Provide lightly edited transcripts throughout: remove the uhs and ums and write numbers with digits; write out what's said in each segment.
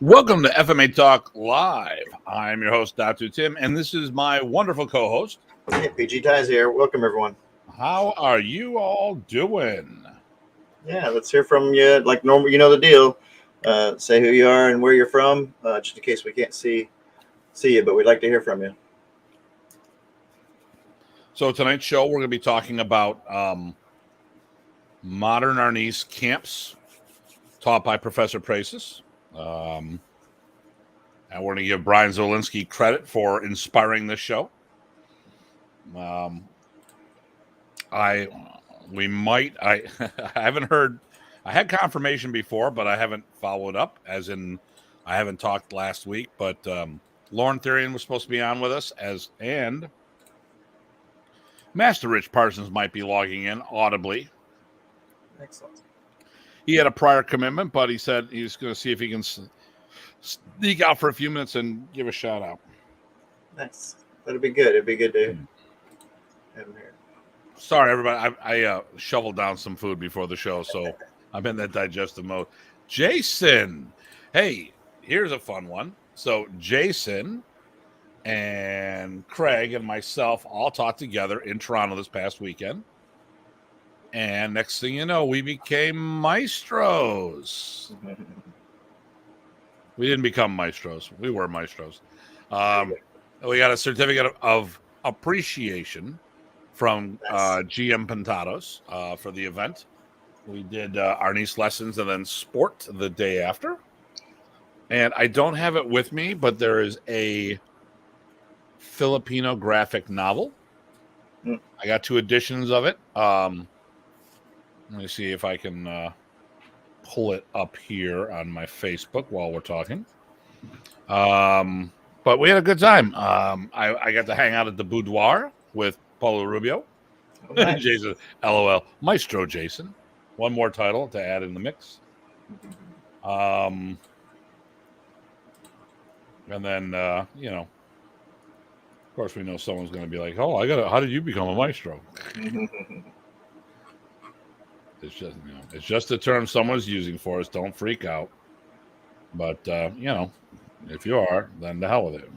Welcome to FMA Talk Live. I'm your host, Datu Tim, and this is my wonderful co-host. Hey, PG Ties here. Welcome, everyone. How are you all doing? Yeah, let's hear from you. Like normal, you know the deal. Say who you are and where you're from, just in case we can't see you, but we'd like to hear from you. So tonight's show, we're going to be talking about Modern Arnis camps taught by Professor Presas. And we're going to give Brian Zwolinski credit for inspiring this show. I haven't heard. I had confirmation before, but I haven't followed up. As in, I haven't talked last week. But Lorne Therrien was supposed to be on with us, and Master Rich Parsons might be logging in audibly. Excellent. He had a prior commitment, but he said he's going to see if he can sneak out for a few minutes and give a shout out. Nice. That'd be good. It'd be good to have him here. Sorry, everybody. I shoveled down some food before the show, so I'm in that digestive mode. Jason. Hey, here's a fun one. So Jason and Craig and myself all taught together in Toronto this past weekend. And next thing you know, we became maestros. We didn't become maestros. We were maestros. We got a certificate of appreciation from GM Pintados for the event. We did Arnis lessons and then sport the day after. And I don't have it with me, but there is a Filipino graphic novel. I got 2 editions of it. Let me see if I can pull it up here on my Facebook while we're talking. But we had a good time. I got to hang out at the boudoir with Paulo Rubio. Oh, nice. Jason, LOL. Maestro Jason. One more title to add in the mix. And then, of course, we know someone's going to be like, "Oh, how did you become a maestro?" It's just a term someone's using for us. Don't freak out. But if you are, then the hell with it.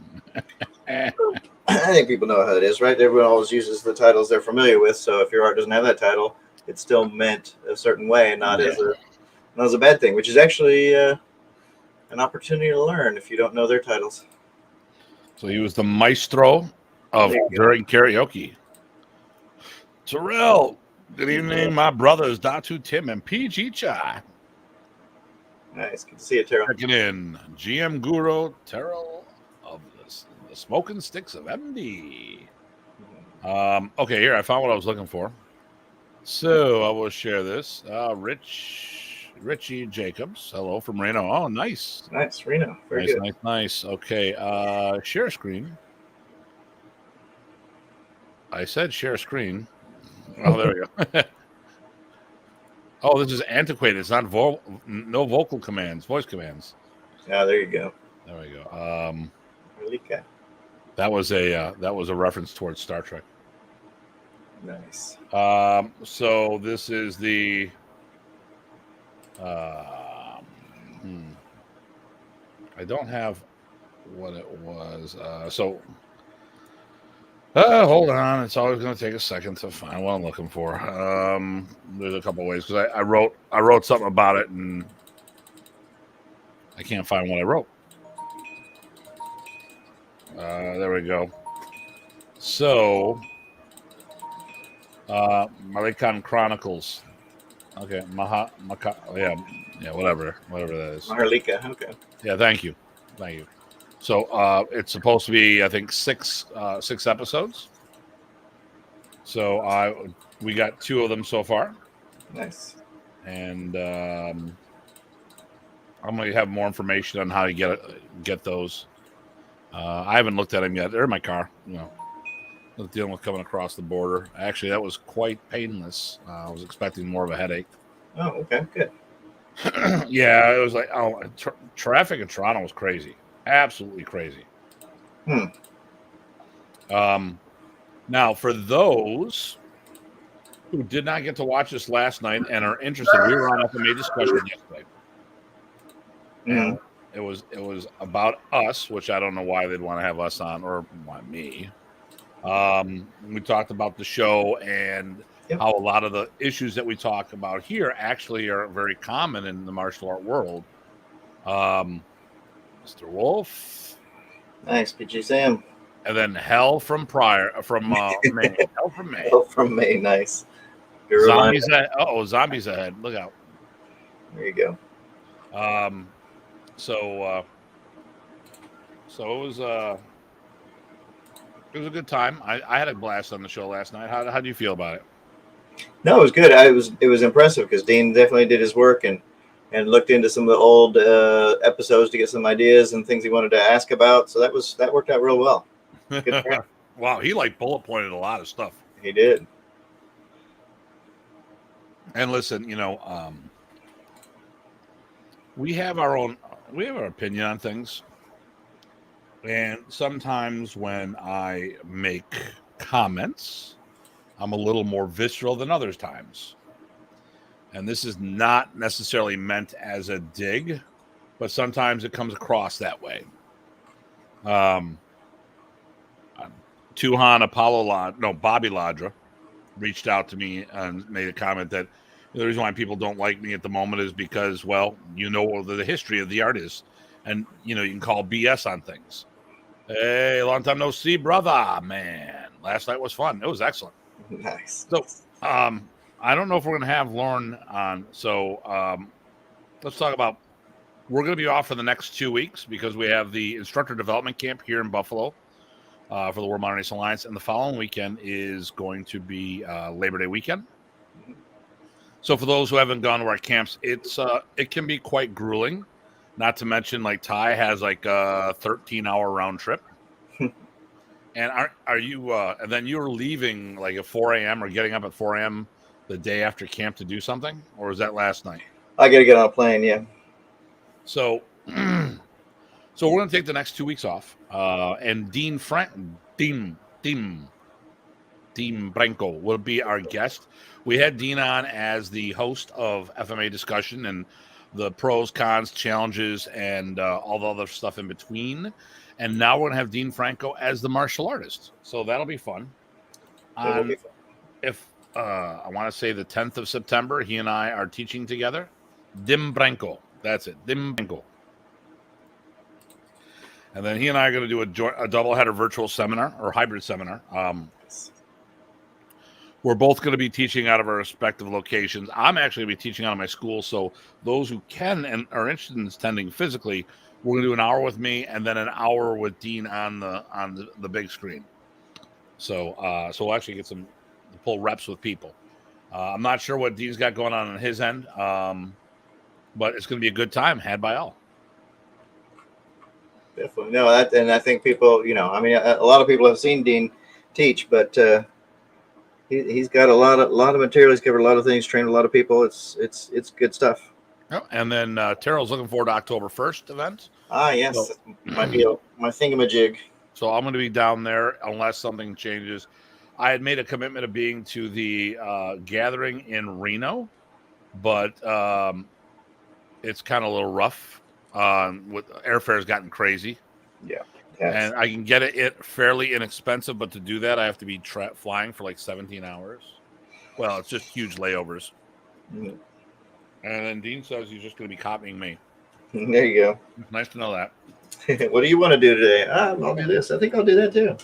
I think people know how it is, right? Everyone always uses the titles they're familiar with. So if your art doesn't have that title, it's still meant a certain way, and not as a bad thing, which is actually an opportunity to learn if you don't know their titles. So he was the maestro during karaoke. Terrell. Good evening, my brothers, Datu Tim and PG Chai. Nice. Good to see you, Terrell. Checking in. GM Guro Terrell of the Smoking Sticks of MD. Okay, here, I found what I was looking for. So I will share this. Richie Jacobs. Hello from Reno. Oh, nice. Nice, Reno. Very good. Nice. Okay, share screen. I said share screen. Oh, there we go. Oh, this is antiquated. It's not no vocal commands, voice commands. Yeah, there you go. There we go. Malika. That was a reference towards Star Trek. Nice. So this is the I don't have what it was. Hold on. It's always going to take a second to find what I'm looking for. There's a couple ways because I wrote something about it and I can't find what I wrote. There we go. So, Marikan Chronicles. Okay, whatever that is. Maharlika. Okay. Yeah, thank you. So it's supposed to be, I think, six episodes. So we got 2 of them so far. Nice. And I'm going to have more information on how to get those. I haven't looked at them yet. They're in my car. I was dealing with coming across the border. Actually, that was quite painless. I was expecting more of a headache. Oh, okay, good. Yeah, it was like traffic in Toronto was crazy. Absolutely crazy. Now, for those who did not get to watch this last night and are interested, we were on FMA discussion yesterday. it was about us, which I don't know why they'd want to have us on or want me. We talked about the show and how a lot of the issues that we talk about here actually are very common in the martial art world. Mr. Wolf. Nice, PG Sam. And then Hell from May. Hell from May. Hell from May, nice. Zombies ahead. Zombies ahead. Look out. There you go. So it was a good time. I had a blast on the show last night. How do you feel about it? No, it was good. It was impressive because Dean definitely did his work and looked into some of the old episodes to get some ideas and things he wanted to ask about. So that worked out real well. Wow, he bullet pointed a lot of stuff. He did. And listen, we have our opinion on things. And sometimes when I make comments, I'm a little more visceral than other times. And this is not necessarily meant as a dig, but sometimes it comes across that way. Bobby Ladra reached out to me and made a comment that the reason why people don't like me at the moment is because, well, the history of the artist, and you can call BS on things. Hey, long time no see, brother. Man, last night was fun. It was excellent. Nice. So, I don't know if we're going to have Lorne on. So, let's talk about. We're going to be off for the next 2 weeks because we have the instructor development camp here in Buffalo for the World Modern Arnis Alliance, and the following weekend is going to be Labor Day weekend. So, for those who haven't gone to our camps, it can be quite grueling. Not to mention, Ty has a 13-hour round trip. And are you? And then you're leaving at 4 a.m. or getting up at 4 a.m. the day after camp to do something, or was that last night? I got to get on a plane. Yeah. So we're going to take the next 2 weeks off. And Dean Branco will be our guest. We had Dean on as the host of FMA discussion and the pros, cons, challenges, and all the other stuff in between. And now we're going to have Dean Franco as the martial artist. So that'll be fun. If I want to say the 10th of September, he and I are teaching together. Dim Branco. That's it. Dim Branco. And then he and I are going to do a double-header virtual seminar or hybrid seminar. We're both going to be teaching out of our respective locations. I'm actually going to be teaching out of my school, so those who can and are interested in attending physically, we're going to do an hour with me and then an hour with Dean on the big screen. So we'll actually get to pull reps with people. I'm not sure what Dean's got going on his end, but it's going to be a good time had by all. Definitely. No, and I think people, a lot of people have seen Dean teach, but he's got a lot of material. He's covered a lot of things, trained a lot of people. It's good stuff. Oh, and then Terrell's looking forward to October 1st event. Yes, so, my deal, my thingamajig. So I'm going to be down there unless something changes. I had made a commitment of being to the gathering in Reno, but it's kind of a little rough. With airfare has gotten crazy. Yeah. And I can get it fairly inexpensive, but to do that, I have to be flying for 17 hours. Well, it's just huge layovers. Mm-hmm. And then Dean says he's just going to be copying me. There you go. Nice to know that. What do you want to do today? I'll do this. I think I'll do that too.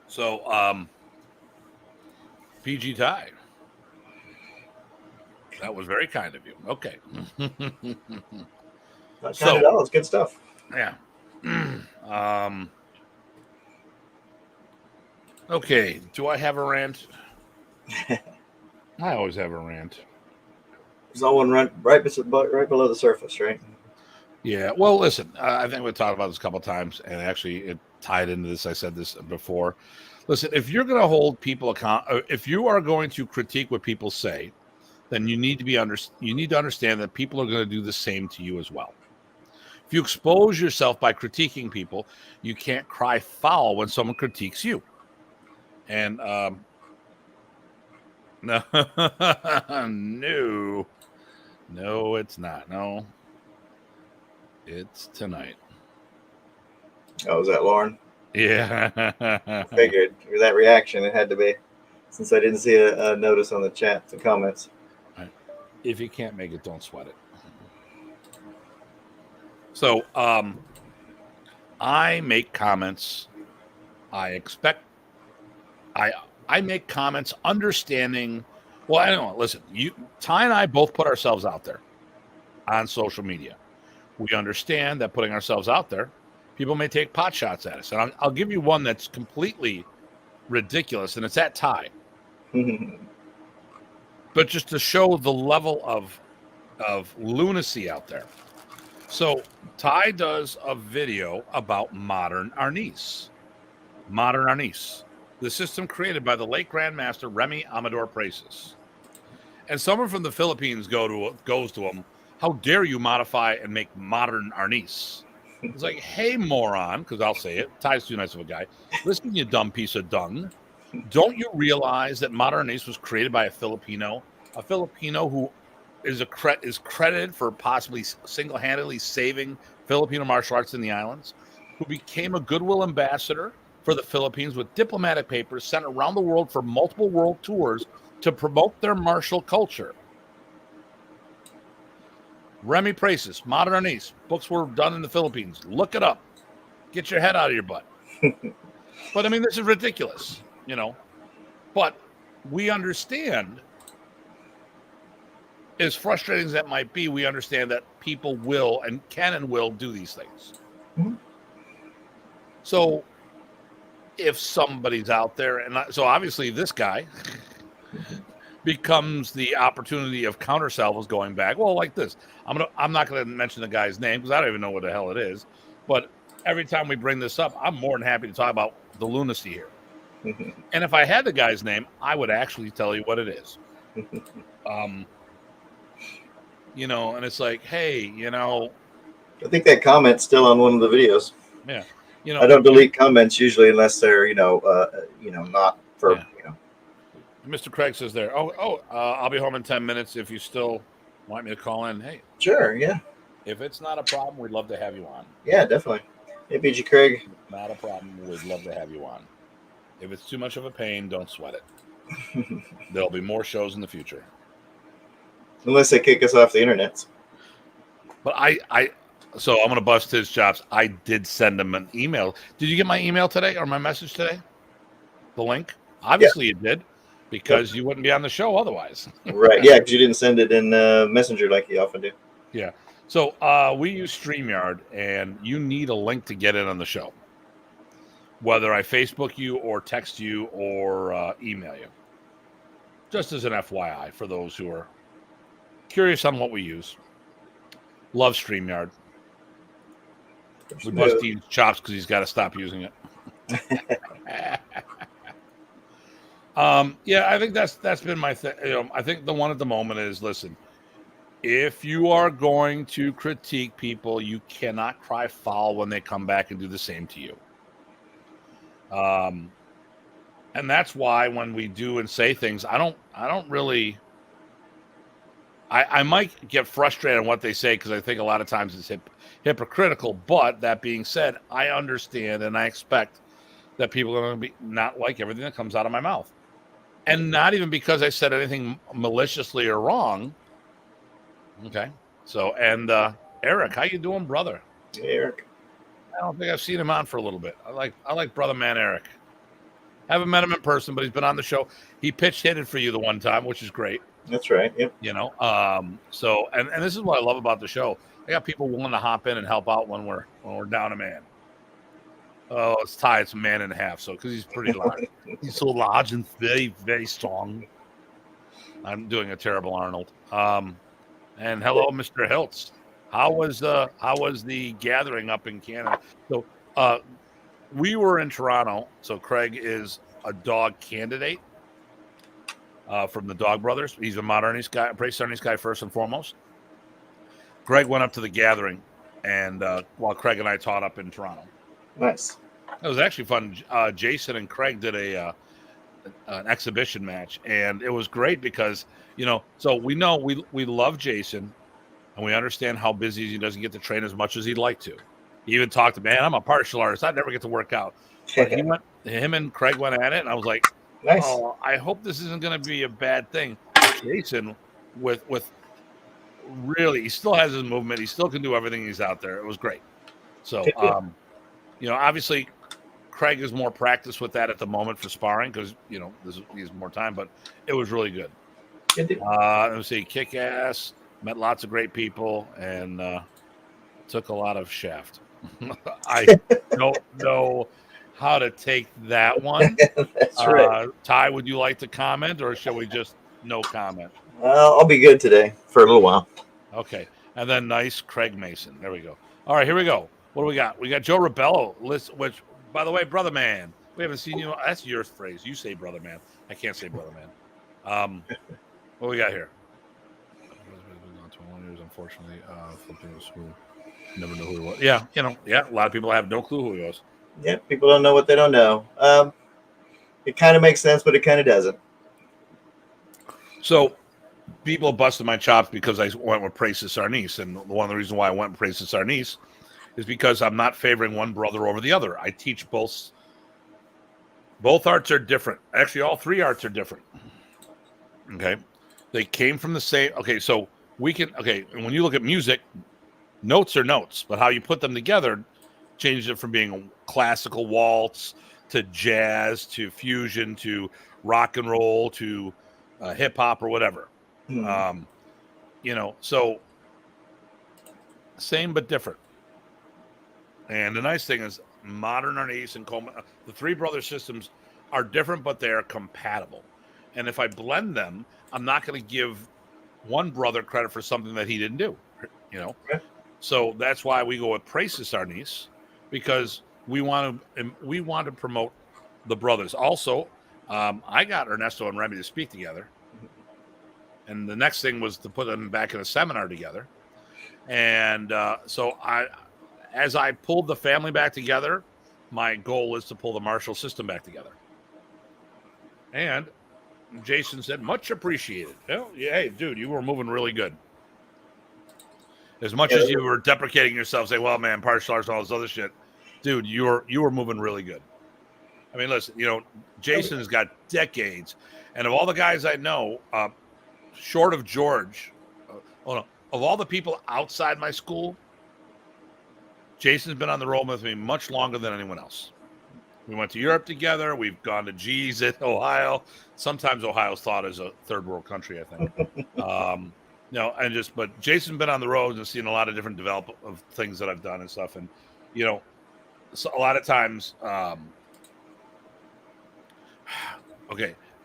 So, PG Tye. That was very kind of you. Okay. Not kind at all. It's good stuff. Yeah. Okay. Do I have a rant? I always have a rant. There's all one run right below the surface, right? Yeah. Well, listen, I think we talked about this a couple of times, and actually it tied into this. I said this before. Listen, if you're going to hold people accountable, if you are going to critique what people say, then you need to understand that people are going to do the same to you as well. If you expose yourself by critiquing people, you can't cry foul when someone critiques you. And No, no, it's not. No, it's tonight. Oh, was that Lorne? Yeah. I figured with that reaction, it had to be, since I didn't see a notice on the chat, the comments. If you can't make it, don't sweat it. So, I make comments. I make comments understanding. Well, I don't know. Listen, Ty and I both put ourselves out there on social media. We understand that putting ourselves out there, people may take pot shots at us. And I'll give you one that's completely ridiculous, and it's at Ty. But just to show the level of lunacy out there. So Ty does a video about Modern Arnis. Modern Arnis, the system created by the late Grandmaster Remy Presas. And someone from the Philippines goes to him, how dare you modify and make Modern Arnis? It's like, hey, moron, because I'll say it. Ty's too nice of a guy. Listen, you dumb piece of dung. Don't you realize that Modern Arnis was created by a Filipino who is credited for possibly single-handedly saving Filipino martial arts in the islands, who became a goodwill ambassador for the Philippines with diplomatic papers sent around the world for multiple world tours to promote their martial culture. Remy Presas, Modern Arnis, books were done in the Philippines. Look it up. Get your head out of your butt. But I mean, this is ridiculous, you know. But we understand, as frustrating as that might be, we understand that people will and can and will do these things. Mm-hmm. So if somebody's out there, and so obviously this guy becomes the opportunity of counter salvos going back. Well, like this, I'm not going to mention the guy's name because I don't even know what the hell it is. But every time we bring this up, I'm more than happy to talk about the lunacy here. And if I had the guy's name, I would actually tell you what it is. You know, and it's like, hey, you know, I think that comment's still on one of the videos. Yeah, you know, I don't delete comments usually unless they're not for Mr. Craig says there. I'll be home in 10 minutes. If you still want me to call in, hey, sure, yeah. If it's not a problem, we'd love to have you on. Yeah, definitely. Hey, BG Craig. Not a problem. We'd love to have you on. If it's too much of a pain, don't sweat it. There'll be more shows in the future. Unless they kick us off the internet. But so I'm going to bust his chops. I did send him an email. Did you get my email today or my message today? The link? Obviously you did, because you wouldn't be on the show otherwise. Right. Yeah, because you didn't send it in Messenger like you often do. Yeah. So we use StreamYard, and you need a link to get in on the show, whether I Facebook you or text you or email you. Just as an FYI for those who are curious on what we use. Love StreamYard. We bust Dean's chops because he's got to stop using it. Yeah, I think that's been my thing. You know, I think the one at the moment is, listen, if you are going to critique people, you cannot cry foul when they come back and do the same to you. And that's why when we do and say things, I don't really. I might get frustrated on what they say because I think a lot of times it's hypocritical. But that being said, I understand and I expect that people are going to be not like everything that comes out of my mouth. And not even because I said anything maliciously or wrong. Okay. So, and Eric, how you doing, brother? Hey, Eric. I don't think I've seen him on for a little bit. I like brother man Eric. Haven't met him in person, but he's been on the show. He pitch hitted for you the one time, which is great. That's right. Yep. You know, so and this is what I love about the show. I got people willing to hop in and help out when we're down a man. Oh, it's Ty. It's a man and a half. So because he's pretty large, he's so large and very, very strong. I'm doing a terrible Arnold. And hello, Mr. Hiltz. How was the gathering up in Canada? So we were in Toronto. So Craig is a dog candidate from the Dog Brothers. He's a Modern Arnis guy, Modern Arnis guy first and foremost. Greg went up to the gathering, and while Craig and I taught up in Toronto. Nice. It was actually fun. Jason and Craig did an exhibition match, and it was great because so we love Jason, and we understand how busy he doesn't get to train as much as he'd like to. He even talked to, man, I'm a partial artist, I never get to work out. But him and Craig went at it, and I was like, nice. Oh, I hope this isn't going to be a bad thing. Jason, with really, he still has his movement. He still can do everything. He's out there. It was great. So, obviously, Craig is more practiced with that at the moment for sparring because he has more time. But it was really good. Let me see, kick ass. Met lots of great people and took a lot of shaft. I don't know how to take that one. That's right. Ty, would you like to comment, or shall we just no comment? I'll be good today for a little while. Okay. And then nice Craig Mason. There we go. All right, here we go. What do we got? We got Joe Rebello, which, by the way, brother man, we haven't seen you. That's your phrase. You say brother man. I can't say brother man. What we got here? 21 years, unfortunately. Filipinos who never knew who he was. Yeah, a lot of people have no clue who he was. Yeah, people don't know what they don't know. It kind of makes sense, but it kind of doesn't. So people busted my chops because I went with Presas Arnis, and one of the reasons why I went with Presas Arnis is because I'm not favoring one brother over the other. I teach both. Both arts are different. Actually, all three arts are different. Okay, they came from the same. Okay, so we can. Okay, and when you look at music, notes are notes, but how you put them together changes it from being a classical waltz to jazz to fusion to rock and roll to hip hop or whatever. So same but different. And the nice thing is Modern Arnis and the three brother systems are different, but they are compatible. And if I blend them, I'm not going to give one brother credit for something that he didn't do, Okay. So that's why we go with Presas Arnis, because we want to promote the brothers. Also, I got Ernesto and Remy to speak together, and the next thing was to put them back in a seminar together. And so as I pulled the family back together, my goal is to pull the martial system back together. And Jason said, much appreciated. Well, yeah, hey, dude, you were moving really good. As much as you were deprecating yourself, saying, well, man, partial arts and all this other shit, dude, you were moving really good. I mean, listen, Jason's got decades. And of all the guys I know, short of George, of all the people outside my school, Jason's been on the road with me much longer than anyone else. We went to Europe together. We've gone to G's at Ohio. Sometimes Ohio's thought as a third world country, I think. But Jason's been on the road and seen a lot of different development of things that I've done and stuff. And, so a lot of times,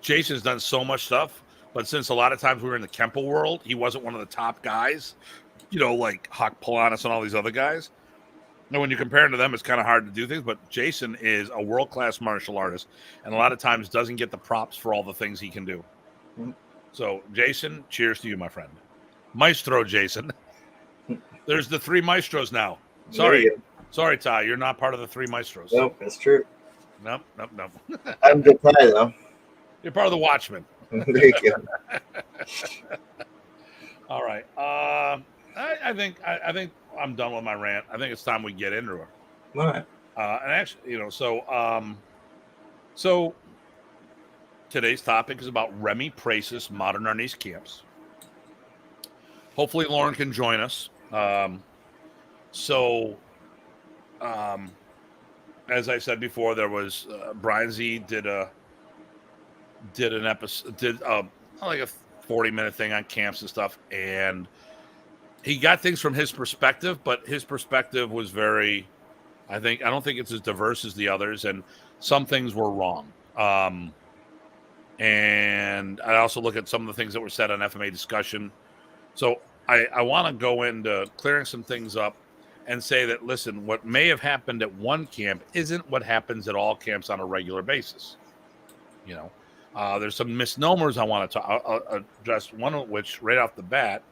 Jason's done so much stuff, but since a lot of times we were in the Kempo world, he wasn't one of the top guys, like Hawk Polanis and all these other guys. And when you compare him to them, it's kind of hard to do things, but Jason is a world-class martial artist and a lot of times doesn't get the props for all the things he can do. Mm-hmm. So, Jason, cheers to you, my friend. Maestro Jason. There's the three maestros now. Sorry, Ty, you're not part of the three maestros. Nope, that's true. Nope. I'm good Ty, though. You're part of the Watchmen. There you go. All right. I think I'm done with my rant. I think it's time we get into it. All right. And actually, so today's topic is about Remy Presas Modern Arnis camps. Hopefully, Lauren can join us. As I said before, there was Brian Z did an episode, like a 40-minute thing on camps and stuff, and he got things from his perspective, but his perspective was very, I don't think it's as diverse as the others, and some things were wrong. And I also look at some of the things that were said on FMA discussion. So I want to go into clearing some things up and say that, listen, what may have happened at one camp isn't what happens at all camps on a regular basis. There's some misnomers I want to address, one of which right off the bat.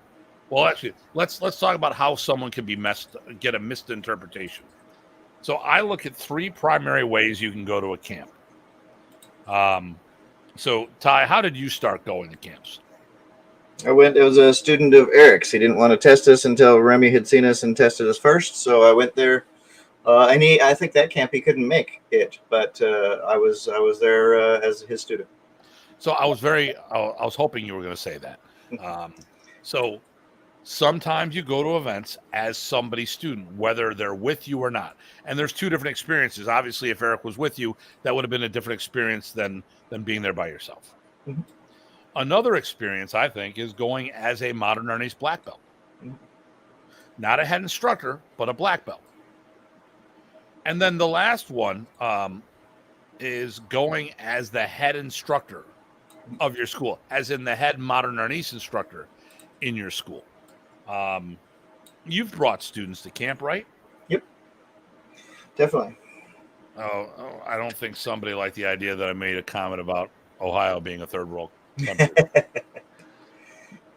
Well, actually, let's talk about how someone can get a misinterpretation. So I look at three primary ways you can go to a camp. So, Ty, how did you start going to camps? I went. It was a student of Eric's. He didn't want to test us until Remy had seen us and tested us first. So I went there. And I think that camp he couldn't make it, but I was there as his student. So I was hoping you were going to say that. So sometimes you go to events as somebody's student, whether they're with you or not. And there's two different experiences. Obviously, if Eric was with you, that would have been a different experience than being there by yourself. Mm-hmm. Another experience, I think, is going as a Modern Arnis black belt. Mm-hmm. Not a head instructor, but a black belt. And then the last one is going as the head instructor of your school, as in the head Modern Arnis instructor in your school. You've brought students to camp, right? Yep, definitely. Oh, I don't think somebody liked the idea that I made a comment about Ohio being a third world country.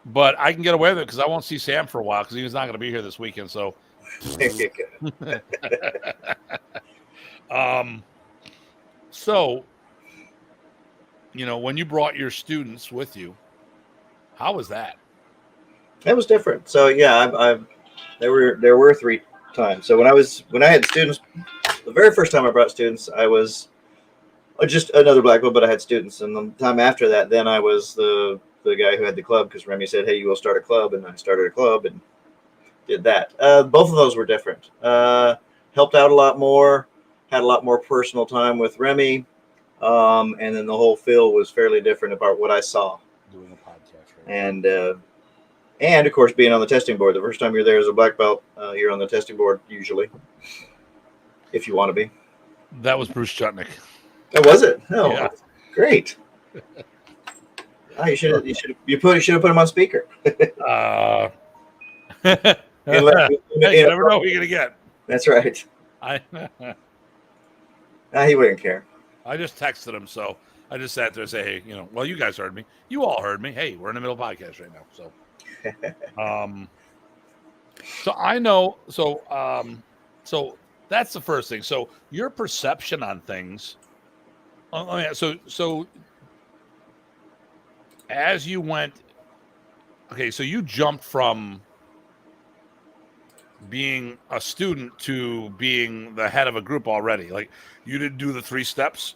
But I can get away with it because I won't see Sam for a while because he's not going to be here this weekend. So, so, when you brought your students with you, how was that? That was different. So yeah, there were 3 times. So when I had students, the very first time I brought students, I was just another black belt, but I had students. And the time after that, then I was the guy who had the club because Remy said, "Hey, you will start a club," and I started a club and did that. Both of those were different. Helped out a lot more, had a lot more personal time with Remy, and then the whole feel was fairly different about what I saw. Doing a podcast, right? And of course, being on the testing board. The first time you're there as a black belt, you're on the testing board usually, if you want to be. That was Bruce Chutnick. Oh, was it? Oh, yeah. Great. You should have put him on speaker. You never know what you're gonna get. That's right. He wouldn't care. I just texted him, so I just sat there and say, "Hey, well, you guys heard me. You all heard me. Hey, we're in the middle of a podcast right now." So, so I know. So that's the first thing. So your perception on things. So as you went, okay, so you jumped from being a student to being the head of a group already. Like you didn't do the 3 steps.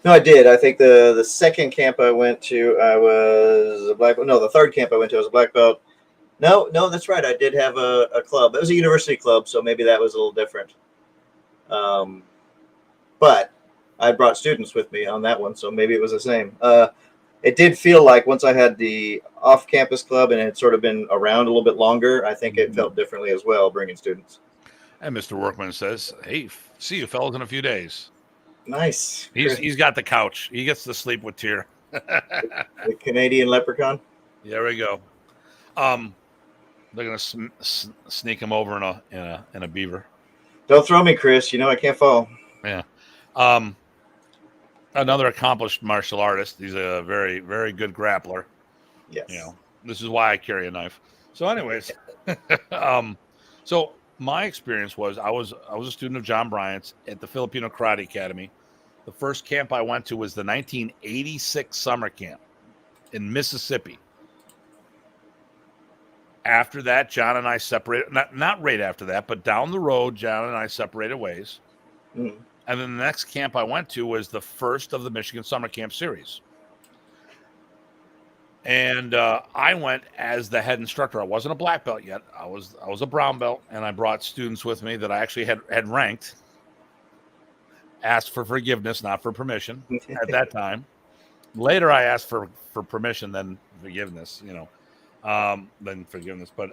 No, I did. I think the second camp I went to, I was a black belt. No, the third camp I went to, I was a black belt. No, that's right. I did have a club. It was a university club, so maybe that was a little different. But I brought students with me on that one, so maybe it was the same. It did feel like once I had the off-campus club and it had sort of been around a little bit longer, I think it felt differently as well, bringing students. And Mr. Workman says, "Hey, see you fellas in a few days." Nice. He's got the couch. He gets to sleep with Tyr. The Canadian leprechaun. There we go. They're gonna sneak him over in a beaver. Don't throw me, Chris. I can't fall. Yeah. Another accomplished martial artist. He's a very, very good grappler. Yes. This is why I carry a knife. So, anyways, so my experience was I was a student of John Bryant's at the Filipino Karate Academy. The first camp I went to was the 1986 summer camp in Mississippi. After that, John and I separated. Not right after that, but down the road, John and I separated ways. Mm. And then the next camp I went to was the first of the Michigan Summer Camp Series. And I went as the head instructor. I wasn't a black belt yet. I was a brown belt, and I brought students with me that I actually had ranked. Asked for forgiveness, not for permission at that time. Later, I asked for permission, then forgiveness, then forgiveness. But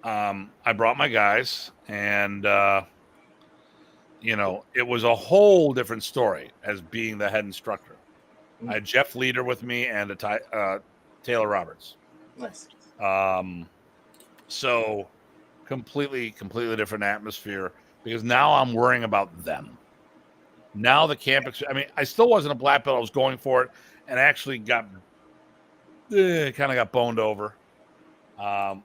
I brought my guys, and it was a whole different story as being the head instructor. I had Jeff Leader with me and Taylor Roberts. Nice. So completely different atmosphere because now I'm worrying about them. Now the camp, I still wasn't a black belt. I was going for it and actually got boned over. I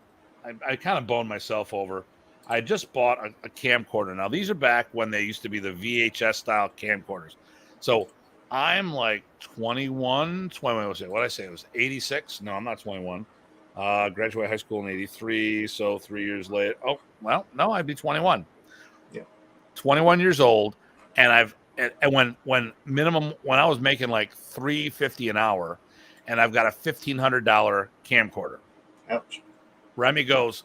kind of boned myself over. I just bought a camcorder. Now, these are back when they used to be the VHS style camcorders. So I'm like 21. What did I say? It was 86. No, I'm not 21. Graduated high school in 83. So 3 years later. Oh, well, no, I'd be 21. Yeah. 21 years old. And when I was making like $350 an hour, and I've got a $1,500 camcorder. Ouch. Remy goes,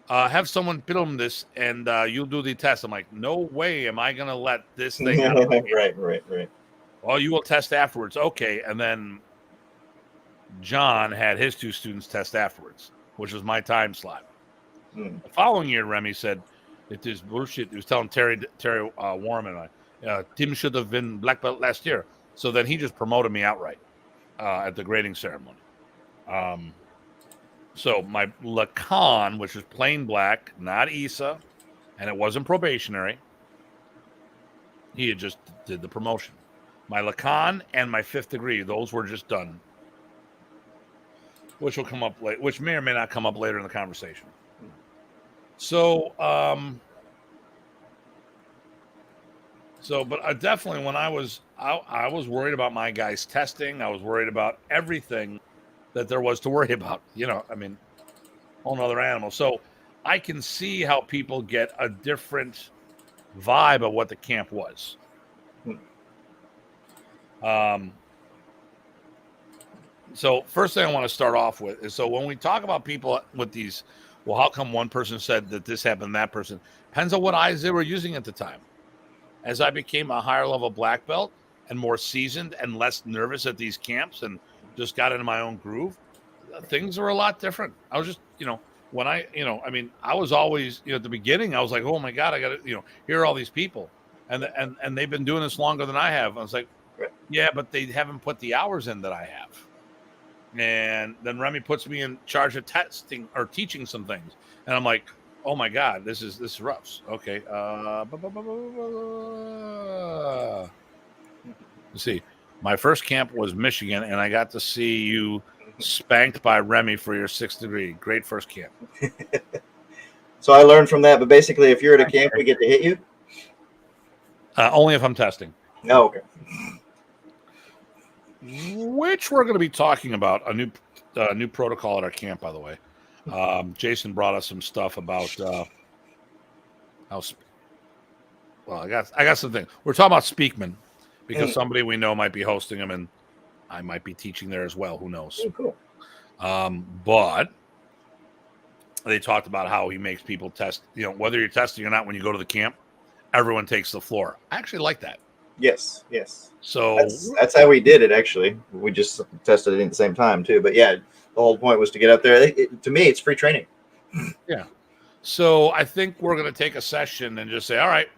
have someone film this and you'll do the test. I'm like, no way am I going to let this thing out. Right. Well, you will test afterwards. Okay. And then John had his 2 students test afterwards, which was my time slot. The following year, Remy said, it is bullshit. He was telling Terry Warman, Tim should have been black belt last year. So then he just promoted me outright at the grading ceremony. So my Lacan, which is plain black, not ISA, and it wasn't probationary. He had just did the promotion. My Lacan and my 5th degree, those were just done, which will come up late, which may or may not come up later in the conversation. So, but I definitely, when I was worried about my guys testing. I was worried about everything that there was to worry about. I mean, whole nother animal. So I can see how people get a different vibe of what the camp was. So first thing I want to start off with is, so when we talk about people with these, well, how come one person said that this happened, that person? Depends on what eyes they were using at the time. As I became a higher level black belt and more seasoned and less nervous at these camps and just got into my own groove, things are a lot different. I was just, when I was always, at the beginning, I was like, oh my God, I got to, here are all these people. And they've been doing this longer than I have. I was like, yeah, but they haven't put the hours in that I have. And then Remy puts me in charge of testing or teaching some things. And I'm like, oh my God, this is rough. Okay. Let's see. My first camp was Michigan, and I got to see you spanked by Remy for your 6th degree. Great first camp. So I learned from that, but basically if you're at a camp, we get to hit you? Only if I'm testing. Oh, okay. Which we're going to be talking about, a new protocol at our camp, by the way. Jason brought us some stuff about I got something. We're talking about Speakman because somebody we know might be hosting them, and I might be teaching there as well. Who knows? Oh, cool. But they talked about how he makes people test, whether you're testing or not, when you go to the camp, everyone takes the floor. I actually like that. Yes. So that's how we did it, actually. We just tested it at the same time, too. But yeah, the whole point was to get out there. To me, it's free training. Yeah. So I think we're going to take a session and just say, all right,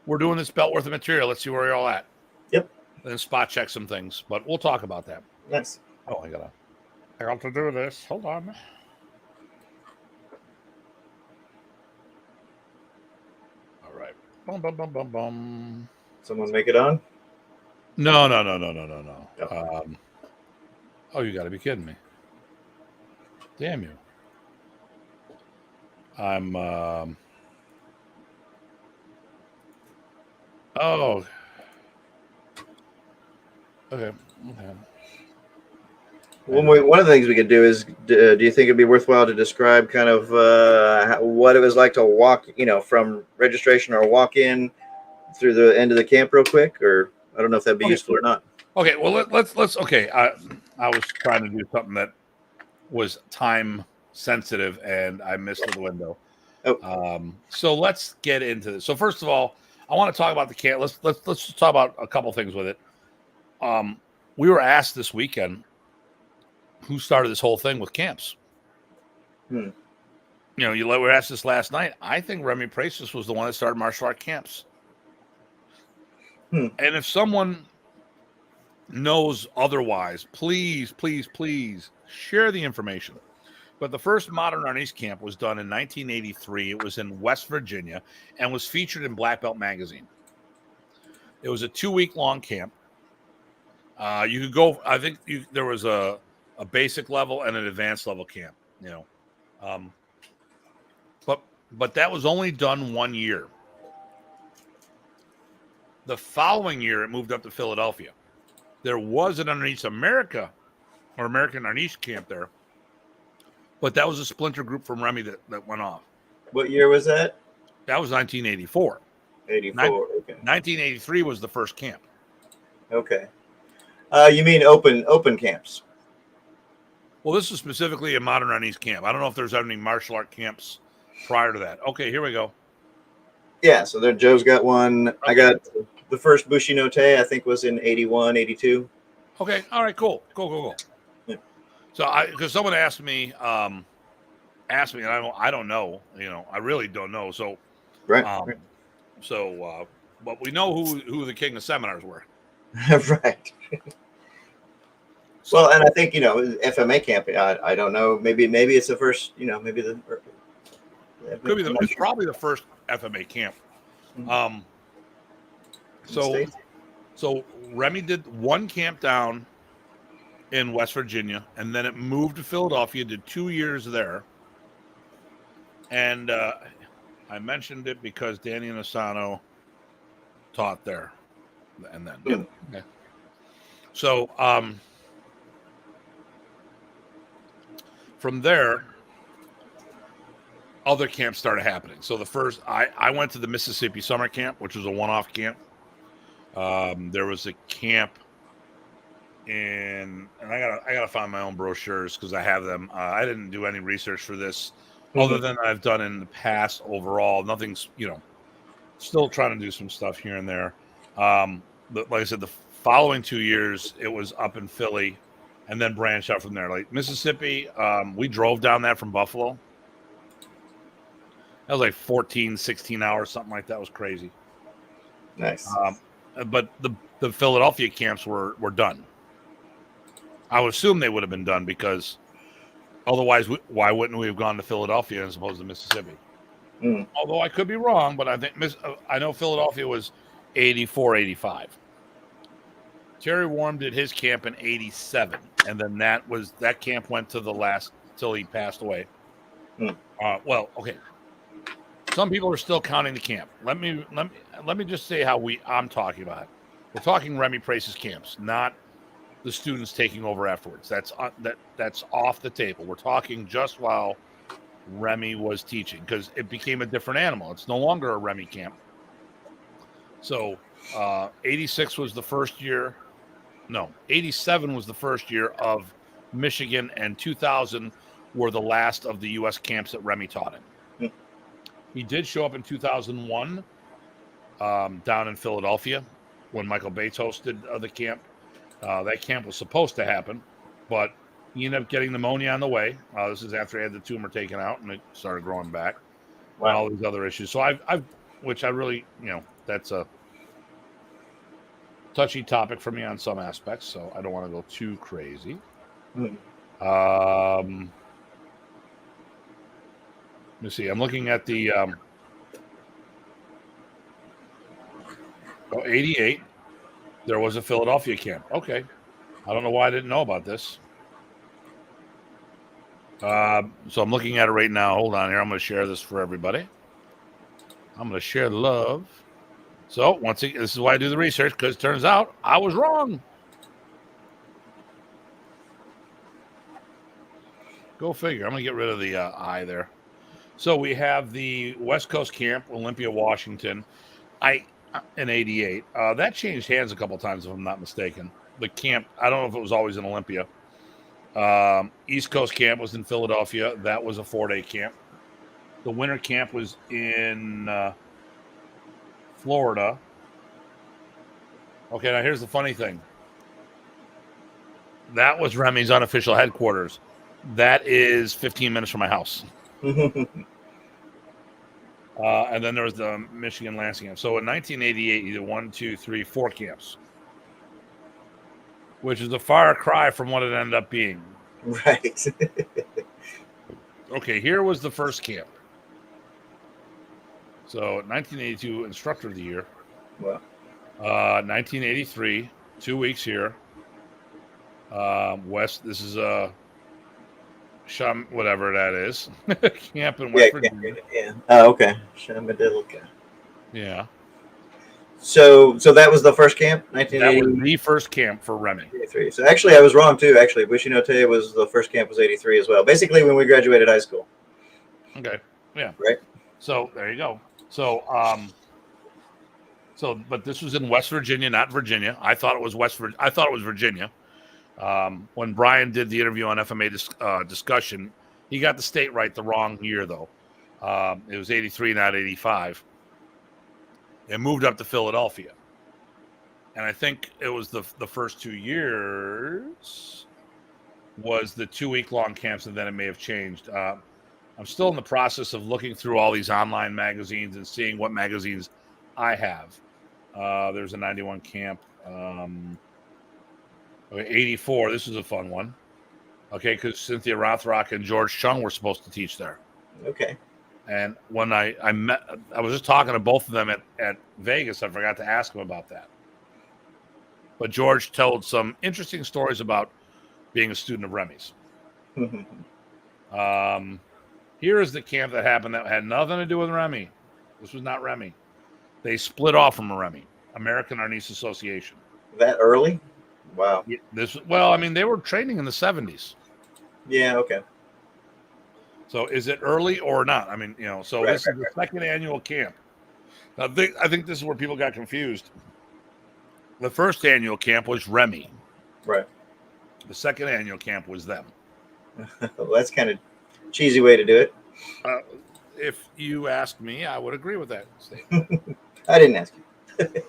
we're doing this belt worth of material. Let's see where you're all at. Yep. And spot check some things. But we'll talk about that. Nice. Oh, I got to do this. Hold on. All right. Bum, bum, bum, bum, bum. Someone make it on? No. Oh. You got to be kidding me. Damn you. I'm oh, okay. One of the things we could do is, do you think it'd be worthwhile to describe kind of what it was like to walk, from registration or walk in through the end of the camp real quick? Or I don't know if that'd be useful or not. Okay, well, let's okay. I was trying to do something that was time sensitive and I missed the window. So let's get into this. So first of all, I want to talk about the camp. Let's just talk about a couple things with it. We were asked this weekend who started this whole thing with camps. We were asked this last night. I think Remy Presas was the one that started martial art camps. And if someone knows otherwise, please share the information. But the first Modern Arnis camp was done in 1983. It was in West Virginia and was featured in Black Belt magazine. It was a 2-week-long camp. You could go. I think there was a basic level and an advanced level camp. But that was only done 1 year. The following year, it moved up to Philadelphia. There was an Arnis America or American Arnis camp there, but that was a splinter group from Remy that went off. What year was that? That was 1984. 84. Okay. 1983 was the first camp. Okay. You mean open camps? Well, this is specifically a Modern Arnis camp. I don't know if there's any martial art camps prior to that. Okay, here we go. Yeah, so there Joe's got one. Okay. I got the first Bushi no Te, I think, was in 81, 82. Okay, all right, cool. Yeah. So because someone asked me, and I don't know, I really don't know. So, right. But we know who the king of seminars were. Right. Well, and I think FMA camp. I don't know. Maybe it's the first. Maybe the. Could be it's probably the first FMA camp. So Remy did one camp down in West Virginia, and then it moved to Philadelphia. Did 2 years there, and I mentioned it because Danny Nasano taught there, and then okay. So from there, other camps started happening. So the first, I went to the Mississippi summer camp, which was a one-off camp. There was a camp and I gotta find my own brochures because I have them. I didn't do any research for this, other than I've done in the past. Overall, nothing's still trying to do some stuff here and there. But like I said, the following 2 years it was up in Philly, and then branched out from there. Like Mississippi, we drove down that from Buffalo. That was like 14, 16 hours, something like that. It was crazy. Nice. But the Philadelphia camps were done. I would assume they would have been done because otherwise, why wouldn't we have gone to Philadelphia as opposed to Mississippi? Although I could be wrong, but I know Philadelphia was 84, 85. Terry Warm did his camp in 87, and then that camp went to the last till he passed away. Well, okay. Some people are still counting the camp. Let me just say how I'm talking about it. We're talking Remy Presas camps, not the students taking over afterwards. That's off the table. We're talking just while Remy was teaching, because it became a different animal. It's no longer a Remy camp. So 86 was the first year. No, 87 was the first year of Michigan, and 2000 were the last of the U.S. camps that Remy taught in. He did show up in 2001 down in Philadelphia when Michael Bates hosted the camp. That camp was supposed to happen, but he ended up getting pneumonia on the way. This is after he had the tumor taken out and it started growing back. Wow. And all these other issues. So which I really, that's a touchy topic for me on some aspects, so I don't want to go too crazy. Let me see. I'm looking at the 88. There was a Philadelphia camp. Okay. I don't know why I didn't know about this. So I'm looking at it right now. Hold on here. I'm going to share this for everybody. I'm going to share the love. So once again, this is why I do the research, because it turns out I was wrong. Go figure. I'm going to get rid of the I there. So we have the West Coast camp, Olympia, Washington. In 88. That changed hands a couple times, if I'm not mistaken. The camp, I don't know if it was always in Olympia. East Coast camp was in Philadelphia. That was a 4-day camp. The winter camp was in Florida. Okay, now here's the funny thing. That was Remy's unofficial headquarters. That is 15 minutes from my house. And then there was the Michigan Lansing camp. So in 1988, either 1, 2, 3, 4 camps, which is a far cry from what it ended up being. Right. Okay, here was the first camp. So 1982, instructor of the year. Wow. 1983, 2 weeks here. West. This is whatever that is. Camp in West Virginia. Yeah. Oh, okay. Shamadilka. Yeah. So that was the first camp, That 1983. was the first camp for Remy. So actually, I was wrong too. Actually, Bushinotei was the first camp was 83 as well. Basically, when we graduated high school. Okay. Yeah. Right. So there you go. So but this was in West Virginia, not Virginia. I thought it was Virginia. When Brian did the interview on FMA discussion, he got the state right the wrong year though. It was 83, not 85. It moved up to Philadelphia. And I think it was the first 2 years was the 2-week-long camps, and then it may have changed. I'm still in the process of looking through all these online magazines and seeing what magazines I have. There's a 91 camp. 84. This is a fun one. Okay, because Cynthia Rothrock and George Chung were supposed to teach there. Okay. And when I was just talking to both of them at Vegas. I forgot to ask them about that. But George told some interesting stories about being a student of Remy's. Here is the camp that happened that had nothing to do with Remy. This was not Remy. They split off from Remy, American Arnis Association. That early? Wow. They were training in the 70s. Yeah, okay. So is it early or not? This is the second annual camp. Now, I think this is where people got confused. The first annual camp was Remy. Right. The second annual camp was them. Well, that's kind of cheesy way to do it. If you ask me, I would agree with that statement. I didn't ask you.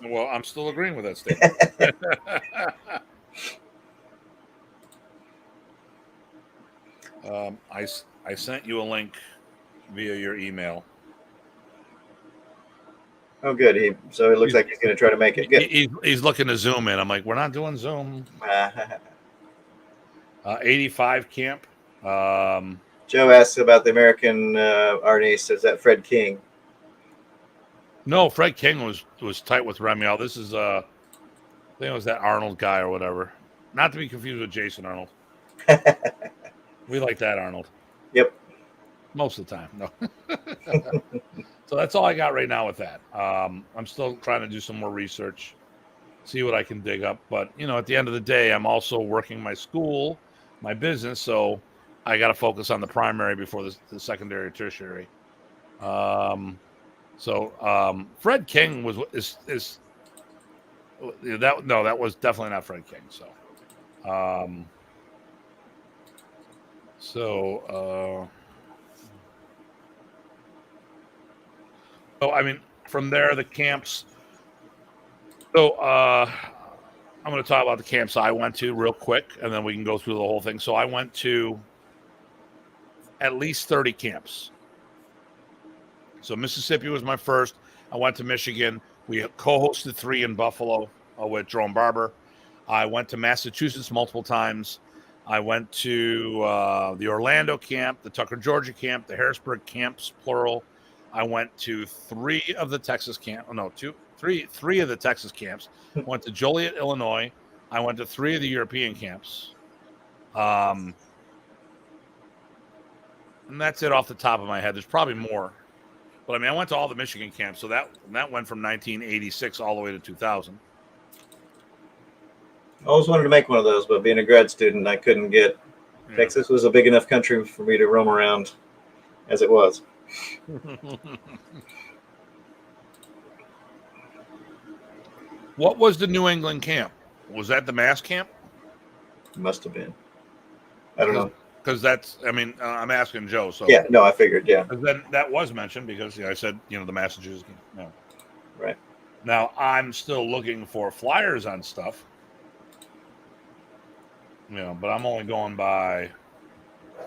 Well, I'm still agreeing with that statement. I sent you a link via your email. Oh, good. So it looks like he's going to try to make it. Good. He's looking to zoom in. I'm like, we're not doing Zoom. 85 camp. Joe asks about the American Arnis. Is that Fred King? No, Fred King was tight with Remy. This is I think it was that Arnold guy or whatever. Not to be confused with Jason Arnold. We like that Arnold. Yep. Most of the time, no. So that's all I got right now with that. I'm still trying to do some more research, see what I can dig up. But, at the end of the day, I'm also working my school, my business, so I got to focus on the primary before the secondary or tertiary. Fred King that was definitely not Fred King. From there, the camps. So I'm going to talk about the camps I went to real quick, and then we can go through the whole thing. So I went to at least 30 camps. So Mississippi was my first. I went to Michigan. We co-hosted 3 in Buffalo with Jerome Barber. I went to Massachusetts multiple times. I went to the Orlando camp, the Tucker, Georgia camp, the Harrisburg camps, plural. I went to 3 of the Texas camp. Three of the Texas camps. Went to Joliet, Illinois. I went to 3 of the European camps. And that's it off the top of my head. There's probably more. But I went to all the Michigan camps. So that went from 1986 all the way to 2000. I always wanted to make one of those, but being a grad student, I couldn't get. Yeah. Texas was a big enough country for me to roam around as it was. What was the New England camp? Was that the mass camp? Must have been. I don't know. Because that's, I'm asking Joe. So yeah, no, I figured, yeah. Then that was mentioned because I said, the Massachusetts camp. No. Right. Now, I'm still looking for flyers on stuff. But I'm only going by.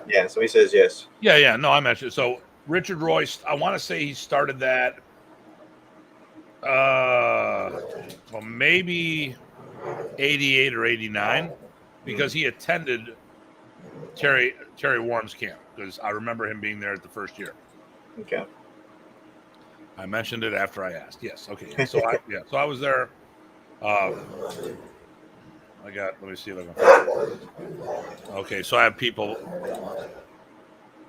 Yeah, so he says yes. Yeah. No, I mentioned. So Richard Royce, I want to say he started that. Maybe 88 or 89, because he attended Terry Warren's camp, because I remember him being there at the first year. Okay. I mentioned it after I asked. Yes. Okay. So I was there. Let me see if I can. Okay, so I have people.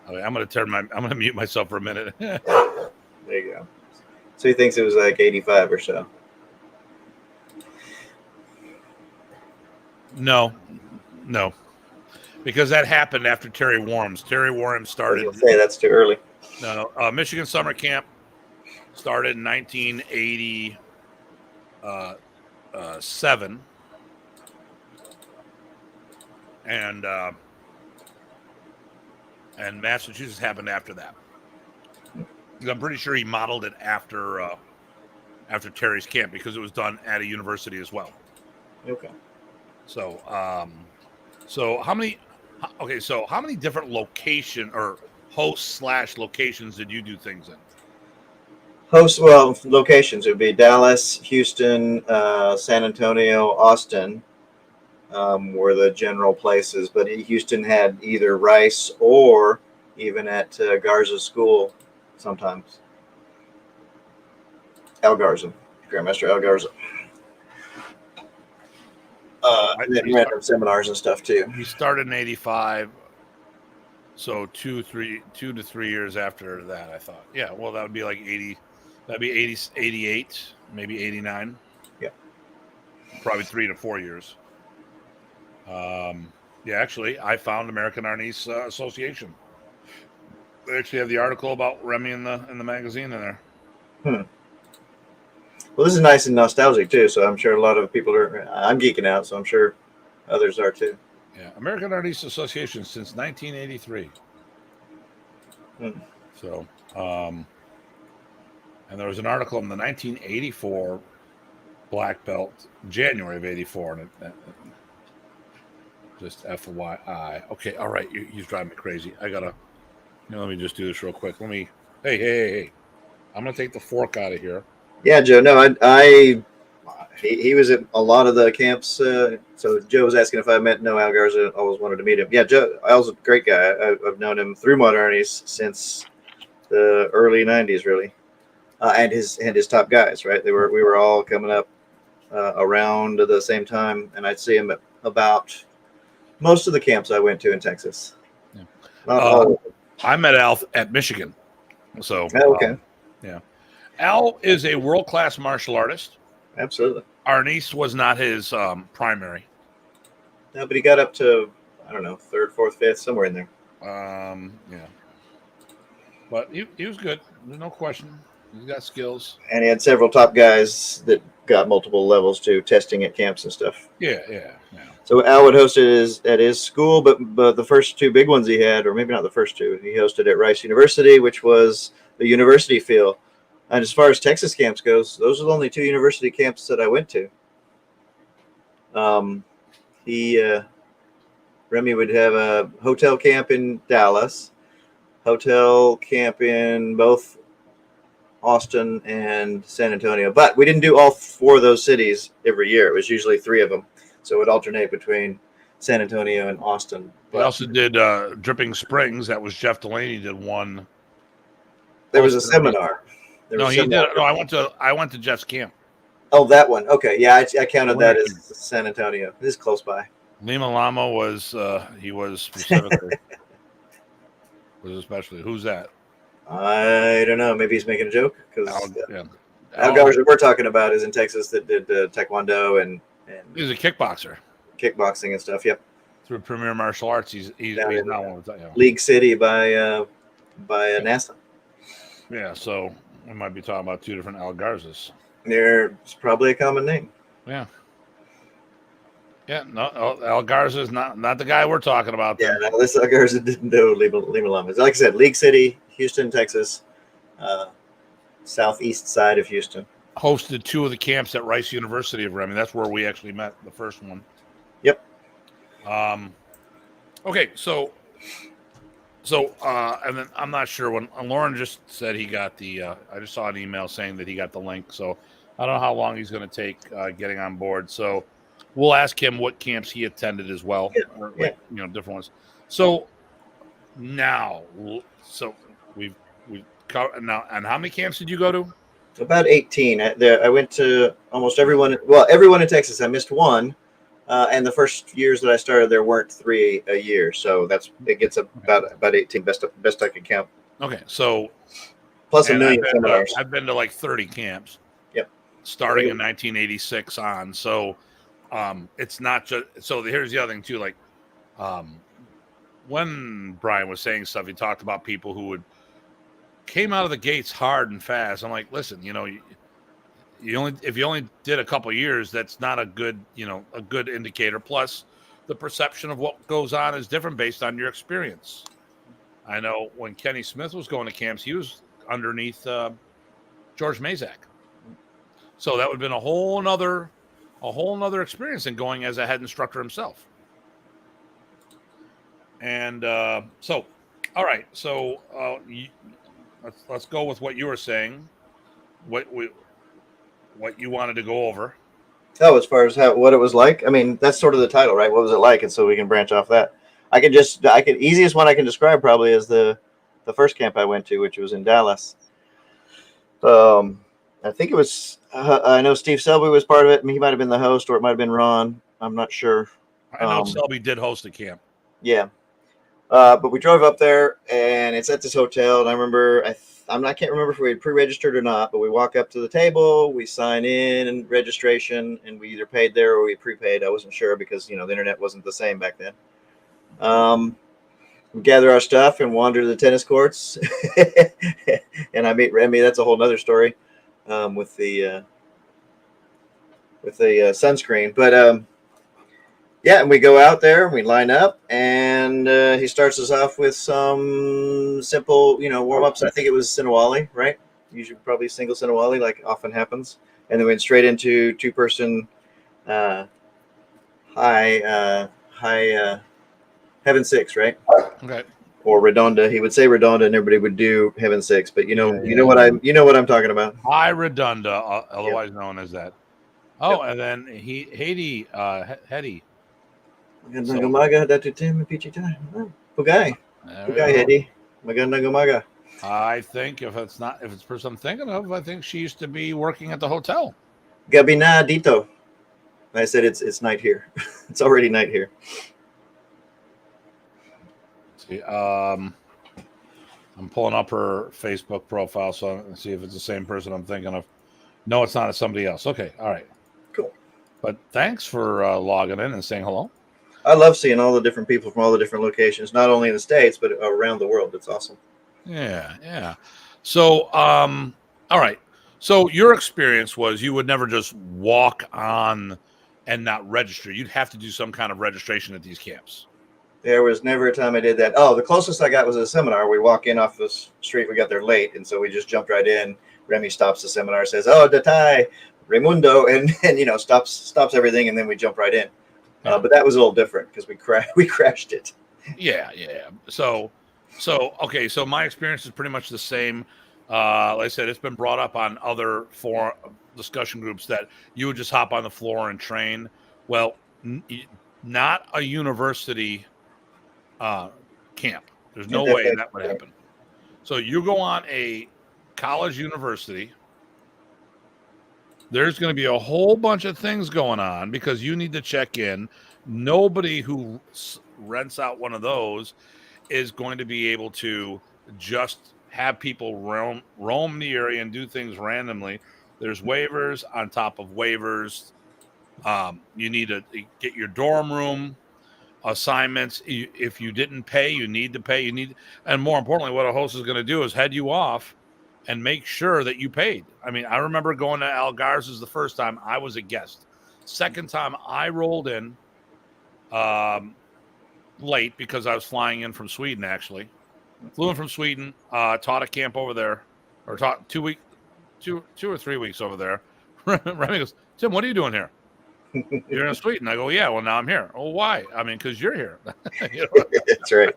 Okay, I'm going to mute myself for a minute. There you go. So he thinks it was like 85 or so. No, no, because that happened after Terry Warms. Terry Warms I was started. gonna say that's too early. No, Michigan Summer Camp started in 1987, and Massachusetts happened after that. I'm pretty sure he modeled it after Terry's camp because it was done at a university as well. Okay. So, so how many? Okay, so how many different location or hosts / locations did you do things in? Locations would be Dallas, Houston, San Antonio, Austin were the general places. But Houston had either Rice or even at Garza's school sometimes. Al Garza, Grandmaster Al Garza. And then random seminars and stuff too. He started in '85, so 2 to 3 years after that. I thought, yeah, well, that would be like 80. That'd be 80, 88, maybe 89. Yeah, probably 3 to 4 years. Yeah, actually, I found American Arnis Association. They actually have the article about Remy in the magazine in there. Well, this is nice and nostalgic too, so I'm sure a lot of people are. I'm geeking out, so I'm sure others are too. Yeah, American Arnis Association since 1983. So, and there was an article in the 1984 Black Belt, January of '84, and just FYI. Okay, all right, he's driving me crazy. I gotta. Let me just do this real quick. Hey! I'm gonna take the fork out of here. Yeah, Joe. No, he was at a lot of the camps. So Joe was asking if I met Al Garza. I always wanted to meet him. Yeah, Joe. Al's a great guy. I've known him through Modern Arnis since the early '90s, really, and his top guys. Right, we were all coming up around the same time, and I'd see him at about most of the camps I went to in Texas. Yeah. Not all. I met Al at Michigan. So okay. Yeah. Al is a world-class martial artist. Absolutely. Arnis was not his primary. No, but he got up to, I don't know, 3rd, 4th, 5th, somewhere in there. Yeah. But he was good. There's no question. He's got skills. And he had several top guys that got multiple levels to testing at camps and stuff. Yeah. So Al would host it at his school, but the first 2 big ones he had, or maybe not the first 2, he hosted at Rice University, which was the university feel. And as far as Texas camps goes, those are the only 2 university camps that I went to. Remy would have a hotel camp in Dallas, hotel camp in both Austin and San Antonio. But we didn't do all 4 of those cities every year. It was usually 3 of them. So it would alternate between San Antonio and Austin. We also did Dripping Springs. That was Jeff Delaney did one. There was a seminar. He did. No, I went to Jeff's camp. Oh, that one. Okay, yeah, I counted that as San Antonio. This is close by. Lima Lama was he was specifically was especially. Who's that? I don't know. Maybe he's making a joke because Al Garza we're talking about is in Texas that did Taekwondo and he's a kickboxer, kickboxing and stuff. Yep. Through Premier Martial Arts, he's not one of them. League City by NASA. Yeah, so we might be talking about 2 different Al Garzas. There's probably a common name. Yeah. Yeah, no, Al Garza is not the guy we're talking about. Yeah, no, this Al Garza didn't know Lima Lama. Like I said, League City, Houston, Texas, southeast side of Houston. Hosted 2 of the camps at Rice University of Remy. That's where we actually met the first one. Yep. Okay, so and then I'm not sure when Lauren just said he got the. I just saw an email saying that he got the link. So I don't know how long he's going to take getting on board. So we'll ask him what camps he attended as well, or different ones. So now, we've covered now. And how many camps did you go to? About 18. I went to almost everyone. Well, everyone in Texas. I missed 1. And the first years that I started, there weren't 3 a year, so it gets about 18. Best I can count. Okay, so plus a million seminars. I've been to like 30 camps. Yep. Starting in 1986 on. So it's not just. So here's the other thing too. Like, when Brian was saying stuff, he talked about people who came out of the gates hard and fast. I'm like, listen, if you only did a couple years, that's not a good indicator. Plus, the perception of what goes on is different based on your experience. I know when Kenny Smith was going to camps, he was underneath George Mazak, so that would have been a whole nother experience than going as a head instructor himself. And so, all right, so let's go with what you were saying. What you wanted to go over. Oh, as far as what it was like, I mean, that's sort of the title, right? What was it like? And so we can branch off that. Easiest one I can describe probably is the first camp I went to, which was in Dallas. I think it was, I know Steve Selby was part of it. He might have been the host, or it might have been Ron. I'm not sure. I know Selby did host a camp. Yeah. But we drove up there, and it's at this hotel. And I remember, I can't remember if we had pre-registered or not, but we walk up to the table, we sign in and registration, and we either paid there or we prepaid. I wasn't sure because, the internet wasn't the same back then. We gather our stuff and wander to the tennis courts, and I meet Remy. That's a whole nother story with the sunscreen. But yeah, and we go out there and we line up, and he starts us off with some simple, warm-ups. I think it was Sinawali, right? Usually probably single Sinawali, like often happens. And then we went straight into two-person high Heaven 6, right? Okay. Or Redonda. He would say Redonda, and everybody would do Heaven 6. But you know what I'm talking about. High Redonda, otherwise known as that. Oh, yep. And then Haiti, Hetty. Nagamaga Datu Tim Pichita. Pugay. Pugay Hetty. Magandang. I think if it's the person I'm thinking of, I think she used to be working at the hotel. Gabi na dito. I said it's night here. It's already night here. See, I'm pulling up her Facebook profile so I can see if it's the same person I'm thinking of. No, it's not. It's somebody else. Okay, all right. Cool. But thanks for logging in and saying hello. I love seeing all the different people from all the different locations, not only in the States, but around the world. It's awesome. Yeah. So, all right. So your experience was you would never just walk on and not register. You'd have to do some kind of registration at these camps. There was never a time I did that. Oh, the closest I got was a seminar. We walk in off the street. We got there late, and so we just jumped right in. Remy stops the seminar, says, "Oh, Datai, Raimundo," and stops everything, and then we jump right in. Yeah. But that was a little different because we crashed it. Yeah. So okay. So my experience is pretty much the same. Like I said, it's been brought up on other forum discussion groups that you would just hop on the floor and train. Well, not a university camp. There's no way that would happen. So you go on a college university. There's going to be a whole bunch of things going on because you need to check in. Nobody who rents out one of those is going to be able to just have people roam the area and do things randomly. There's waivers on top of waivers. You need to get your dorm room assignments. If you didn't pay, you need to pay. And more importantly, what a host is going to do is head you off and make sure that you paid. I mean, I remember going to Al Garza's the first time I was a guest. Second time I rolled in late because I was flying in from Sweden, actually. Flew in from Sweden, taught a camp over there, or taught 2 or 3 weeks over there. Remy goes, "Tim, what are you doing here?" "You're in Sweden." I go, "Yeah, well, now I'm here." "Oh, why?" "I mean, because you're here." That's right.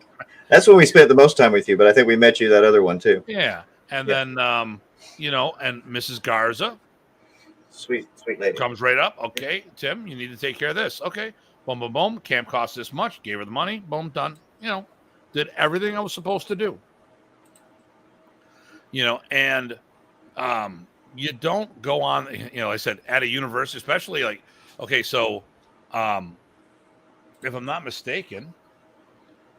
That's when we spent the most time with you, but I think we met you that other one too. Yeah. And then, and Mrs. Garza. Sweet lady. Comes right up. "Okay, Tim, you need to take care of this." "Okay. Boom, boom, boom. Camp costs this much." Gave her the money. Boom, done. Did everything I was supposed to do. And you don't go on, I said, at a university, especially like, okay, so if I'm not mistaken,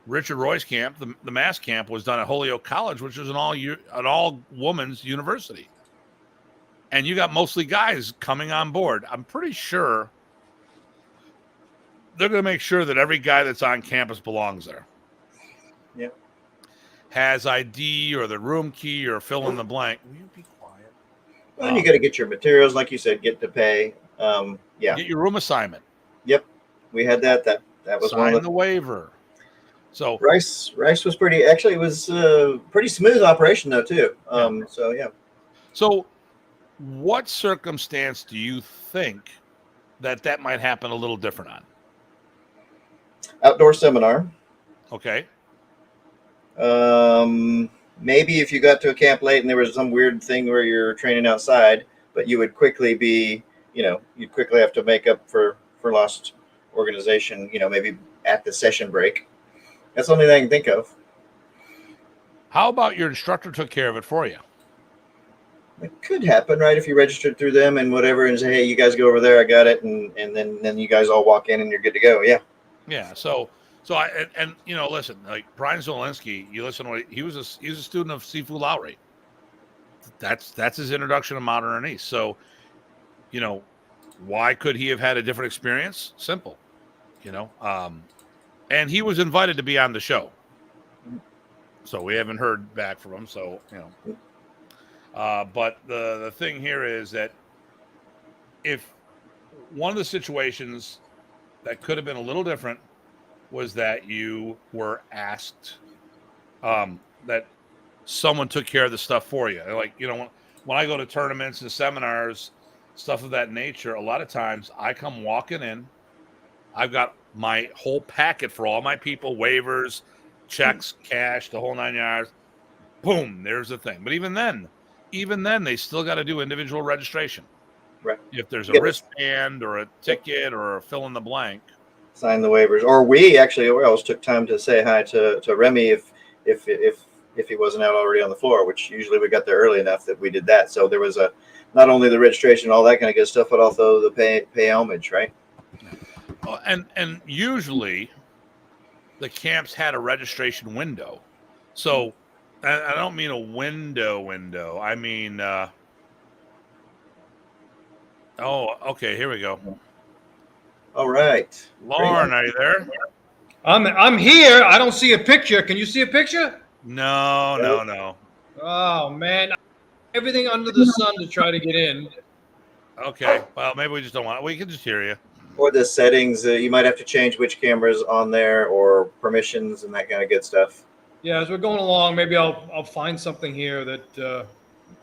Richard Roy's camp, the mass camp, was done at Holyoke College, which is an all women's university. And you got mostly guys coming on board. I'm pretty sure they're going to make sure that every guy that's on campus belongs there. Yeah. Has ID or the room key or fill in the blank. Will you be quiet? Well, and you got to get your materials, like you said, get to pay. Yeah. Get your room assignment. Yep. We had that. That was Sign one of the waiver. So Rice was pretty. Actually, it was pretty smooth operation though too. So yeah. So, what circumstance do you think that might happen a little different on? Outdoor seminar. Okay. Maybe if you got to a camp late and there was some weird thing where you're training outside, but you would quickly be, you'd quickly have to make up for lost organization. Maybe at the session break. That's the only thing I can think of. How about your instructor took care of it for you? It could happen, right? If you registered through them and whatever, and say, "Hey, you guys go over there, I got it," and then you guys all walk in and you're good to go. Yeah. Yeah. So I listen, like Brian Zwolinski, you listen to what he was a student of Sifu Lowry. That's his introduction to Modern Arnis. So, why could he have had a different experience? Simple, and he was invited to be on the show. So we haven't heard back from him. So, but the thing here is that if one of the situations that could have been a little different was that you were asked that someone took care of the stuff for you. Like, when I go to tournaments and seminars, stuff of that nature, a lot of times I come walking in, I've got my whole packet for all my people, waivers, checks, cash, the whole 9 yards. Boom, there's the thing. But even then, they still got to do individual registration. Right. If there's a wristband or a ticket or a fill in the blank. Sign the waivers. Or we always took time to say hi to Remy if he wasn't out already on the floor, which usually we got there early enough that we did that. So there was not only the registration, all that kind of good stuff, but also the pay homage, right? And usually the camps had a registration window. So I don't mean a window. I mean, okay, here we go. All right. Lorne, are you there? I'm here. I don't see a picture. Can you see a picture? No. Oh, man. Everything under the sun to try to get in. Okay. Well, maybe we just don't want it. We can just hear you. Or the settings, you might have to change which camera's on there or permissions and that kind of good stuff. Yeah, as we're going along, maybe I'll find something here that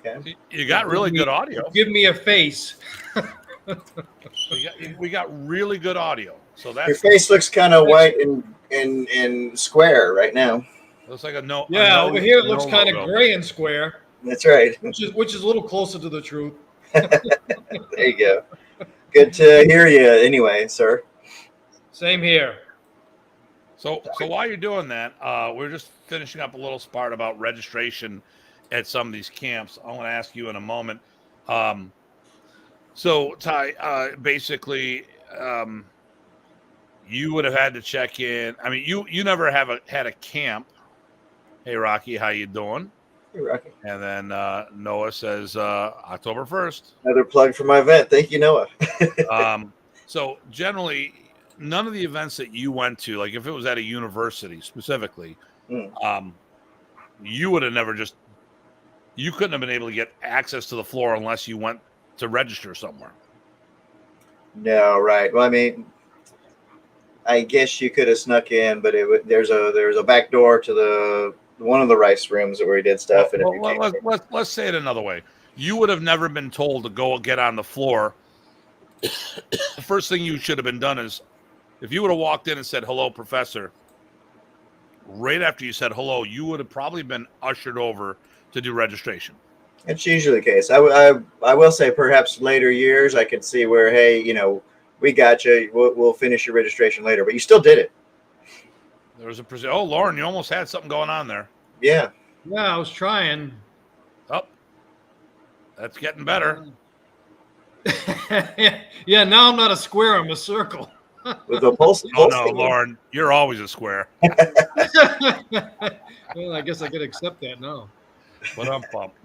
Okay. You got really good audio. Give me a face. We got really good audio. So that's your face looks kind of white and square right now. looks like a no. Yeah, over here it looks kind of gray and square. That's right. Which is a little closer to the truth. There you go. Good to hear you anyway, sir. Same here. So while you're doing that, we're just finishing up a little part about registration at some of these camps. I want to ask you in a moment. So Ty, basically, you would have had to check in. I mean, you never had a camp. Hey, Rocky, how you doing? Hey, Rocky. And then Noah says October 1st. Another plug for my event. Thank you, Noah. So generally, none of the events that you went to, like if it was at a university specifically, you would have you couldn't have been able to get access to the floor unless you went to register somewhere. No, right. Well, I mean, I guess you could have snuck in, but there's a back door to one of the rice rooms where we did stuff. Let's say it another way. You would have never been told to go get on the floor. The first thing you should have been done is, if you would have walked in and said, "Hello, professor," right after you said hello, you would have probably been ushered over to do registration. It's usually the case. I will say perhaps later years I could see where, hey, we got you. We'll finish your registration later, but you still did it. There was Lorne, you almost had something going on there. Yeah. Yeah, I was trying. Oh, that's getting better. Yeah, now I'm not a square, I'm a circle. With the pulse. Oh no, Lorne, you're always a square. Well, I guess I could accept that now. But I'm pumped.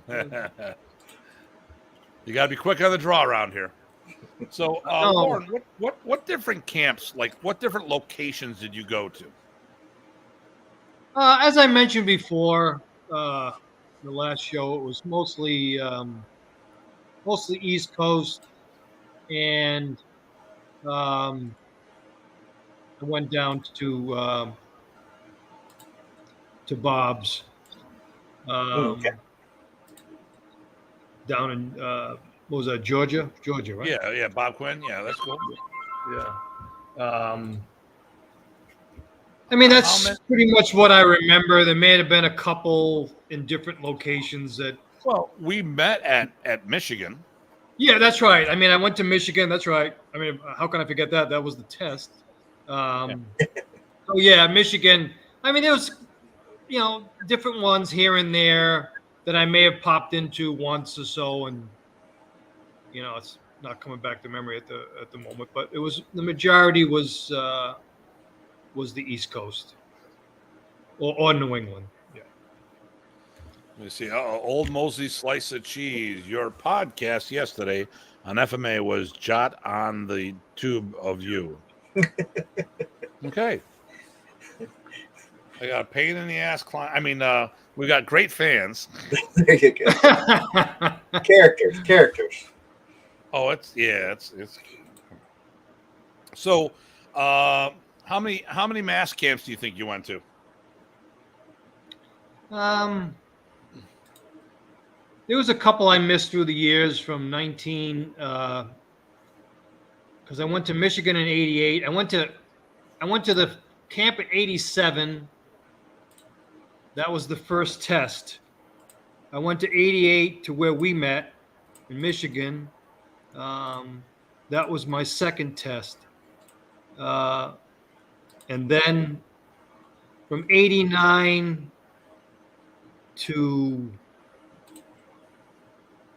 You got to be quick on the draw around here. So, No. Lorne, what different camps, like what different locations did you go to? As I mentioned before, the last show, it was mostly East Coast, and I went down to Bob's Okay. down in what was that, Georgia, right? Yeah, Bob Quinn. Yeah, that's cool. Yeah. I mean, How that's many? pretty much what I remember. There may have been a couple in different locations that. Well, we met at Michigan. Yeah, that's right. I mean, I went to Michigan. That's right. I mean, how can I forget that? That was the test. Oh yeah, Michigan. I mean, there was, different ones here and there that I may have popped into once or so, and it's not coming back to memory at the moment. But it was the majority was the East Coast or New England. Yeah. Let me see. Old Mosey Slice of Cheese. Your podcast yesterday on FMA was Jot on the Tube of You. Okay. I got a pain in the ass client. I mean, we got great fans. There you go. Characters. Oh, it's. So, how many mass camps do you think you went to? There was a couple I missed through the years from 19, because I went to Michigan in '88. I went to the camp in '87. That was the first test. I went to '88 to where we met in Michigan. That was my second test. And then from '89 to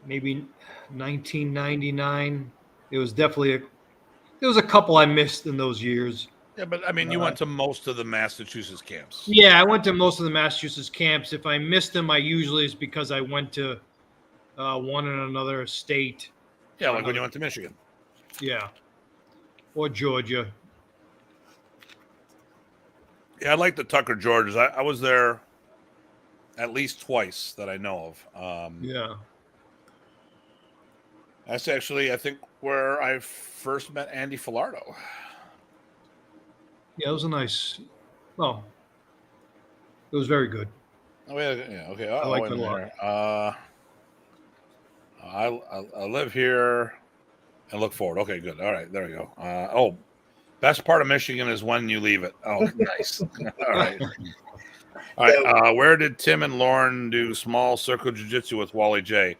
maybe 1999, there was a couple I missed in those years. Yeah, but I mean, you went to most of the Massachusetts camps. Yeah, I went to most of the Massachusetts camps. If I missed them, I usually is because I went to one in another state. Yeah, like when you went to Michigan. Yeah, or Georgia. Yeah, I like the Tucker Georges. I was there at least twice that I know of. Yeah. That's actually, I think, where I first met Andy Filardo. Yeah, it was it was very good. Oh yeah, okay. I liked it a lot. I live here and look forward. Okay, good. All right, there we go. Best part of Michigan is when you leave it. Oh, nice. All right. All right. Where did Tim and Lorne do small circle jiu-jitsu with Wally J?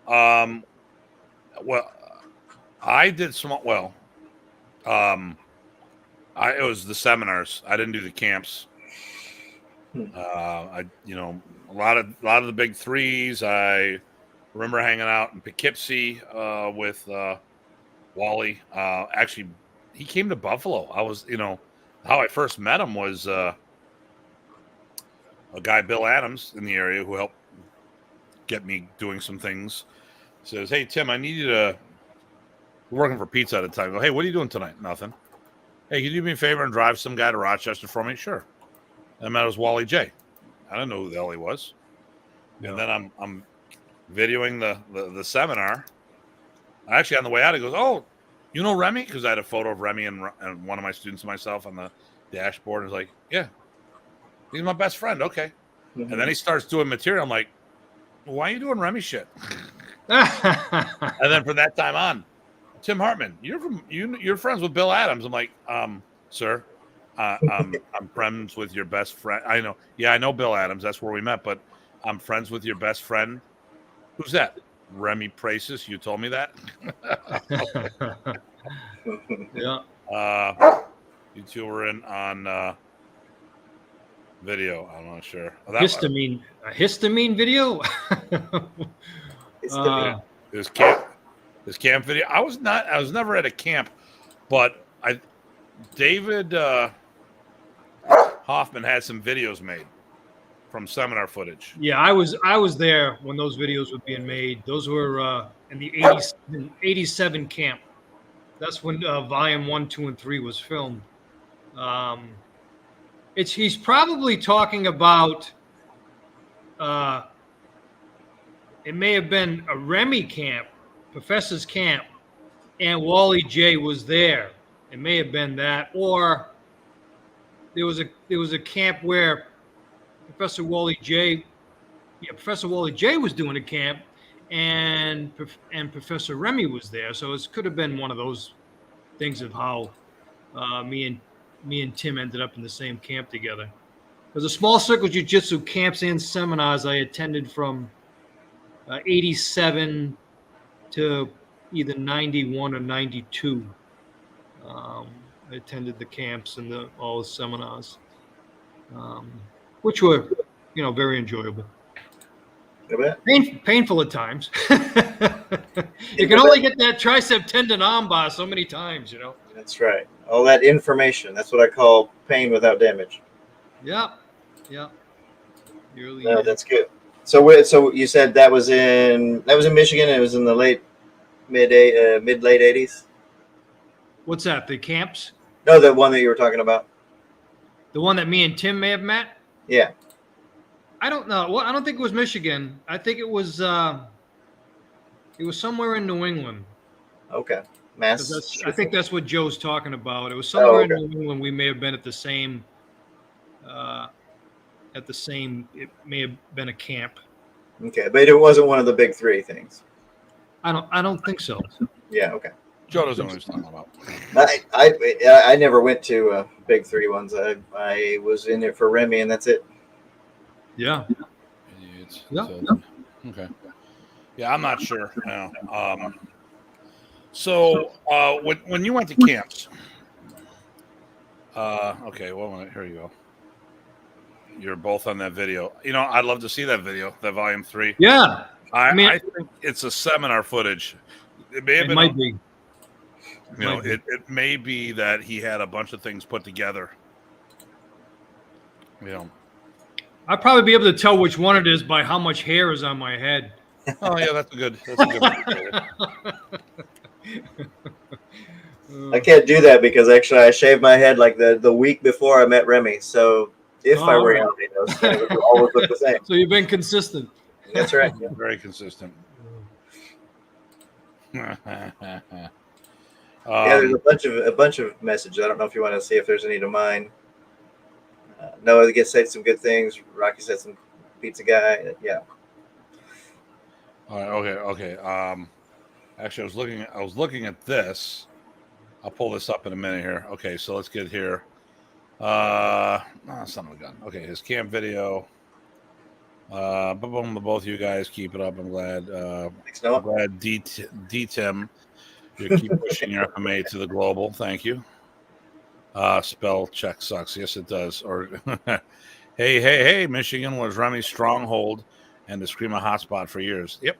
Well, I did small. Well, it was the seminars. I didn't do the camps. A lot of the big threes. I remember hanging out in Poughkeepsie with Wally. Actually, he came to Buffalo. I was, how I first met him was a guy, Bill Adams, in the area who helped get me doing some things. Says, "Hey Tim, I need you to." We're working for pizza at the time. I go, "Hey, what are you doing tonight?" "Nothing." "Hey, can you do me a favor and drive some guy to Rochester for me?" "Sure." And I met was Wally J. I didn't know who the hell he was. Yeah. And then I'm videoing the seminar. Actually, on the way out, he goes, "Oh, you know Remy?" Because I had a photo of Remy and one of my students and myself on the dashboard. And I was like, "Yeah, he's my best friend." "Okay." Mm-hmm. And then he starts doing material. I'm like, "Why are you doing Remy shit?" And then from that time on, "Tim Hartman, you're friends with Bill Adams." I'm like, "Sir, I'm friends with your best friend." "I know. Yeah, I know Bill Adams. That's where we met. But I'm friends with your best friend." "Who's that?" "Remy Presas. You told me that." Yeah. You two were in on video. I'm not sure. A histamine video. This camp video. I was never at a camp, but David Hoffman had some videos made from seminar footage. Yeah, I was there when those videos were being made. Those were in the 87 camp. That's when volume 1, 2, and 3 was filmed. He's probably talking about. It may have been a Remy camp, professor's camp, and Wally J was there. It may have been that, or there was a camp where Professor Wally J was doing a camp, and Professor Remy was there. So it could have been one of those things of how me and Tim ended up in the same camp together. There's a small circle jiu-jitsu camps and seminars I attended from 87 to either 91 or 92. I attended the camps and all the seminars, which were, very enjoyable. Painful at times. You can only get that tricep tendon armbar so many times, That's right. All that information. That's what I call pain without damage. Yeah. Really No, that's good. So you said that was in Michigan. It was in the mid late 80s. What's that? The camps? No, the one that you were talking about. The one that me and Tim may have met? Yeah. I don't know. Well, I don't think it was Michigan. I think it was somewhere in New England. Okay. I think that's what Joe's talking about. It was somewhere in New England. We may have been at the same. It may have been a camp. Okay, but it wasn't one of the big three things. I don't think so. Yeah. Okay. Joe doesn't know what he's talking about. I never went to big three ones. I was in it for Remy, and that's it. Yeah. Okay. Yeah, I'm not sure. So when you went to camps, okay, well, here you go. You're both on that video. I'd love to see that video, that volume 3. Yeah. I think it's a seminar footage. It may have been. Might be. It may be that he had a bunch of things put together. I'd probably be able to tell which one it is by how much hair is on my head. Oh yeah, that's a good one. I can't do that because actually I shaved my head like the week before I met Remy. So if I were young, it would always look the same. So you've been consistent. That's right. Very consistent. There's a bunch of messages. I don't know if you want to see if there's any to mine. Noah gets said some good things. Rocky said some pizza guy. Yeah. All right. Okay. Actually, I was looking at this. I'll pull this up in a minute here. Okay, so let's get here. Son of a gun. Okay, his camp video. Both of you guys keep it up. I'm glad. Thanks, Noah. I'm glad D Tim, you keep pushing your FMA to the global. Thank you. Spell check sucks. Yes, it does. Or hey, Michigan was Remy's stronghold and the Screamer hotspot for years. Yep.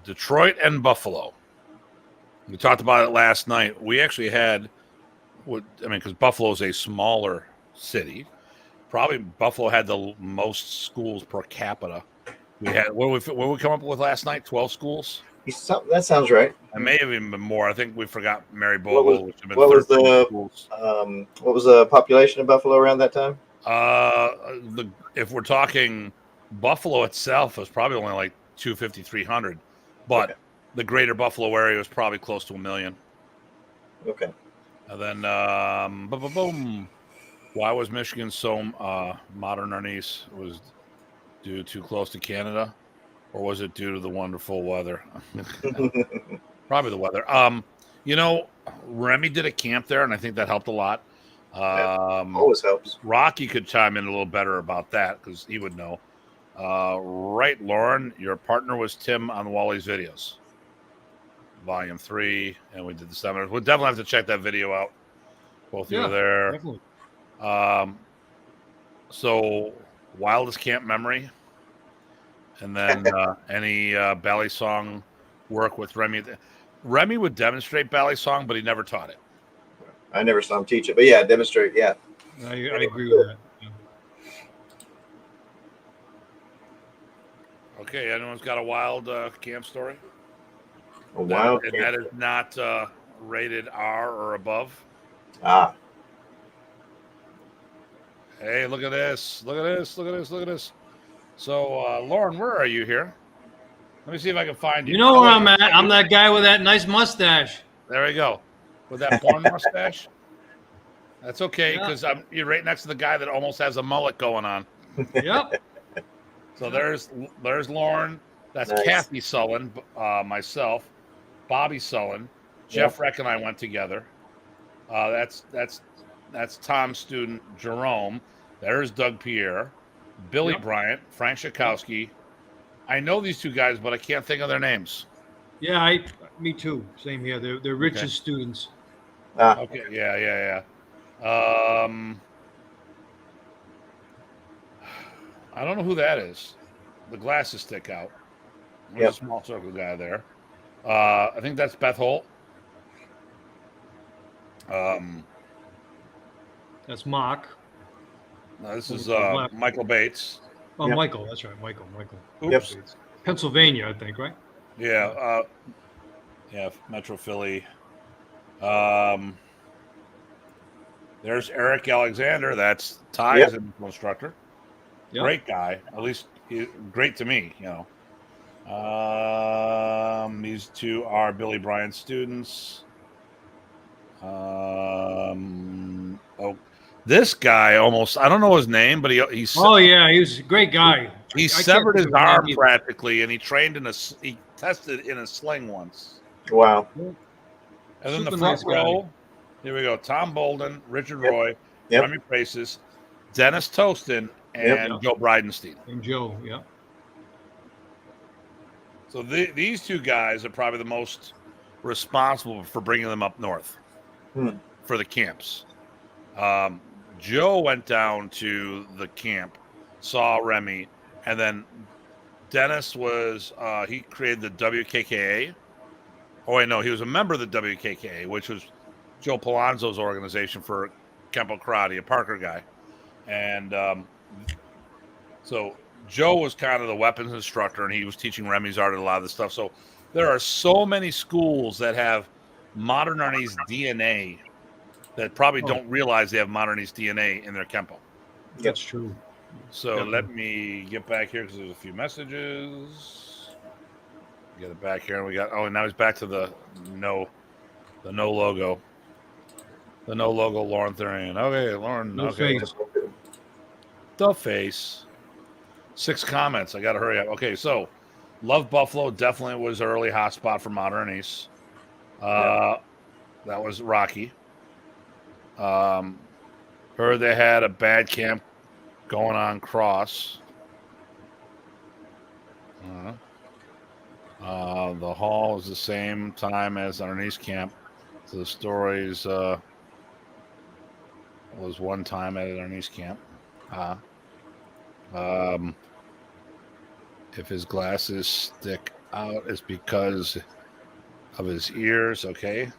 Detroit and Buffalo. We talked about it last night. We actually had, because Buffalo is a smaller city. Probably Buffalo had the most schools per capita. We had what we come up with last night? 12 schools. That sounds right. It may have even been more. I think we forgot Mary Bogle, which had been what was 13 schools. What was the population of Buffalo around that time? If we're talking Buffalo itself, was probably only like 250, 300, but okay. The greater Buffalo area was probably close to 1 million. Okay. And then, boom. Why was Michigan so Modern Arnis? Was due too close to Canada, or was it due to the wonderful weather? Probably the weather. Remy did a camp there, and I think that helped a lot. Always helps. Rocky could chime in a little better about that because he would know. Right, Lauren, your partner was Tim on Wally's videos. Volume 3, and we did the seminars. We'll definitely have to check that video out. Both of you are there. Definitely. So, wildest camp memory, and then any ballet song work with Remy. Remy would demonstrate ballet song, but he never taught it. I never saw him teach it, but yeah, demonstrate. Yeah, I agree with that. Yeah. Okay, anyone's got a wild camp story? A wild and that is not rated R or above. Ah. Hey, look at this. Look at this. Look at this. Look at this. So, Lauren, where are you here? Let me see if I can find you. You know where I'm at. I'm that guy with that nice mustache. There we go. With that porn mustache. That's okay, because you're right next to the guy that almost has a mullet going on. Yep. So there's Lauren. That's Nice. Kathy Sullen, myself, Bobby Sullen, Jeff Reck and I went together. That's Tom's student Jerome. There's Doug Pierre, Billy Bryant, Frank Schakowsky. I know these two guys, but I can't think of their names. Yeah, me too. Same here. They're richest students. Ah. Okay, yeah. I don't know who that is. The glasses stick out. There's a small circle guy there. I think that's Beth Holt. That's Mark. No, this is Michael Bates. Oh, Michael. That's right. Michael. Oops. Yep. Pennsylvania, I think, right? Yeah. Metro Philly. There's Eric Alexander. That's Ty's instructor. Yep. Great guy. At least great to me, These two are Billy Bryant students. This guy almost, I don't know his name, but he's. Oh yeah, he was a great guy. He severed his arm practically, and he tested in a sling once. Wow. And then the front row, here we go. Tom Bolden, Richard Roy, Remy Presas, Dennis Tostin, and Joe Bridenstine. And Joe, So these two guys are probably the most responsible for bringing them up north for the camps. Joe went down to the camp, saw Remy, and then Dennis was, he created the WKKA. Oh, wait, no, he was a member of the WKKA, which was Joe Palazzo's organization for Kempo Karate, a Parker guy. And so Joe was kind of the weapons instructor, and he was teaching Remy's art and a lot of the stuff. So there are so many schools that have Modern Arnis DNA that probably don't realize they have Modern Arnis DNA in their Kempo. That's true. So let me get back here because there's a few messages. Get it back here, and we got. Oh, and now he's back to the no logo. The no logo Lorne Therrien. Okay, Lauren. No face. The face. 6 comments. I got to hurry up. Okay, so Love Buffalo definitely was an early hotspot for Modern Arnis. That was Rocky. Heard they had a bad camp going on Cross. The hall is the same time as Arnis camp. So the stories was one time at Arnis camp. If his glasses stick out, it's because of his ears. Okay.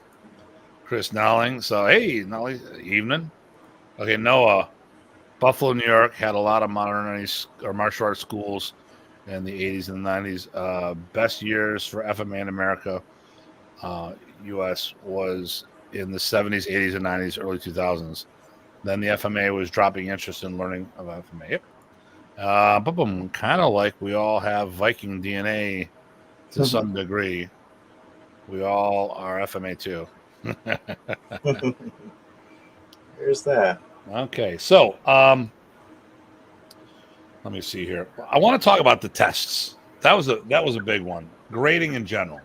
Chris Nowling. So, hey, Nowling, evening. Okay, Noah. Buffalo, New York had a lot of modern Arnis or martial arts schools in the 80s and 90s. Best years for FMA in America, U.S. was in the 70s, 80s, and 90s, early 2000s. Then the FMA was dropping interest in learning of FMA. Yep. Kind of like we all have Viking DNA to some degree. We all are FMA too. Here's that. Okay, so let me see here. I want to talk about the tests. That was a big one. Grading in general.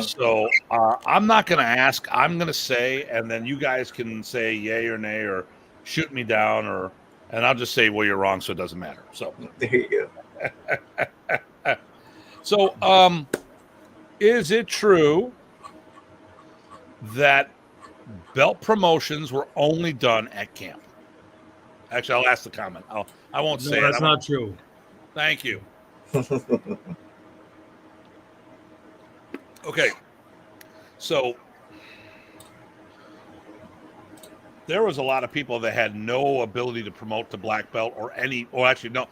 So I'm not going to ask. I'm going to say, and then you guys can say yay or nay or shoot me down, and I'll just say, well, you're wrong, so it doesn't matter. So there you go. So is it true that belt promotions were only done at camp? Actually, I'll ask the comment. I won't say that's not true. Thank you. Okay. So there was a lot of people that had no ability to promote to black belt or any, or actually, no,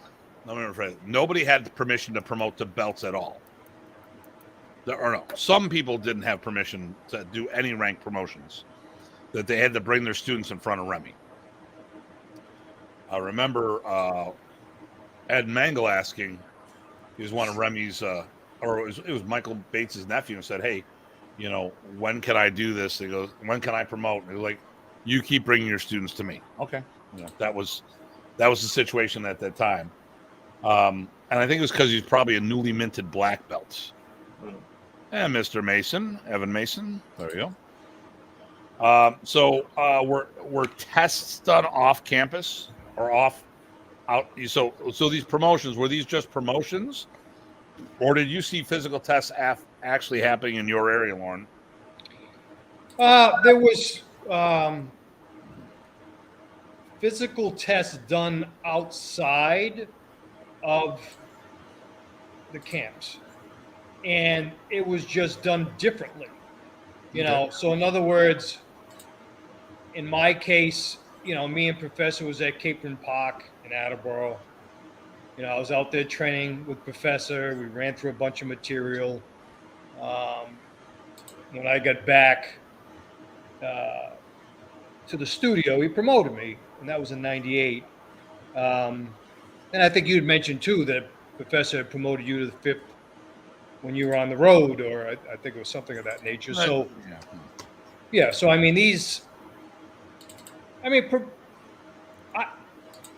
let me rephrase it. Nobody had permission to promote to belts at all. some people didn't have permission to do any rank promotions, that they had to bring their students in front of Remy. I remember Ed Mangle asking, he was one of Remy's, or it was Michael Bates' nephew, and said, hey, when can I do this? He goes, when can I promote? And he was like, you keep bringing your students to me. Okay. That was the situation at that time. And I think it was because he's probably a newly minted black belt. And Mr. Mason, Evan Mason, there you go. So were tests done off campus or out? So these promotions, were these just promotions, or did you see physical tests actually happening in your area, Lorne? There was physical tests done outside of the camps, and it was just done differently. So in other words, in my case, me and Professor was at Capron Park in Attleboro. I was out there training with Professor. We ran through a bunch of material. When I got back to the studio, he promoted me, and that was in '98. And I think you'd mentioned too that Professor had promoted you to the 5th when you were on the road, or I think it was something of that nature. Right. So, yeah. So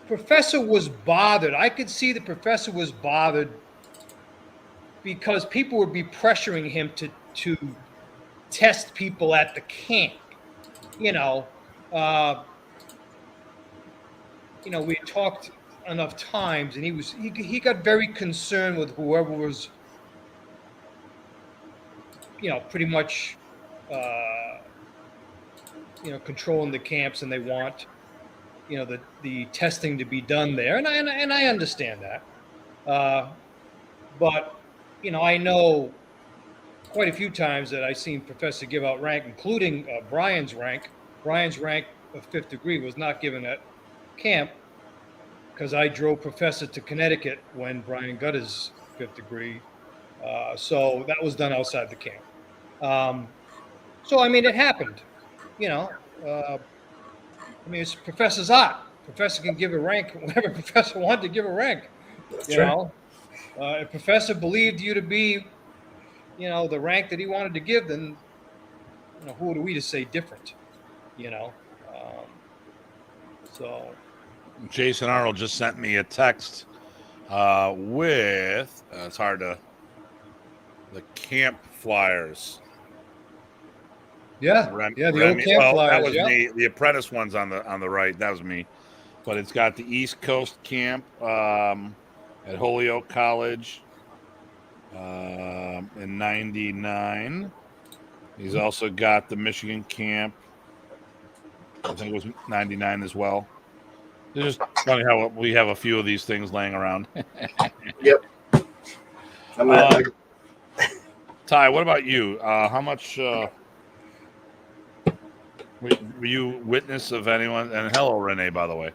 Professor was bothered. I could see the Professor was bothered because people would be pressuring him to test people at the camp. We had talked enough times, and he got very concerned with whoever was, pretty much, controlling the camps, and they want, the testing to be done there, and I understand that, but I know quite a few times that I've seen Professor give out rank, including Brian's rank. Brian's rank of 5th degree was not given at camp because I drove Professor to Connecticut when Brian got his 5th degree. So that was done outside the camp. It happened. It's Professor's art. Professor can give a rank whenever Professor wanted to give a rank. If Professor believed you to be, the rank that he wanted to give, then, who are we to say different? So. Jason Arnold just sent me a text with the camp flyers. Yeah, the old camp flyers. That was me. The apprentice ones on the right. That was me. But it's got the East Coast camp at Holyoke College in '99. He's also got the Michigan camp. I think it was '99 as well. It's just funny how we have a few of these things laying around. Yep. Ty, what about you? How much were you witness of anyone? And hello, Renee, by the way.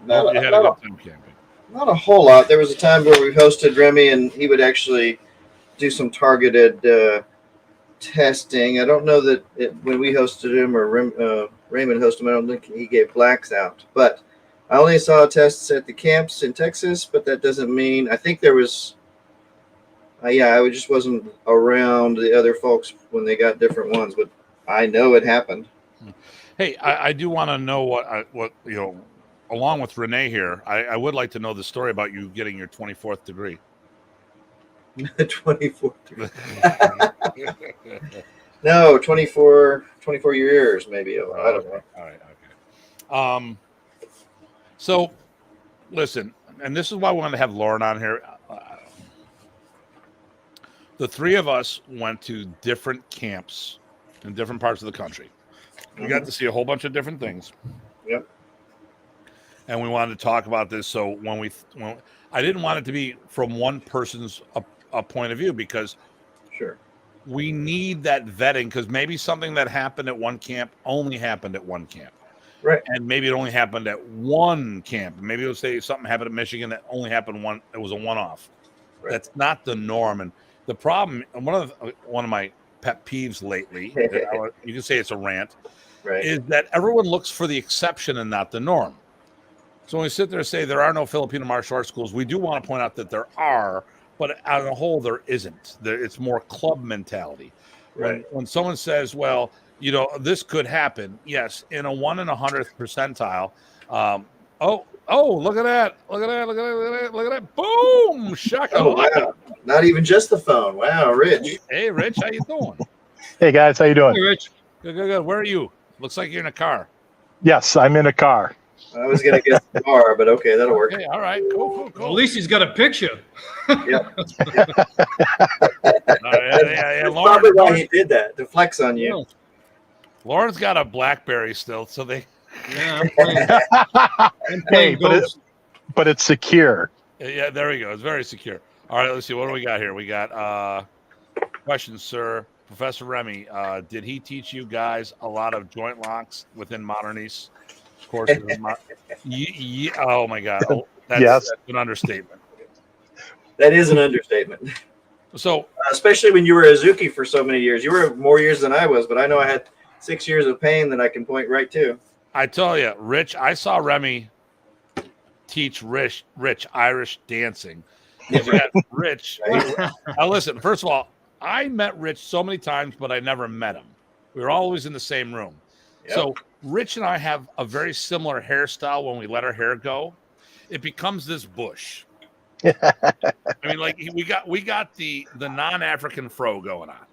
Not you had a good time camping. Not a whole lot. There was a time where we hosted Remy, and he would actually do some targeted testing. I don't know that when we hosted him or Raymond hosted him, I don't think he gave blacks out. But I only saw tests at the camps in Texas, but that doesn't mean, I think there was, I just wasn't around the other folks when they got different ones, but I know it happened. Hey, I do want to know what along with Renee here, I would like to know the story about you getting your 24th degree. 24th degree. No, 24 years maybe. I don't know. All right. Okay. So, listen, and this is why we wanted to have Lorne on here. The three of us went to different camps in different parts of the country. We got to see a whole bunch of different things. Yep. And we wanted to talk about this. So when I didn't want it to be from one person's a point of view, because sure, we need that vetting, because maybe something that happened at one camp only happened at one camp. Right. And maybe it only happened at one camp. Maybe it'll say something happened at Michigan that only happened it was a one-off. Right. That's not the norm. And The problem, one of my pet peeves lately, you can say it's a rant, Right. is that everyone looks for the exception and not the norm. So when we sit there and say there are no Filipino martial arts schools, we do want to point out that there are, but on the whole, there isn't. It's more club mentality. Right. When someone says, well, this could happen, yes, in a 1 in 100th percentile. Look at that! Look at that! Look at that! Look at that! Boom! Shaka! Oh wow! Not even just the phone. Wow, Rich. Hey, Rich, how you doing? Hey guys, how you doing? Hey, Rich. Good. Where are you? Looks like you're in a car. Yes, I'm in a car. I was gonna guess the car, but okay, that'll work. Okay, all right, cool. Well, at least he's got a picture. Yeah. Yeah, That's probably why he did that, to flex on you. Lauren's got a BlackBerry still, so they. Yeah, I'm playing Ghost. But it's secure. Yeah, there we go. It's very secure. All right, let's see. What do we got here? We got question, sir. Professor Remy, did he teach you guys a lot of joint locks within Modern Arnis courses? Oh my God! That's an understatement. That is an understatement. So, especially when you were a Zuki for so many years, you were more years than I was, but I know I had 6 years of pain that I can point right to. I tell you, Rich, I saw Remy teach Rich Irish dancing. Rich, now listen. First of all, I met Rich so many times, but I never met him. We were always in the same room. Yep. So Rich and I have a very similar hairstyle. When we let our hair go, it becomes this bush. I mean, like we got the non-African fro going on,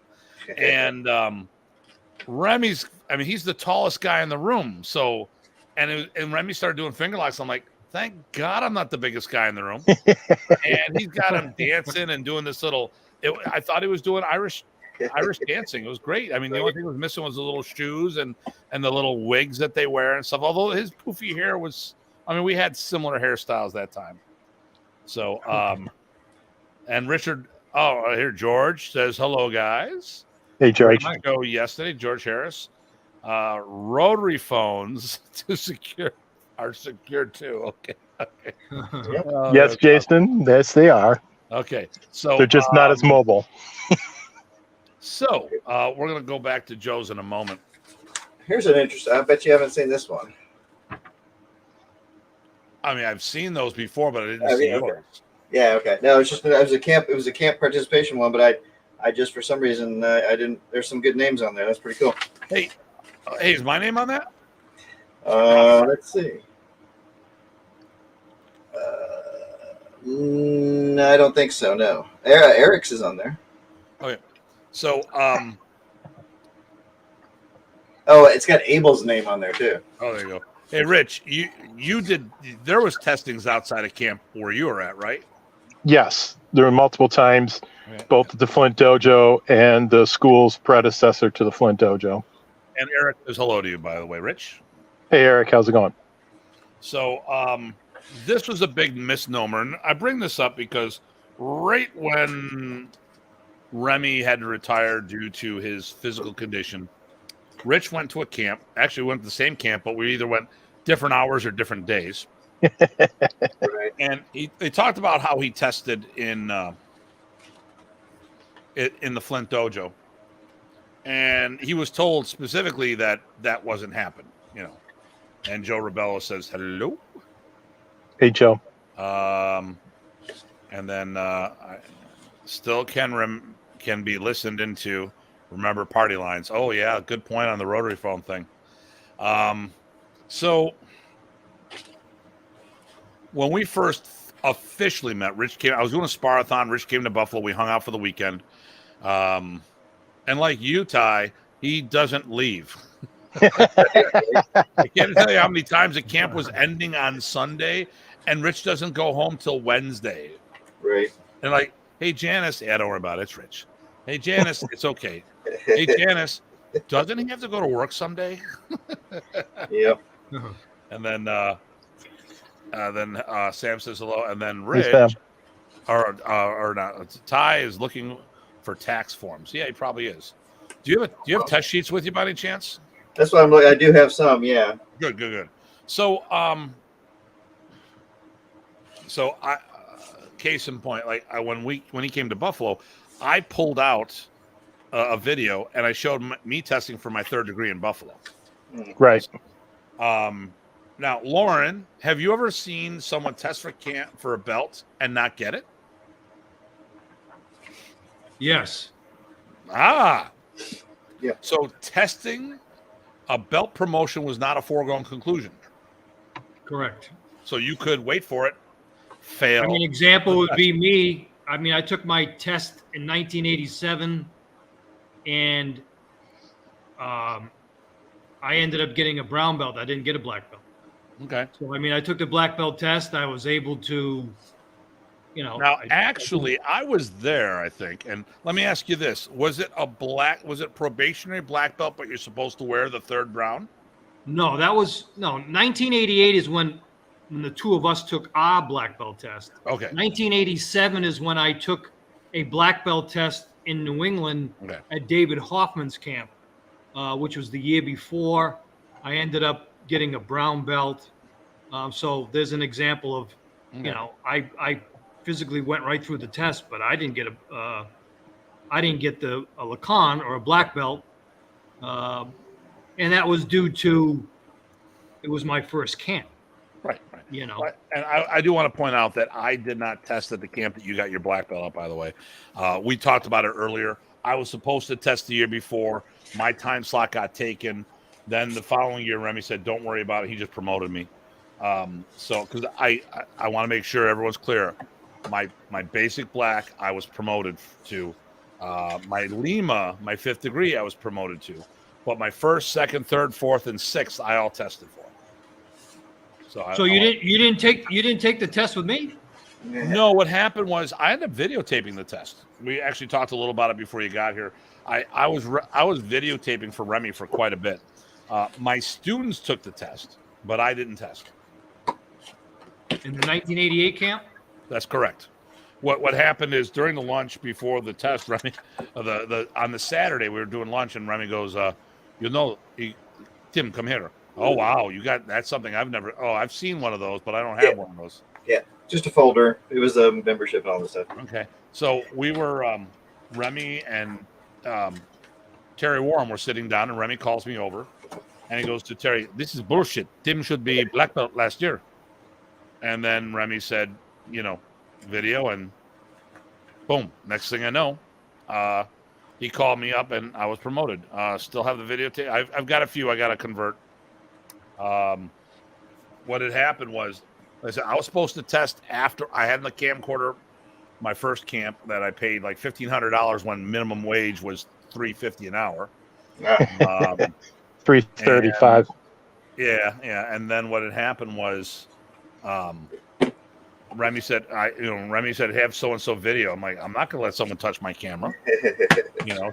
and Remy's. I mean, he's the tallest guy in the room. So, and Remy started doing finger locks. I'm like, thank God I'm not the biggest guy in the room. And he's got him dancing and doing this little. I thought he was doing Irish dancing. It was great. I mean, the only thing that was missing was the little shoes and the little wigs that they wear and stuff. Although his poofy hair was, I mean, we had similar hairstyles that time. So, and Richard, here George says hello, guys. Hey, George. Show yesterday, George Harris. Rotary phones are secure too. Okay. Yes, Jason. Yes, they are. Okay, so they're just not as mobile. So we're going to go back to Joe's in a moment. Here's an interesting. I bet you haven't seen this one. I mean, I've seen those before, but I didn't see yours. Yeah. Okay. No, it was a camp. It was a camp participation one, but I just for some reason I didn't. There's some good names on there. That's pretty cool. Hey, is my name on that? Let's see. No, I don't think so. No, Eric's is on there. Okay, so oh, it's got Abel's name on there too. Oh, there you go. Hey, Rich, you did. There was testings outside of camp where you were at, right? Yes, there were multiple times, both at the Flint Dojo and the school's predecessor to the Flint Dojo. And Eric says hello to you, by the way, Rich. Hey, Eric, how's it going? So, this was a big misnomer, and I bring this up because right when Remy had to retire due to his physical condition, Rich went to a camp. Actually, went to the same camp, but we either went different hours or different days. And he talked about how he tested in the Flint Dojo, and he was told specifically that wasn't happening, And Joe Rebello says hello. Hey, Joe. And then still can be listened into. Remember party lines. Oh yeah, good point on the rotary phone thing. So when we first officially met, Rich came. I was doing a sparathon. Rich came to Buffalo. We hung out for the weekend. And like you, Ty, he doesn't leave. I can't tell you how many times the camp was ending on Sunday, and Rich doesn't go home till Wednesday. Right. And like, hey Janice, don't worry about it. It's Rich. Hey Janice, it's okay. Hey Janice, doesn't he have to go to work someday? Yep. And then Sam says hello, and then Rich or not. Ty is looking for tax forms. Yeah, he probably is. Do you have test sheets with you by any chance? That's why I'm looking. I do have some. Yeah. Good. So case in point, like when he came to Buffalo, I pulled out a video and I showed me testing for my 3rd degree in Buffalo. Right. Now, Lauren, have you ever seen someone test for a belt and not get it? Yes. Ah. Yeah. So testing a belt promotion was not a foregone conclusion. Correct. So you could wait for it, fail. I mean, example would be me. I mean, I took my test in 1987, and I ended up getting a brown belt. I didn't get a black belt. Okay. So, I mean, I took the black belt test. I was able to, Now, I was there, I think. And let me ask you this. Was it probationary black belt, but you're supposed to wear the 3rd brown? No, 1988 is when the two of us took our black belt test. Okay. 1987 is when I took a black belt test in New England at David Hoffman's camp, which was the year before. I ended up getting a brown belt. So there's an example of, I physically went right through the test, but I didn't get a Lacan or a black belt. And that was due to, it was my first camp. Right. And I do want to point out that I did not test at the camp that you got your black belt at, by the way. We talked about it earlier. I was supposed to test the year before. My time slot got taken. Then the following year, Remy said, don't worry about it. He just promoted me. So because I want to make sure everyone's clear. My basic black, I was promoted to. My Lima, my 5th degree, I was promoted to. But my 1st, 2nd, 3rd, 4th, and 6th, I all tested for. So you didn't take the test with me? No, what happened was I ended up videotaping the test. We actually talked a little about it before you got here. I was videotaping for Remy for quite a bit. My students took the test, but I didn't test. In the 1988 camp? That's correct. What happened is during the lunch before the test, Remy, on the Saturday we were doing lunch, and Remy goes, Tim, come here. Oh wow, that's something I've seen one of those, but I don't have one of those. Yeah, just a folder. It was a membership and all this stuff. Okay, so we were Remy and Terry Warren were sitting down, and Remy calls me over, and he goes to Terry, "This is bullshit. Tim should be black belt last year." And then Remy said, video, and boom. Next thing I know, he called me up, and I was promoted. Still have the videotape. I've got a few I got to convert. What had happened was, like I said, I was supposed to test after I had the camcorder, my first camp that I paid like $1,500 when minimum wage was $3.50 an hour. $3.35. Yeah. And then what had happened was, Remy said, have so-and-so video. I'm like, I'm not going to let someone touch my camera.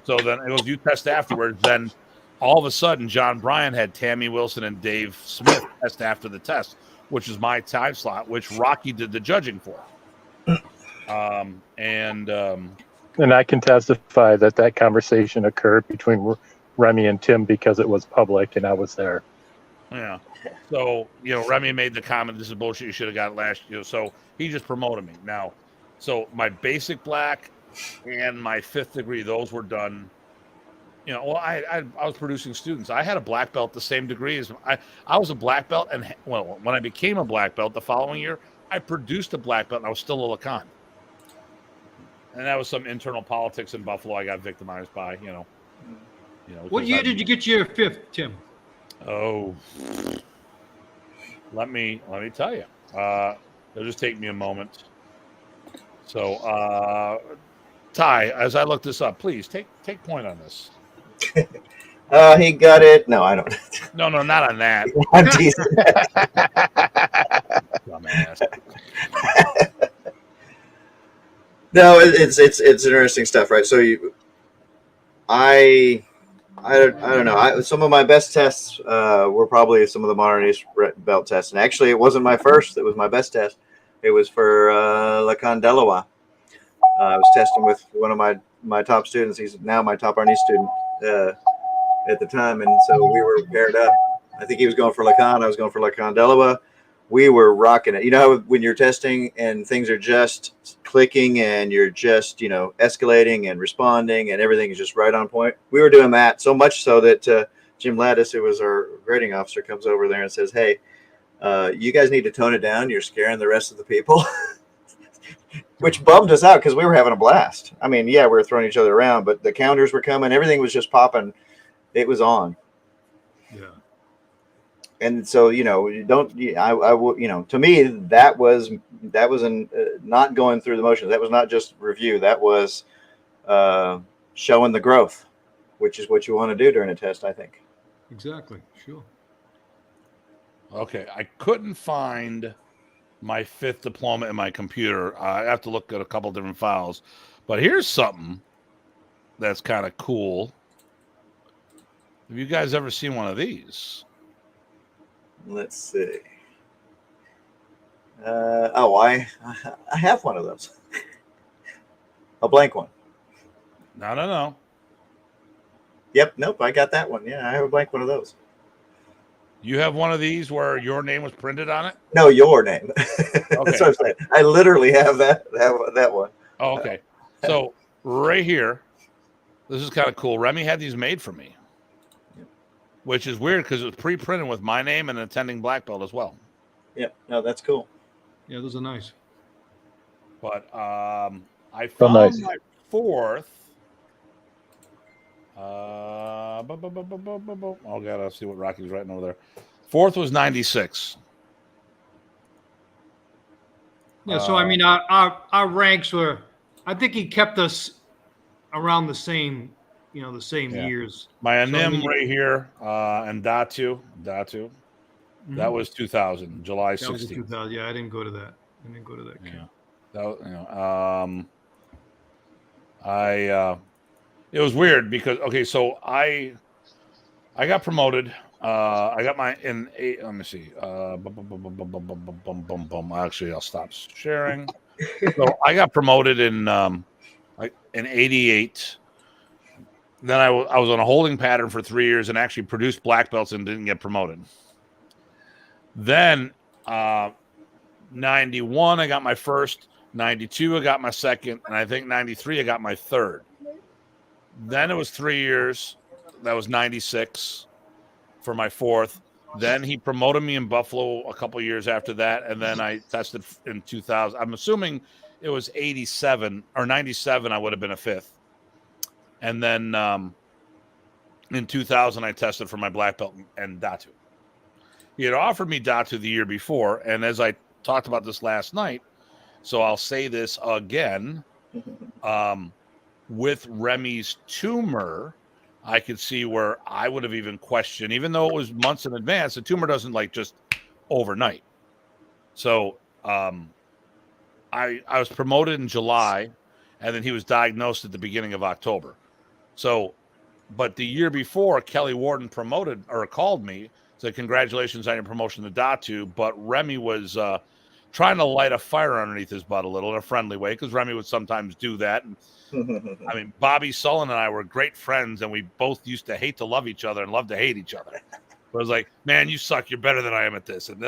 So then it was, you test afterwards. Then all of a sudden, John Bryan had Tammy Wilson and Dave Smith test after the test, which is my time slot, which Rocky did the judging for. And I can testify that conversation occurred between Remy and Tim because it was public and I was there. Yeah. So, Remy made the comment, this is bullshit, you should have got it last year. So he just promoted me. Now, so my basic black and my 5th degree, those were done. I was producing students. I had a black belt the same degree as I was a black belt. And when I became a black belt the following year, I produced a black belt and I was still a Lacan. And that was some internal politics in Buffalo I got victimized by, What year did you get your 5th, Tim? Oh, let me tell you. It'll just take me a moment. So, Ty, as I look this up, please take point on this. He got it. No, I don't. No, not on that. I'm teasing. Dumbass. No, it's interesting stuff, right? So I don't know. Some of my best tests were probably some of the Modern Arnis belt tests, and actually, it wasn't my first. It was my best test. It was for Lacan Delois. I was testing with one of my top students. He's now my top Arnis student at the time, and so we were paired up. I think he was going for Lacan. I was going for Lacan Delois. we were rocking it. You know how when you're testing and things are just clicking and you're just, escalating and responding and everything is just right on point. We were doing that so much so that Jim Lattis, who was our grading officer, comes over there and says, "Hey, you guys need to tone it down. You're scaring the rest of the people." Which bummed us out because we were having a blast. I mean, yeah, we were throwing each other around, but the counters were coming. Everything was just popping. It was on. Yeah. And so, to me, that was not going through the motions. That was not just review. That was showing the growth, which is what you want to do during a test, I think. Exactly. Sure. Okay, I couldn't find my 5th diploma in my computer. I have to look at a couple different files, but here's something that's kind of cool. Have you guys ever seen one of these? Let's see. I have one of those. A blank one. No. Yep. Nope. I got that one. Yeah, I have a blank one of those. You have one of these where your name was printed on it? No, your name. Okay. That's what I'm saying. I literally have that one. Oh, okay. So right here, this is kind of cool. Remy had these made for me, which is weird because it was pre-printed with my name and an attending black belt as well. Yep. No, that's cool. Yeah, those are nice. But I found my 4th. Oh God, I'll see what Rocky's writing over there. 4th was 96. Yeah, so I mean, our ranks were. I think he kept us around the same, the same years. My So, Anim right here, and Datu. Mhm. That was 2000, July That was 16th. 2000. Yeah, I didn't go to that. I didn't go to that camp. It was weird because so I got promoted. I got my in 8. Let me see. Actually, I'll stop sharing. So I got promoted in 88. Then I was on a holding pattern for 3 years and actually produced black belts and didn't get promoted. Then 91, I got my first. 92, I got my second, and I think 93, I got my third. Then it was 3 years. That was 96 for my 4th. Then he promoted me in Buffalo a couple years after that, and then I tested in 2000. I'm assuming it was 87 or 97. I would have been a 5th. And then in 2000, I tested for my black belt and Datu. He had offered me Datu the year before, and as I talked about this last night, so I'll say this again. With Remy's tumor, I could see where I would have even questioned, even though it was months in advance, the tumor doesn't just overnight. So I was promoted in July, and then he was diagnosed at the beginning of October. So, but the year before, Kelly Warden called me, said, "Congratulations on your promotion to Datu," but Remy was trying to light a fire underneath his butt a little in a friendly way, because Remy would sometimes do that. And I mean, Bobby Sullen and I were great friends, and we both used to hate to love each other and love to hate each other. But it was like, "Man, you suck. You're better than I am at this." And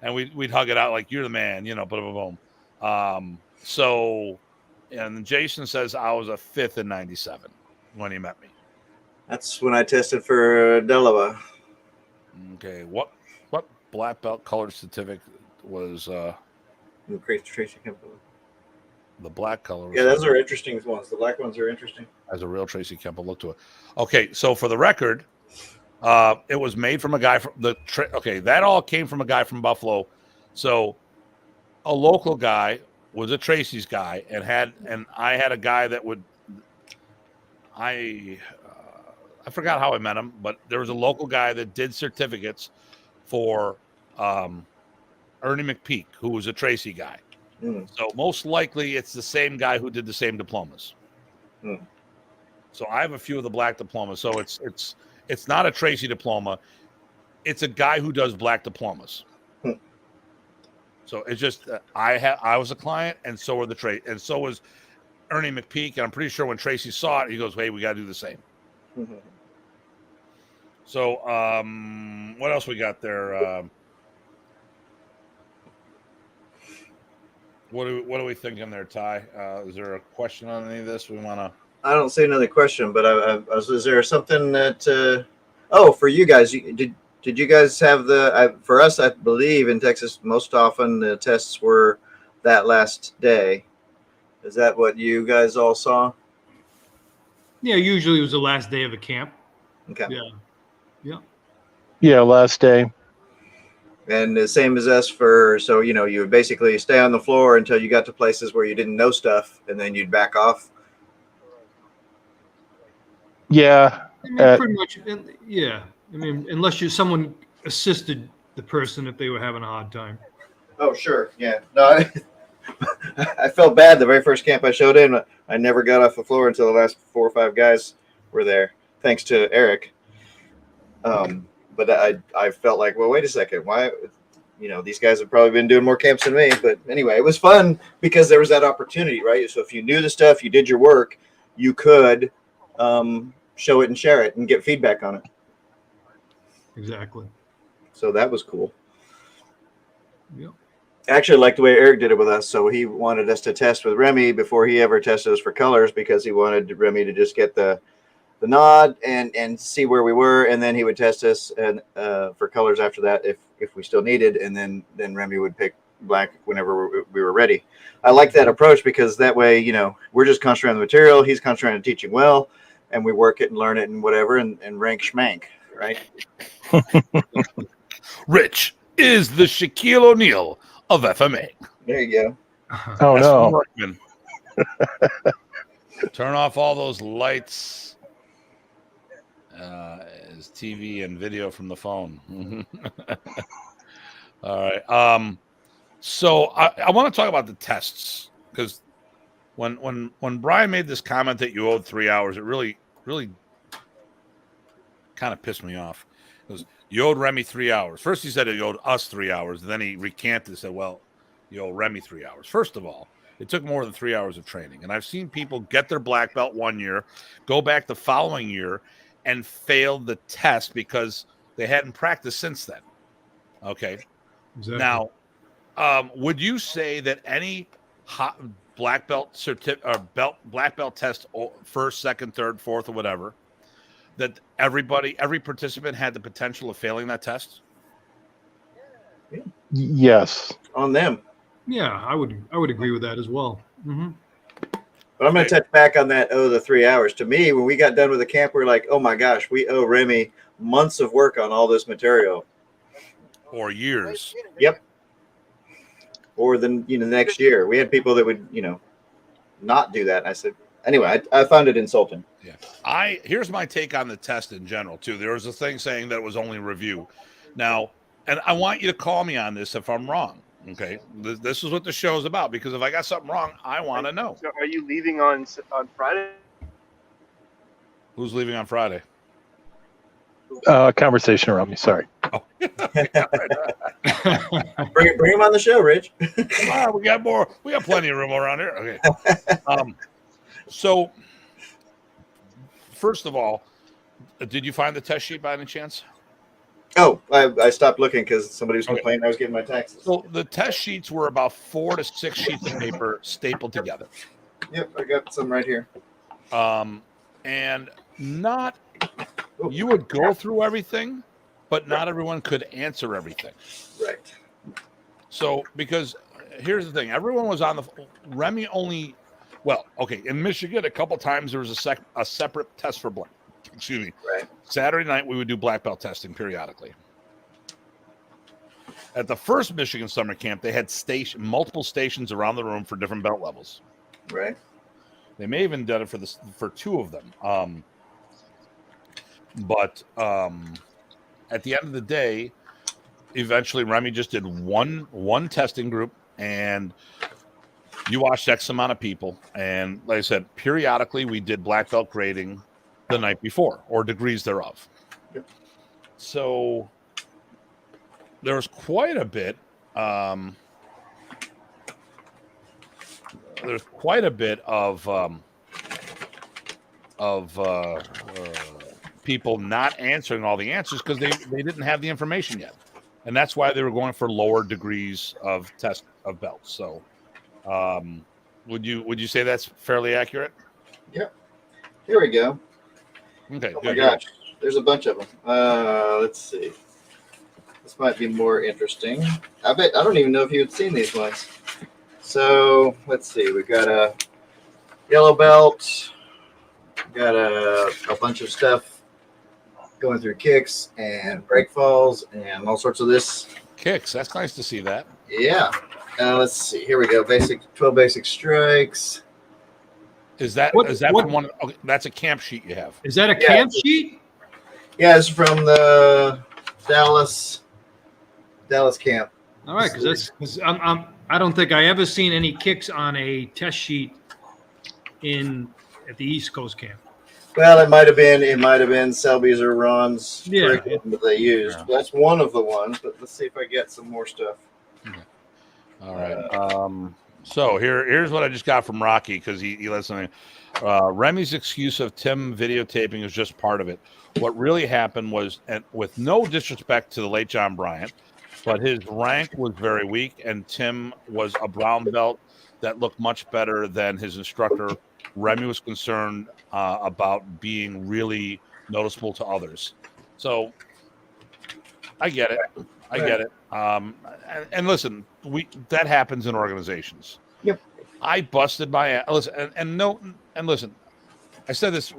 and we'd hug it out like, "You're the man," boom. So, and Jason says I was a 5th in 97 when he met me. That's when I tested for Delaware. Okay, what black belt color certificate was Tracy Kemp. The black color? Yeah, those are interesting ones. The black ones are interesting. As a real Tracy Kemp, look to it. Okay, so for the record, it was made from a guy from that all came from a guy from Buffalo. So a local guy was a Tracy's guy, and I had a guy that would I forgot how I met him, but there was a local guy that did certificates for Ernie McPeak, who was a Tracy guy. So most likely it's the same guy who did the same diplomas. So I have a few of the black diplomas. So it's not a Tracy diploma. It's a guy who does black diplomas. So it's just I was a client, and so were and so was Ernie McPeak. And I'm pretty sure when Tracy saw it, he goes, "Hey, we got to do the same." So what else we got there? What are we thinking there, Ty? Is there a question on any of this we want to? I don't see another question, but is there something that? For you guys, did you guys have for us? I believe in Texas, most often the tests were that last day. Is that what you guys all saw? Yeah, usually it was the last day of a camp. Okay. Yeah, last day. And the same as us so you would basically stay on the floor until you got to places where you didn't know stuff, and then you'd back off. Yeah. I mean, pretty much. Yeah. I mean, unless someone assisted the person if they were having a hard time. Oh, sure. Yeah. No, I felt bad the very first camp I showed in. I never got off the floor until the last 4 or 5 guys were there, thanks to Eric. But I felt like, well, wait a second. Why? These guys have probably been doing more camps than me. But anyway, it was fun because there was that opportunity, right? So if you knew the stuff, you did your work, you could show it and share it and get feedback on it. Exactly. So that was cool. Yep. I actually liked the way Eric did it with us. So he wanted us to test with Remy before he ever tested us for colors, because he wanted Remy to just get the nod and see where we were, and then he would test us and for colors after that if we still needed, and then Remy would pick black whenever we were ready. I like that approach because that way, we're just concentrating on the material, he's concentrating on teaching well, and we work it and learn it and whatever and rank schmank, right? Rich is the Shaquille O'Neal of FMA. There you go. Oh, no. Workman. Turn off all those lights. Is TV and video from the phone. All right. So I want to talk about the tests, because when Brian made this comment that you owed 3 hours, it really kind of pissed me off. Because you owed Remy 3 hours. First he said he owed us 3 hours. Then he recanted and said, well, you owe Remy 3 hours. First of all, it took more than 3 hours of training. And I've seen people get their black belt 1 year, go back the following year, and failed the test because they hadn't practiced since then. Okay. Exactly. Now, would you say that any black belt black belt test, first, second, third, fourth, or whatever, that every participant had the potential of failing that test? Yes. On them. Yeah, I would agree with that as well. Mm-hmm. But I'm going to touch back on that, the 3 hours. To me, when we got done with the camp, we were like, oh my gosh, we owe Remy months of work on all this material. Or years. Yep. Or the next year. We had people that would, not do that. And I said, anyway, I found it insulting. Yeah. Here's my take on the test in general, too. There was a thing saying that it was only review. Now, and I want you to call me on this if I'm wrong. Okay, this is what the show is about, because if I got something wrong, I want to know. So are you leaving on Friday? Who's leaving on Friday? Conversation around me. Sorry. Oh. Bring him on the show, Rich. We got more. We got plenty of room around here. Okay. So, first of all, did you find the test sheet by any chance? Oh, I stopped looking because somebody was complaining I was getting my taxes. So the test sheets were about 4 to 6 sheets of paper stapled together. Yep, I got some right here. And you would go through everything, but not everyone could answer everything. Right. So, because here's the thing, everyone was on Remy only, in Michigan, a couple times there was a separate test for black. Excuse me. Right. Saturday night, we would do black belt testing periodically. At the first Michigan summer camp, they had multiple stations around the room for different belt levels. Right. They may have even done it for 2 of them. But at the end of the day, eventually Remy just did one testing group, and you watched X amount of people. And like I said, periodically we did black belt grading the night before, or degrees thereof. Yep. So there was quite a bit. There's quite a bit of people not answering all the answers because they didn't have the information yet, and that's why they were going for lower degrees of test of belts. So Would you say that's fairly accurate? Yep. Here we go. Okay. Oh good. my gosh, there's a bunch of them. Let's see. This might be more interesting. I don't even know if you've seen these ones. So let's see. We've got a yellow belt. Got a bunch of stuff going through kicks and break falls and all sorts of this. Kicks. That's nice to see that. Yeah. Let's see. Here we go. 12 basic strikes. Is that What- from one? Okay, that's a camp sheet you have. Is that a Yeah. camp sheet? Yeah, it's from the Dallas camp. All right, because I don't think I ever seen any kicks on a test sheet at the East Coast camp. Well, it might have been Selby's or Ron's Yeah. curriculum that they used. Yeah. That's one of the ones, but let's see if I get some more stuff. All right. So here's what I just got from Rocky because he listened. Remy's excuse of Tim videotaping is just part of it. What really happened was, and with no disrespect to the late John Bryant, but his rank was very weak, and Tim was a brown belt that looked much better than his instructor. Remy was concerned about being really noticeable to others. So I get it. I get it. And listen, that happens in organizations. Yep. I busted my listen and listen. I've said this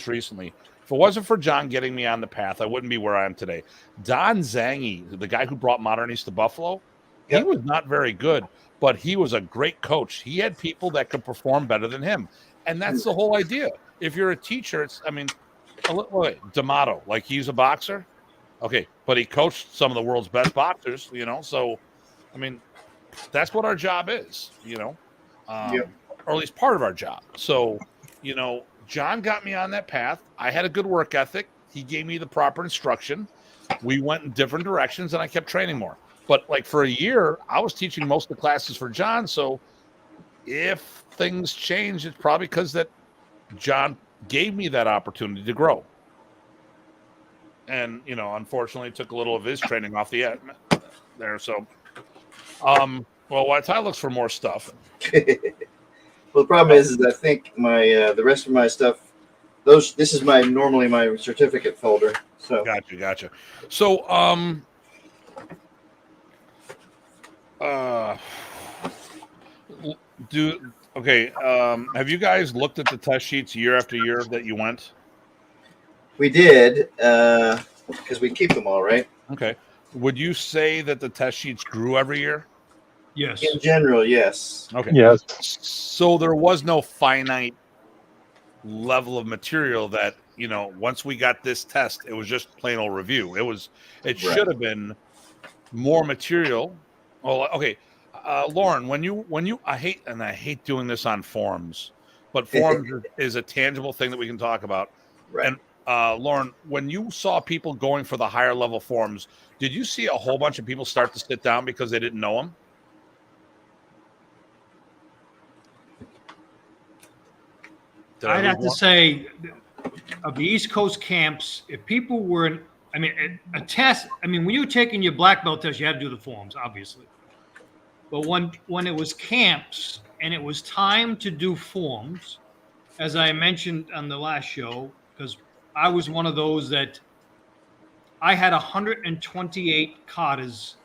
recently. If it wasn't for John getting me on the path, I wouldn't be where I am today. Don Zangi, the guy who brought Modern Arnis to Buffalo, Yep. he was not very good, but he was a great coach. He had people that could perform better than him. And that's the whole idea. If you're a teacher, D'Amato, like he's a boxer. Okay, but he coached some of the world's best boxers, so, I mean, that's what our job is, or at least part of our job. So, John got me on that path. I had a good work ethic. He gave me the proper instruction. We went in different directions, and I kept training more. But, like, for a year, I was teaching most of the classes for John, so if things change, it's probably because that John gave me that opportunity to grow. And, unfortunately, took a little of his training off the end there. So, while Ty looks for more stuff. Well, the problem is I think my the rest of my stuff, this is normally my certificate folder. So Gotcha. So, have you guys looked at the test sheets year after year that you went? we did because we keep them all, right? Okay. Would you say that the test sheets grew every year? Yes. In general, yes. Okay. Yes. So there was no finite level of material that, once we got this test, it was just plain old review. It should have been more material. Oh, okay. Lauren, when you I hate doing this on forums, but forums is a tangible thing that we can talk about. Right. And Lauren, when you saw people going for the higher level forms, did you see a whole bunch of people start to sit down because they didn't know them? I'd have to say, of the East Coast camps, if people were, a test, when you were taking your black belt test, you had to do the forms, obviously. But when it was camps and it was time to do forms, as I mentioned on the last show, because I was one of those that I had 128 katas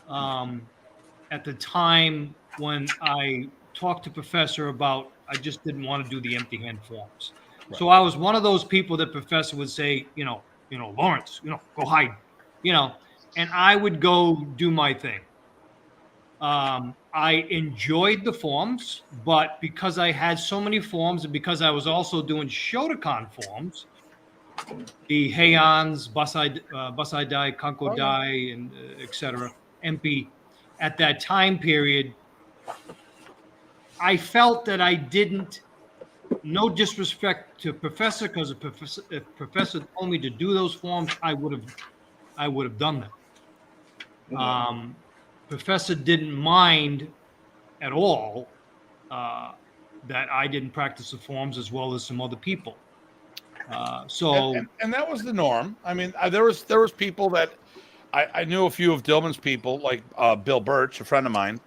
at the time when I talked to Professor about I just didn't want to do the empty hand forms. Right. So I was one of those people that Professor would say, Lawrence, go hide, and I would go do my thing. I enjoyed the forms, but because I had so many forms and because I was also doing Shotokan forms, the Heians, Basai Dai, Kanko Dai, and etc., MP, at that time period, I felt that I didn't, no disrespect to Professor, because if Professor told me to do those forms, I would have done them. Mm-hmm. Professor didn't mind at all that I didn't practice the forms as well as some other people. And that was the norm. There was people that I knew a few of Dillman's people, like Bill Birch, a friend of mine.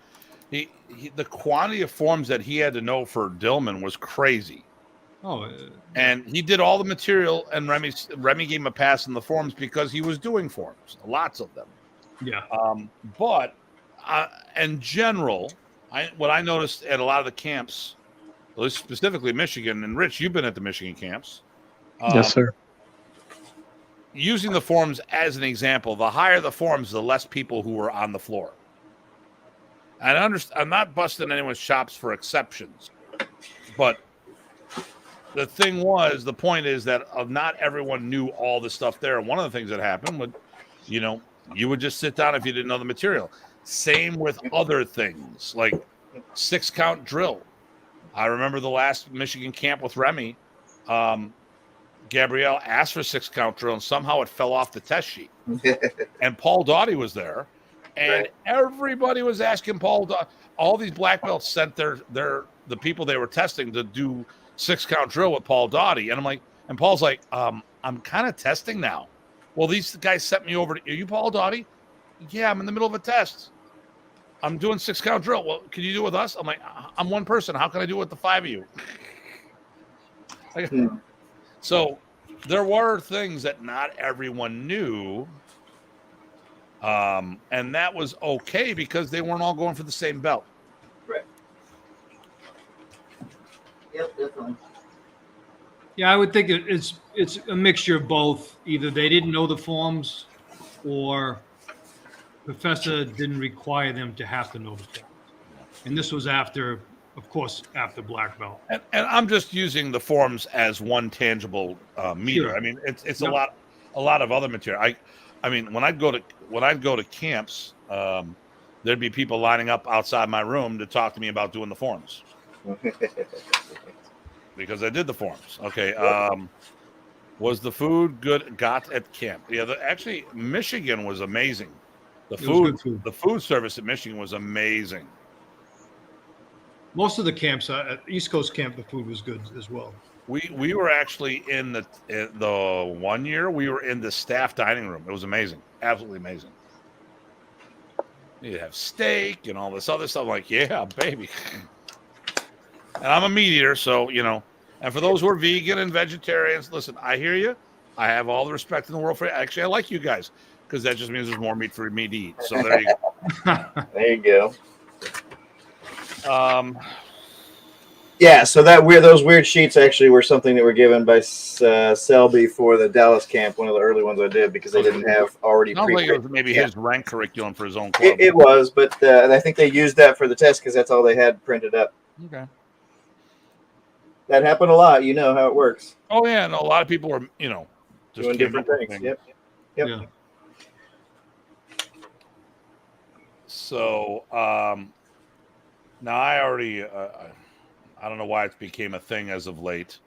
the quantity of forms that he had to know for Dillman was crazy. Oh, And he did all the material, and Remy gave him a pass in the forms because he was doing forms, lots of them. yeah. But in general, what I noticed at a lot of the camps, at least specifically Michigan, and Rich, you've been at the Michigan camps. Yes, sir. Using the forms as an example, the higher the forms, the less people who were on the floor. And I'm not busting anyone's chops for exceptions, but the point is that not everyone knew all the stuff there. And one of the things that happened would, you would just sit down if you didn't know the material. Same with other things like 6-count drill. I remember the last Michigan camp with Remy. Gabrielle asked for 6-count drill, and somehow it fell off the test sheet. And Paul Doughty was there, and everybody was asking Paul. All these black belts sent the people they were testing to do 6-count drill with Paul Doughty, and I'm like, and Paul's like, I'm kind of testing now. Well, these guys sent me over. Are you Paul Doughty? Yeah, I'm in the middle of a test. I'm doing 6-count drill. Well, can you do it with us? I'm like, I'm one person. How can I do it with the 5 of you? So there were things that not everyone knew, and that was okay because they weren't all going for the same belt. Right. Yep, definitely. Yeah, I would think it's a mixture of both. Either they didn't know the forms, or professor didn't require them to have to know the forms. And this was after, of course, after black belt. And I'm just using the forms as one tangible meter. Sure. I mean, it's a lot of other material. I mean, when I'd go to camps, there'd be people lining up outside my room to talk to me about doing the forms. Because I did the forms. Okay. Was the food good got at camp? Yeah, actually Michigan was amazing. The food service at Michigan was amazing. Most of the camps, at East Coast camp, the food was good as well. We were actually in the 1 year we were in the staff dining room. It was amazing, absolutely amazing. You have steak and all this other stuff. I'm like, yeah, baby. And I'm a meat eater, so And for those who are vegan and vegetarians, listen, I hear you. I have all the respect in the world for you. Actually, I like you guys because that just means there's more meat for me to eat. So there you go. There you go. Yeah, so those weird sheets actually were something that were given by Selby for the Dallas camp, one of the early ones I did, because they didn't have already like it was maybe his rank curriculum for his own club. It was, but I think they used that for the test because that's all they had printed up. Okay. That happened a lot. You know how it works. Oh yeah, and a lot of people were, just doing different things. Yep. Yeah. So now I already, I don't know why it became a thing as of late,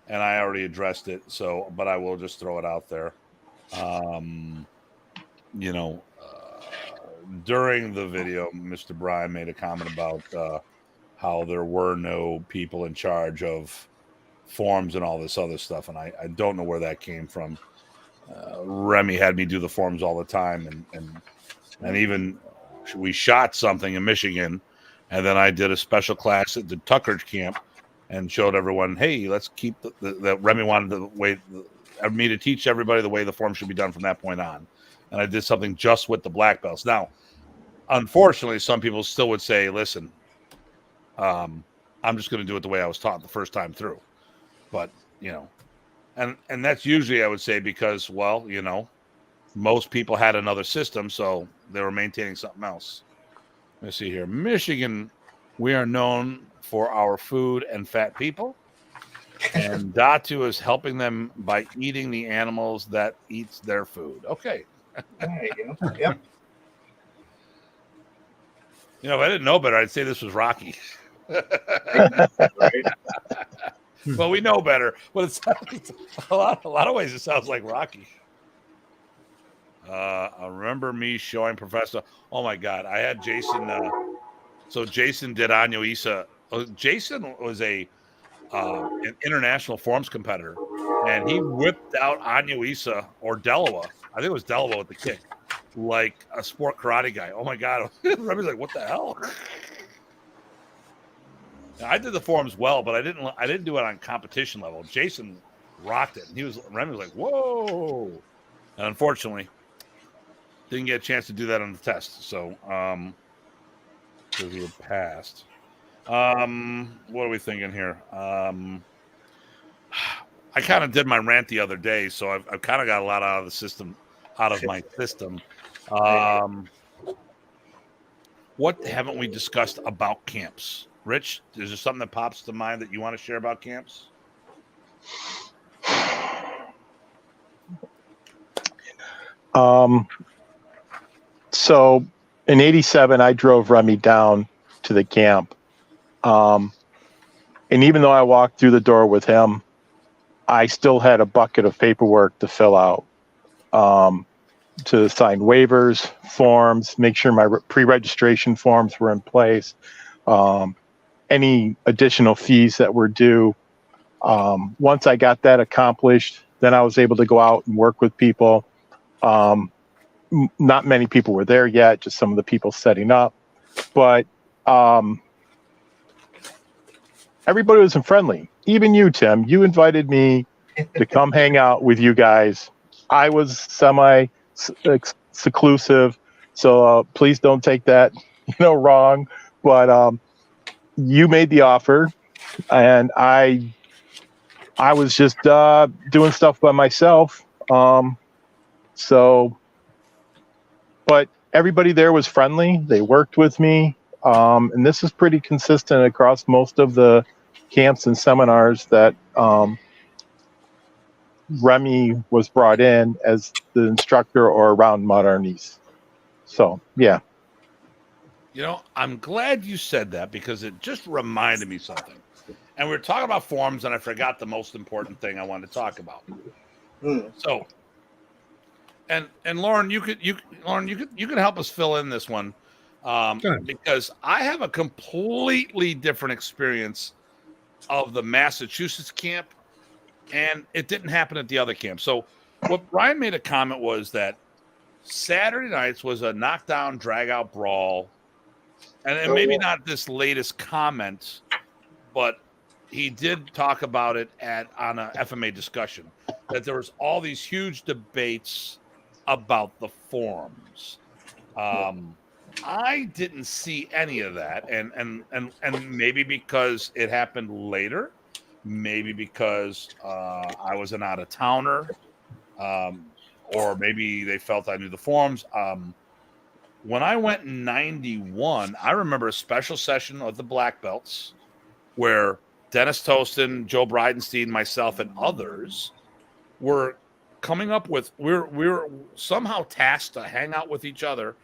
and I already addressed it. So, but I will just throw it out there. During the video, Mr. Bryan made a comment about how there were no people in charge of forms and all this other stuff, and I don't know where that came from. Remy had me do the forms all the time, and even we shot something in Michigan, and then I did a special class at the Tucker's camp and showed everyone, hey, let's keep the Remy wanted me to teach everybody the way the form should be done from that point on, and I did something just with the black belts. Now, unfortunately, some people still would say, listen, I'm just going to do it the way I was taught the first time through. But, and that's usually, I would say, because, well, most people had another system, so they were maintaining something else. Let's see here. Michigan, we are known for our food and fat people. And Datu is helping them by eating the animals that eats their food. Okay. There you go. Yep. If I didn't know better, I'd say this was Rocky. Right. Well, we know better, but it's a lot of ways it sounds like Rocky. I remember me showing Professor. Oh my God, I had Jason. So Jason did Anyo Issa. Jason was an international forms competitor, and he whipped out Anyo Issa or Delawa. I think it was Delawa with the kick, like a sport karate guy. Oh my God, Remy's like, what the hell? I did the forums well, but I didn't do it on competition level. Jason rocked it, and Remy was like, "Whoa!" And unfortunately, didn't get a chance to do that on the test. So, because he had passed. What are we thinking here? I kind of did my rant the other day, so I've kind of got a lot out of my system. What haven't we discussed about camps? Rich, is there something that pops to mind that you want to share about camps? So in '87, I drove Remy down to the camp. And even though I walked through the door with him, I still had a bucket of paperwork to fill out, to sign waivers, forms, make sure my pre-registration forms were in place, any additional fees that were due. Once I got that accomplished, then I was able to go out and work with people. Not many people were there yet, just some of the people setting up. But everybody was friendly. Even you, Tim, you invited me to come hang out with you guys. I was semi-seclusive, so please don't take that wrong. But you made the offer, and I was just doing stuff by myself. But everybody there was friendly. They worked with me. And this is pretty consistent across most of the camps and seminars that Remy was brought in as the instructor or around Modern Arnis. So, yeah. I'm glad you said that because it just reminded me something. And we were talking about forms, and I forgot the most important thing I wanted to talk about. So, and Lauren, you could help us fill in this one, because I have a completely different experience of the Massachusetts camp, and it didn't happen at the other camp. So, what Brian made a comment was that Saturday nights was a knockdown, drag-out brawl, and maybe not this latest comment, but he did talk about it on a FMA discussion, that there was all these huge debates about the forms. I didn't see any of that, and maybe because it happened later, maybe because I was an out-of-towner, or maybe they felt I knew the forms. When I went in '91, I remember a special session of the Black Belts where Dennis Tostin, Joe Bridenstine, myself, and others were coming up with, we were somehow tasked to hang out with each other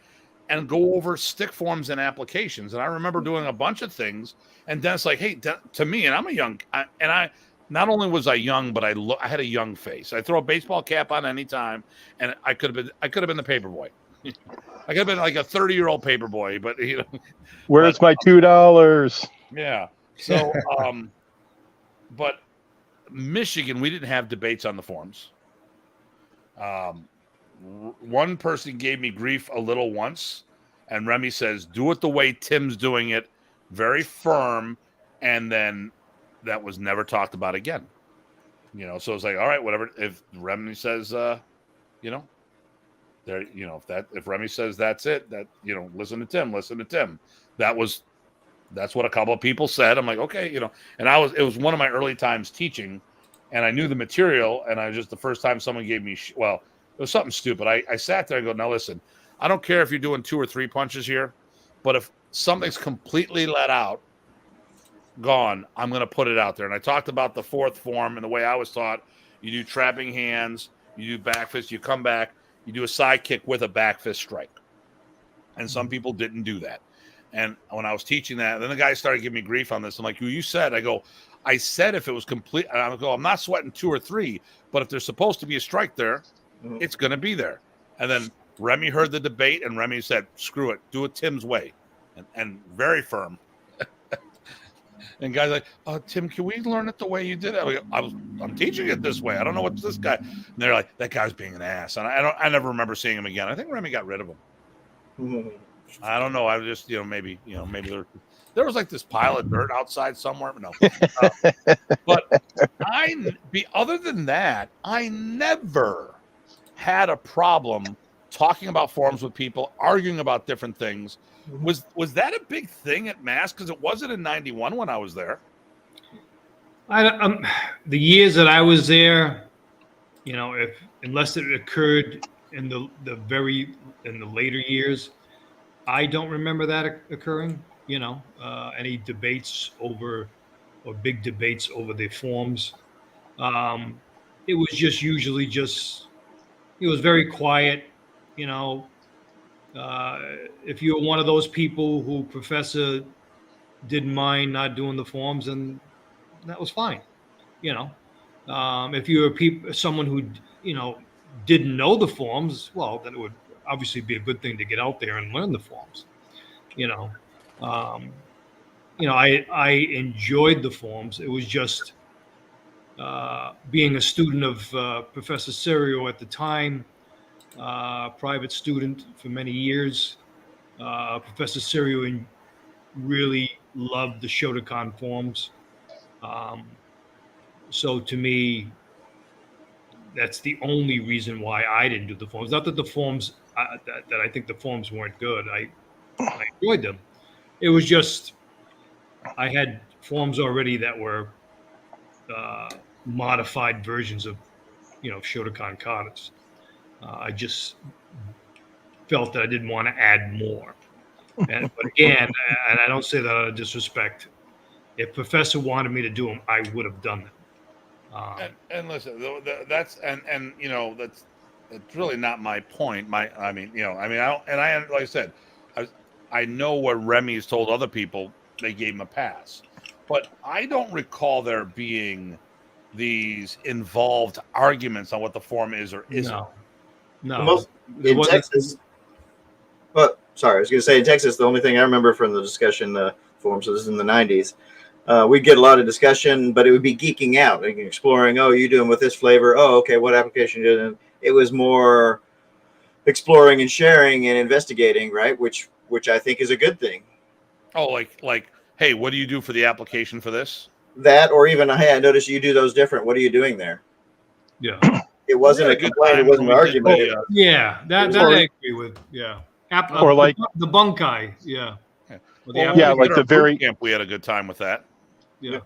and go over stick forms and applications. And I remember doing a bunch of things, and Dennis like, hey, to me, and I'm not only was I young, but I had a young face. I throw a baseball cap on anytime, and I could have been the paper boy. I could have been like a 30-year-old paper boy, but where's my $2? Yeah. So, but Michigan, we didn't have debates on the forms. One person gave me grief a little once, and Remy says, do it the way Tim's doing it, very firm, and then that was never talked about again. So it's like, all right, whatever. If Remy says, if Remy says that's it, that listen to Tim. That's what a couple of people said. I'm like, okay, and it was one of my early times teaching, and I knew the material, and the first time someone gave me, it was something stupid. I sat there and go, now listen, I don't care if you're doing 2 or 3 punches here, but if something's completely let out, gone, I'm going to put it out there. And I talked about the fourth form, and the way I was taught, you do trapping hands, you do back fist, you come back, you do a side kick with a back fist strike. And some people didn't do that. And when I was teaching that, then the guy started giving me grief on this. I'm like, you said, I said if it was complete, and I'm not sweating 2 or 3, but if there's supposed to be a strike there, it's going to be there. And then Remy heard the debate, and Remy said, screw it, do it Tim's way. And very firm. And guys like, Tim, can we learn it the way you did it? I'm teaching it this way. I don't know what's this guy. And they're like, that guy's being an ass. And I never remember seeing him again. I think Remy got rid of him. I don't know. I just, maybe, maybe there was like this pile of dirt outside somewhere. No, but other than that, I never had a problem talking about forms with people, arguing about different things. Was that a big thing at Mass? Because it wasn't in '91 when I was there. The years that I was there, unless it occurred in the later years, I don't remember that occurring. Any debates over or big debates over the forms. It was just usually it was very quiet. You know, if you were one of those people who professor didn't mind not doing the forms, and that was fine. If you were someone who didn't know the forms, well, then it would obviously be a good thing to get out there and learn the forms. Um, I enjoyed the forms. It was just being a student of Professor Serio at the time, private student for many years. Professor Serio really loved the Shotokan forms. So to me, that's the only reason why I didn't do the forms. Not that the forms that I think the forms weren't good. I enjoyed them. It was just I had forms already that were modified versions of Shotokan katas. I just felt that I didn't want to add more. But again, and I don't say that out of disrespect. If Professor wanted me to do them, I would have done them. And listen, that's that's really not my point. I don't, and I like I said, I know what Remy's told other people they gave him a pass, but I don't recall there being these involved arguments on what the form is or isn't. No. In Texas. Well, sorry, I was going to say in Texas, the only thing I remember from the discussion forums was in the '90s. We'd get a lot of discussion, but it would be geeking out and exploring. Oh, you doing with this flavor? Oh, okay. What application you doing? It was more exploring and sharing and investigating, right? Which I think is a good thing. Oh, like, hey, what do you do for the application for this? That, or even, hey, I noticed you do those different. What are you doing there? Yeah. It wasn't a complaint. It wasn't an argument. That I agree with. Yeah. Or like the bunkai. Yeah. Like the very camp, we had a good time with that. Yeah.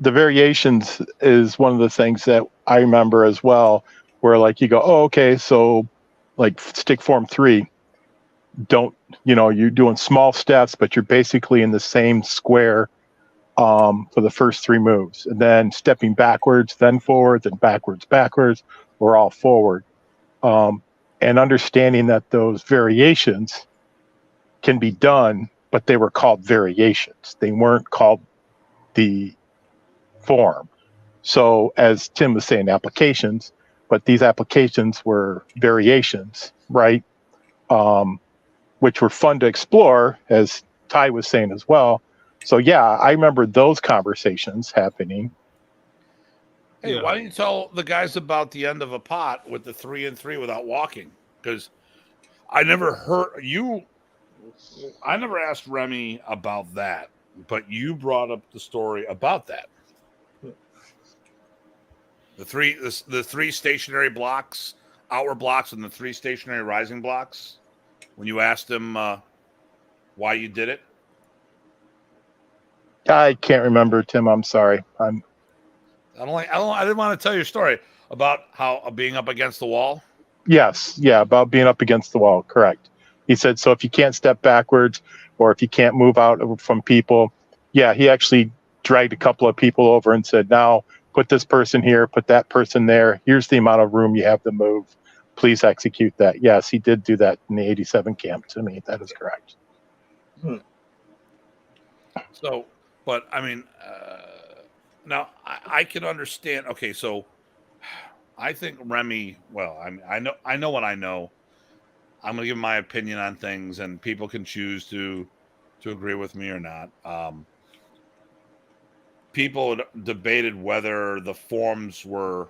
The variations is one of the things that I remember as well, where like you go, oh, okay, so like stick form 3, you're doing small steps, but you're basically in the same square for the first 3 moves, and then stepping backwards, then forward, then backwards, or all forward, and understanding that those variations can be done, but they were called variations. They weren't called the form. So as Tim was saying, applications, but these applications were variations, right? Which were fun to explore, as Ty was saying as well. So yeah, I remember those conversations happening. Hey, why don't you tell the guys about the end of a pot with the 3 and 3 without walking? Because I never heard you. I never asked Remy about that, but you brought up the story about that. The three stationary blocks, outward blocks, and the 3 stationary rising blocks. When you asked him why you did it, I can't remember, Tim. I'm sorry. I didn't want to tell your story about how being up against the wall. Yes, yeah, about being up against the wall. Correct. He said, so if you can't step backwards or if you can't move out from people, yeah, he actually dragged a couple of people over and said, now put this person here, put that person there. Here's the amount of room you have to move. Please execute that. Yes, he did do that in the 87 camp to me. That is correct. So, but I mean, now I can understand. Okay, so I think Remy, well, I know what I know. I'm going to give my opinion on things, and people can choose to agree with me or not. People debated whether the forms were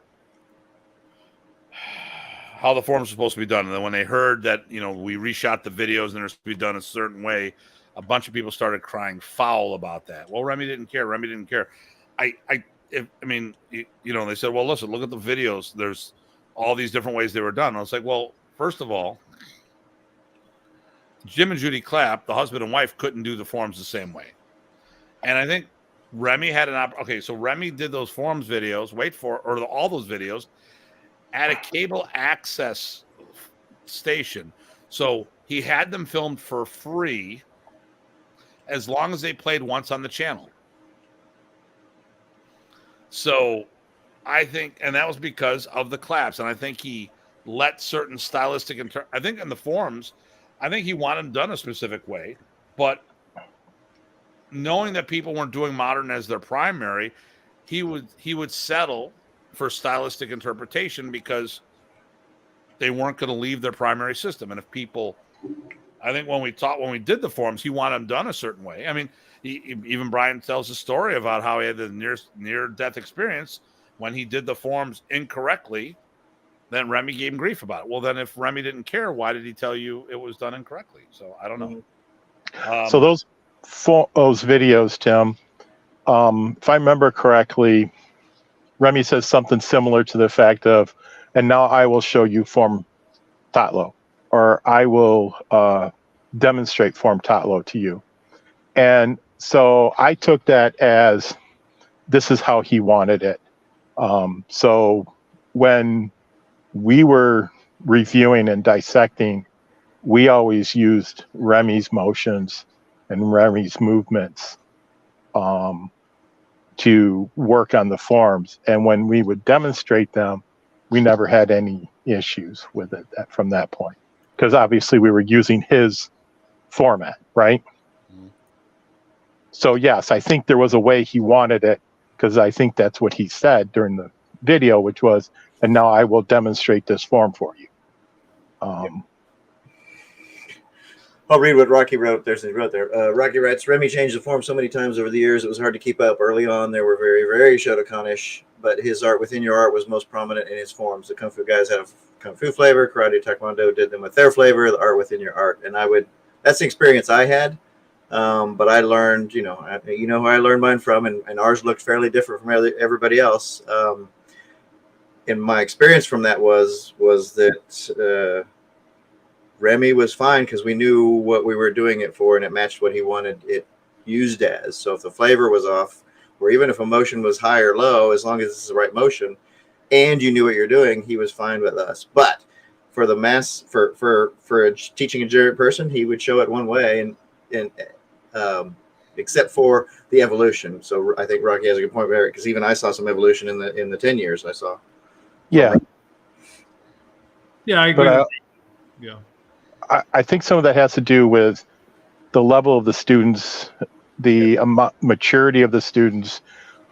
how the forms were supposed to be done. And then when they heard that, we reshot the videos and they're supposed to be done a certain way, a bunch of people started crying foul about that. Well, Remy didn't care. Remy didn't care. They said, well, listen, look at the videos. There's all these different ways they were done. And I was like, well, first of all, Jim and Judy Clapp, the husband and wife, couldn't do the forms the same way. And I think Remy had so Remy did those forms videos, all those videos at a cable access station. So he had them filmed for free as long as they played once on the channel. So I think, and that was because of the claps. And I think he let certain stylistic, I think in the forums, I think he wanted them done a specific way, but knowing that people weren't doing modern as their primary, he would settle for stylistic interpretation because they weren't going to leave their primary system. And if people, I think when we did the forums, he wanted them done a certain way. I mean, even Brian tells a story about how he had the near-death experience when he did the forms incorrectly. Then Remy gave him grief about it. Well, then if Remy didn't care, why did he tell you it was done incorrectly? So I don't know. So those videos, Tim, if I remember correctly, Remy says something similar to the fact of, and now I will show you form Tatlo, or I will demonstrate form Tatlo to you. And so I took that as this is how he wanted it. So when we were reviewing and dissecting, we always used Remy's motions and Remy's movements to work on the forms. And when we would demonstrate them, we never had any issues with it from that point. Because obviously we were using his format, right? Mm-hmm. So yes, I think there was a way he wanted it, because I think that's what he said during the video, which was, and now I will demonstrate this form for you. I'll read what Rocky wrote. Rocky writes, Remy changed the form so many times over the years, it was hard to keep up. Early on, they were very, very Shotokan-ish, but his art within your art was most prominent in his forms. The Kung Fu guys had a Kung Fu flavor. Karate Taekwondo did them with their flavor, the art within your art. And that's the experience I had. But I learned, who I learned mine from, and ours looked fairly different from everybody else. And my experience from that was that Remy was fine because we knew what we were doing it for, and it matched what he wanted it used as. So if the flavor was off, or even if a motion was high or low, as long as it's the right motion, and you knew what you're doing, he was fine with us. But for the teaching a junior person, he would show it one way, and except for the evolution. So I think Rocky has a good point there, because even I saw some evolution in the 10 years I saw. Yeah. Yeah, I agree. But yeah. I think some of that has to do with the level of the students, the maturity of the students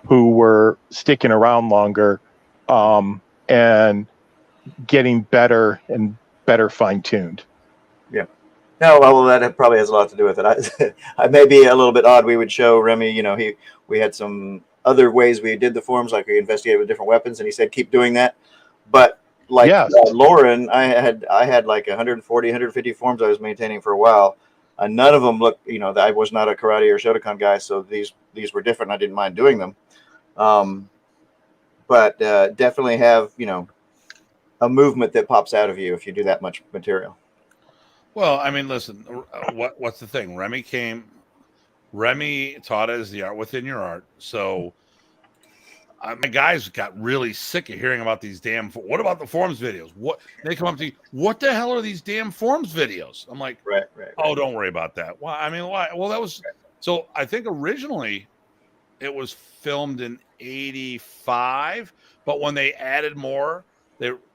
who were sticking around longer, and getting better and better fine-tuned. Yeah. No, well, that probably has a lot to do with it. I may be a little bit odd. We would show Remy, we had some other ways we did the forms, like we investigated with different weapons, and he said, keep doing that. But like yes. Lauren, I had like 140, 150 forms I was maintaining for a while. None of them looked, I was not a karate or Shotokan guy, so these were different. I didn't mind doing them. But definitely have, a movement that pops out of you if you do that much material. Well, I mean, listen, what's the thing? Remy taught us the art within your art. So my guys got really sick of hearing about these damn. What about the forms videos? What they come up to you? What the hell are these damn forms videos? I'm like, right. Oh, don't worry about that. Well, I mean, why? Well, that was so. I think originally it was filmed in '85, but when they added more,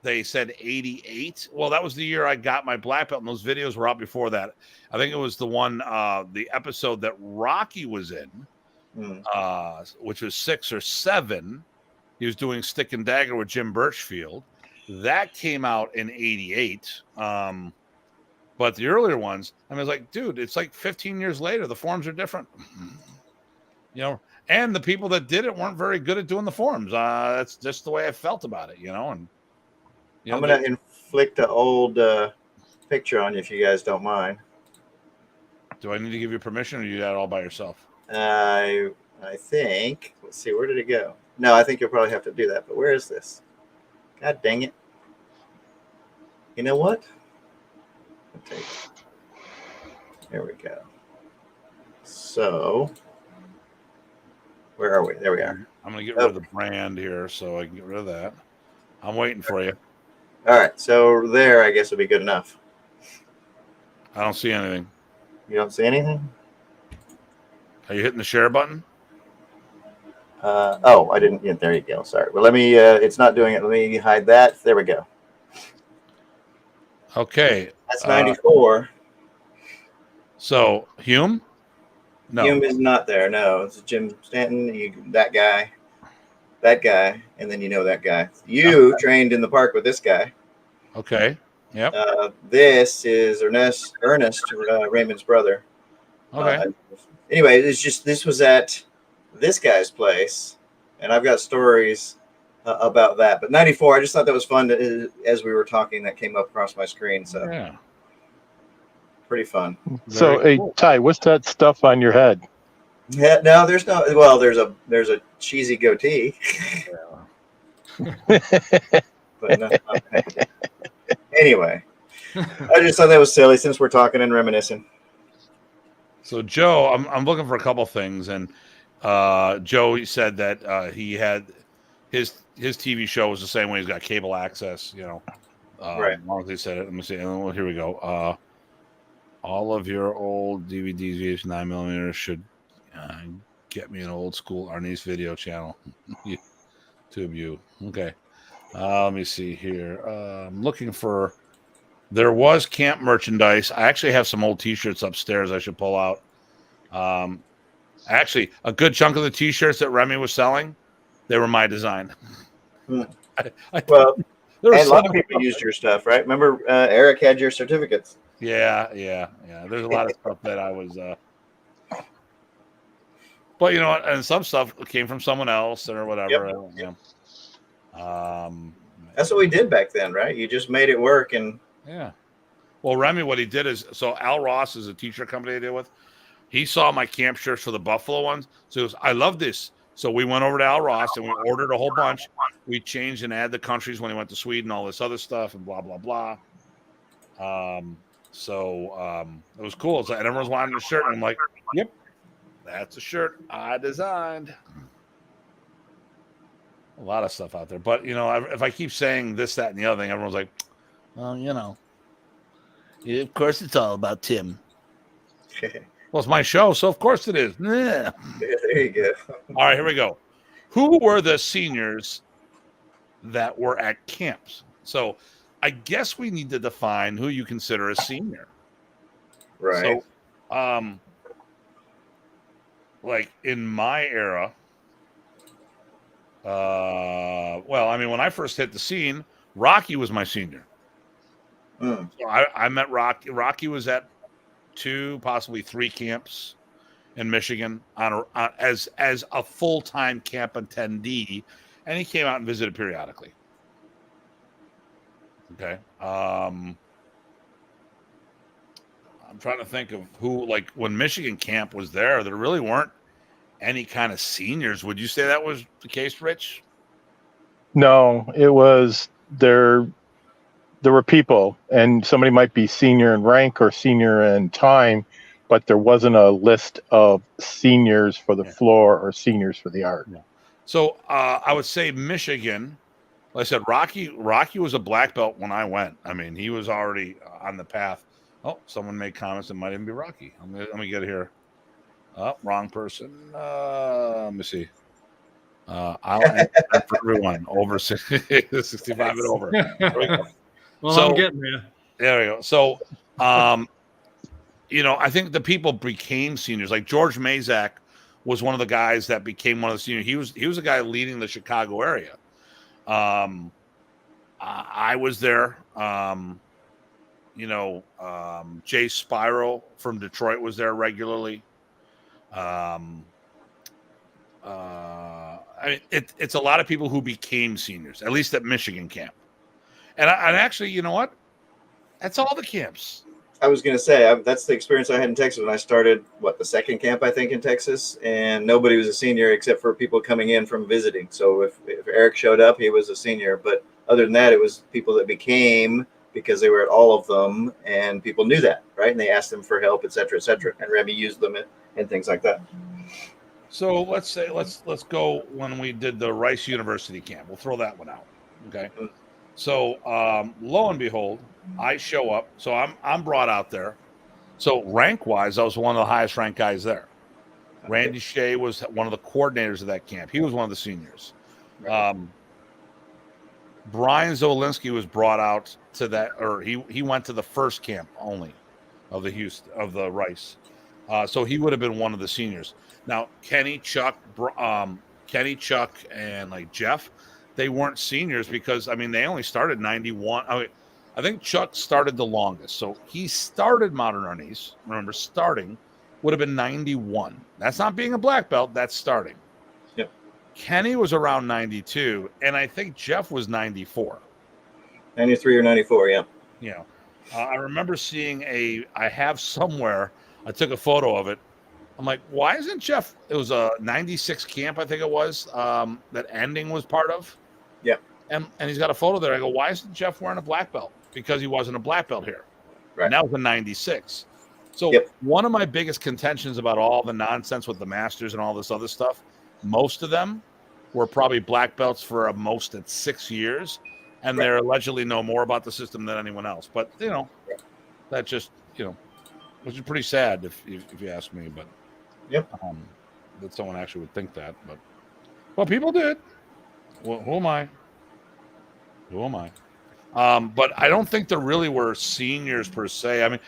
they said '88. Well, that was the year I got my black belt, and those videos were out before that. I think it was the one, the episode that Rocky was in. Which was 6 or 7. He was doing Stick and Dagger with Jim Birchfield. That came out in '88. But the earlier ones, I was like, dude, it's like 15 years later. The forms are different. And the people that did it weren't very good at doing the forms. That's just the way I felt about it, And I'm going to flick the old picture on you if you guys don't mind. Do I need to give you permission, or you got it all by yourself? I think. Let's see. Where did it go? No, I think you'll probably have to do that. But where is this? God dang it! You know what? There we go. So, where are we? There we are. I'm going to get rid of the brand here so I can get rid of that. I'm waiting for you. All right. So there, I guess, would be good enough. I don't see anything. You don't see anything? Are you hitting the share button? Oh, I didn't. Yeah, there you go. Sorry. Well, let me. It's not doing it. Let me hide that. There we go. Okay. That's 94. So, Hume? No. Hume is not there. No, it's Jim Stanton. That guy, and then that guy. You trained in the park with this guy. Okay. Yep. This is Ernest Raymond's brother. Okay. Anyway, it's just this was at this guy's place, and I've got stories about that. But 94, I just thought that was fun as we were talking. That came up across my screen. So yeah. Pretty fun. So, hey, Ty, what's that stuff on your head? Yeah, no, there's no. Well, there's a cheesy goatee. But no, anyway, I just thought that was silly since we're talking and reminiscing. So, Joe, I'm looking for a couple things, and Joe said that he had his TV show was the same way. He's got cable access, Right. They said it. Let me see. Oh, here we go. All of your old DVDs, VH 9mm should get me an old school Arnis video channel. Tube you. Okay. Let me see here. I'm looking for. There was camp merchandise. I actually have some old T-shirts upstairs I should pull out. Actually, a good chunk of the T-shirts that Remy was selling, they were my design. Well, and a lot of people used your stuff, right? Remember, Eric had your certificates. Yeah. There's a lot of stuff that I was. But and some stuff came from someone else or whatever. Yep. That's what we did back then, right? You just made it work, and yeah. Well, Remy, what he did is, so Al Ross is a t-shirt company I deal with. He saw my camp shirts for the Buffalo ones, so he goes, "I love this." So we went over to Al Ross and we ordered a whole bunch. We changed and added the countries when he went to Sweden, all this other stuff, and blah blah blah. So it was cool. So, and everyone's wanting a shirt, and I'm like, "Yep, that's a shirt I designed." A lot of stuff out there, but if I keep saying this, that, and the other thing, everyone's like, "Well, yeah, of course it's all about Tim." Well, it's my show, so of course it is. Yeah. There you go. All right, here we go. Who were the seniors that were at camps? So I guess we need to define who you consider a senior. Right. So, like in my era, when I first hit the scene, Rocky was my senior. So I met Rocky. Rocky was at 2, possibly 3 camps in Michigan as a full-time camp attendee, and he came out and visited periodically. Okay. I'm trying to think of who, like when Michigan camp was there really weren't any kind of seniors. Would you say that was the case, Rich? No, it was there were people, and somebody might be senior in rank or senior in time, but there wasn't a list of seniors for the floor or seniors for the art. Yeah. So I would say Michigan, like I said, Rocky was a black belt when I went. I mean, he was already on the path. Oh, someone made comments that might even be Rocky. Let me get here. Oh, wrong person. Let me see. I'll enter for everyone over 65 and over. There we go. Well, I'm getting there. There we go. So, I think the people became seniors. Like George Mazak was one of the guys that became one of the seniors. He was a guy leading the Chicago area. I was there. Jay Spiro from Detroit was there regularly. It's a lot of people who became seniors, at least at Michigan camp. And actually, you know what? That's all the camps. I was going to say, that's the experience I had in Texas when I started, the second camp, I think, in Texas. And nobody was a senior except for people coming in from visiting. So if Eric showed up, he was a senior. But other than that, it was people that became because they were at all of them. And people knew that, right? And they asked them for help, et cetera, et cetera. And Remy used them and things like that. So let's go when we did the Rice University camp. We'll throw that one out. Okay. So lo and behold, I show up. So I'm brought out there. So rank wise, I was one of the highest ranked guys there. Randy Shea was one of the coordinators of that camp. He was one of the seniors. Brian Zolinsky was brought out to that, or he went to the first camp only of the Rice. So he would have been one of the seniors. Now Kenny, Chuck, and like Jeff, they weren't seniors because they only started 91. I think Chuck started the longest. So he started Modern Arnis. Remember, starting would have been 91. That's not being a black belt. That's starting. Yep. Kenny was around 92, and I think Jeff was 94. 93 or 94, yeah. Yeah. I remember seeing I took a photo of it. I'm like, why isn't Jeff? It was a 96 camp, I think it was, that Ending was part of. Yeah. And he's got a photo there. I go, why isn't Jeff wearing a black belt? Because he wasn't a black belt here. Right. And that was a 96. So one of my biggest contentions about all the nonsense with the Masters and all this other stuff, most of them were probably black belts for a most at 6 years. And they're allegedly know more about the system than anyone else. But, that just, which is pretty sad if you ask me. But that someone actually would think that. But people did. Well, who am I? But I don't think there really were seniors per se.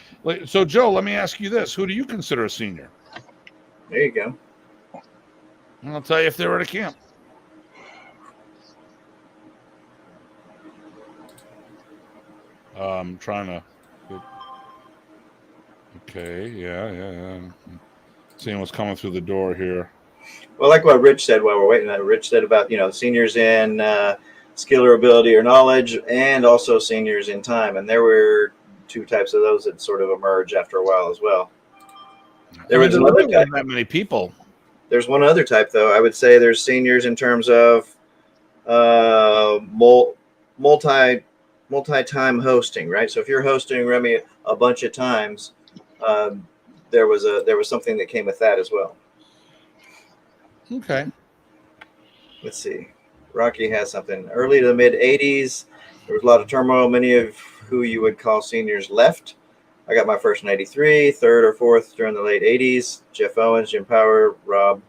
So Joe, let me ask you this: who do you consider a senior? There you go. And I'll tell you if they were at a camp. I'm trying to. Okay, yeah. Seeing what's coming through the door here. Well, like what Rich said while we're waiting, Rich said about seniors in skill or ability or knowledge, and also seniors in time, and there were two types of those that sort of emerged after a while as well. There was another type. That many people. There's one other type, though. I would say there's seniors in terms of multi-time hosting, right? So if you're hosting Remy a bunch of times, there was something that came with that as well. Okay. Let's see. Rocky has something. Early to the mid 80s, there was a lot of turmoil. Many of who you would call seniors left. I got my first in 83, third or fourth during the late 80s. Jeff Owens, Jim Power, Rob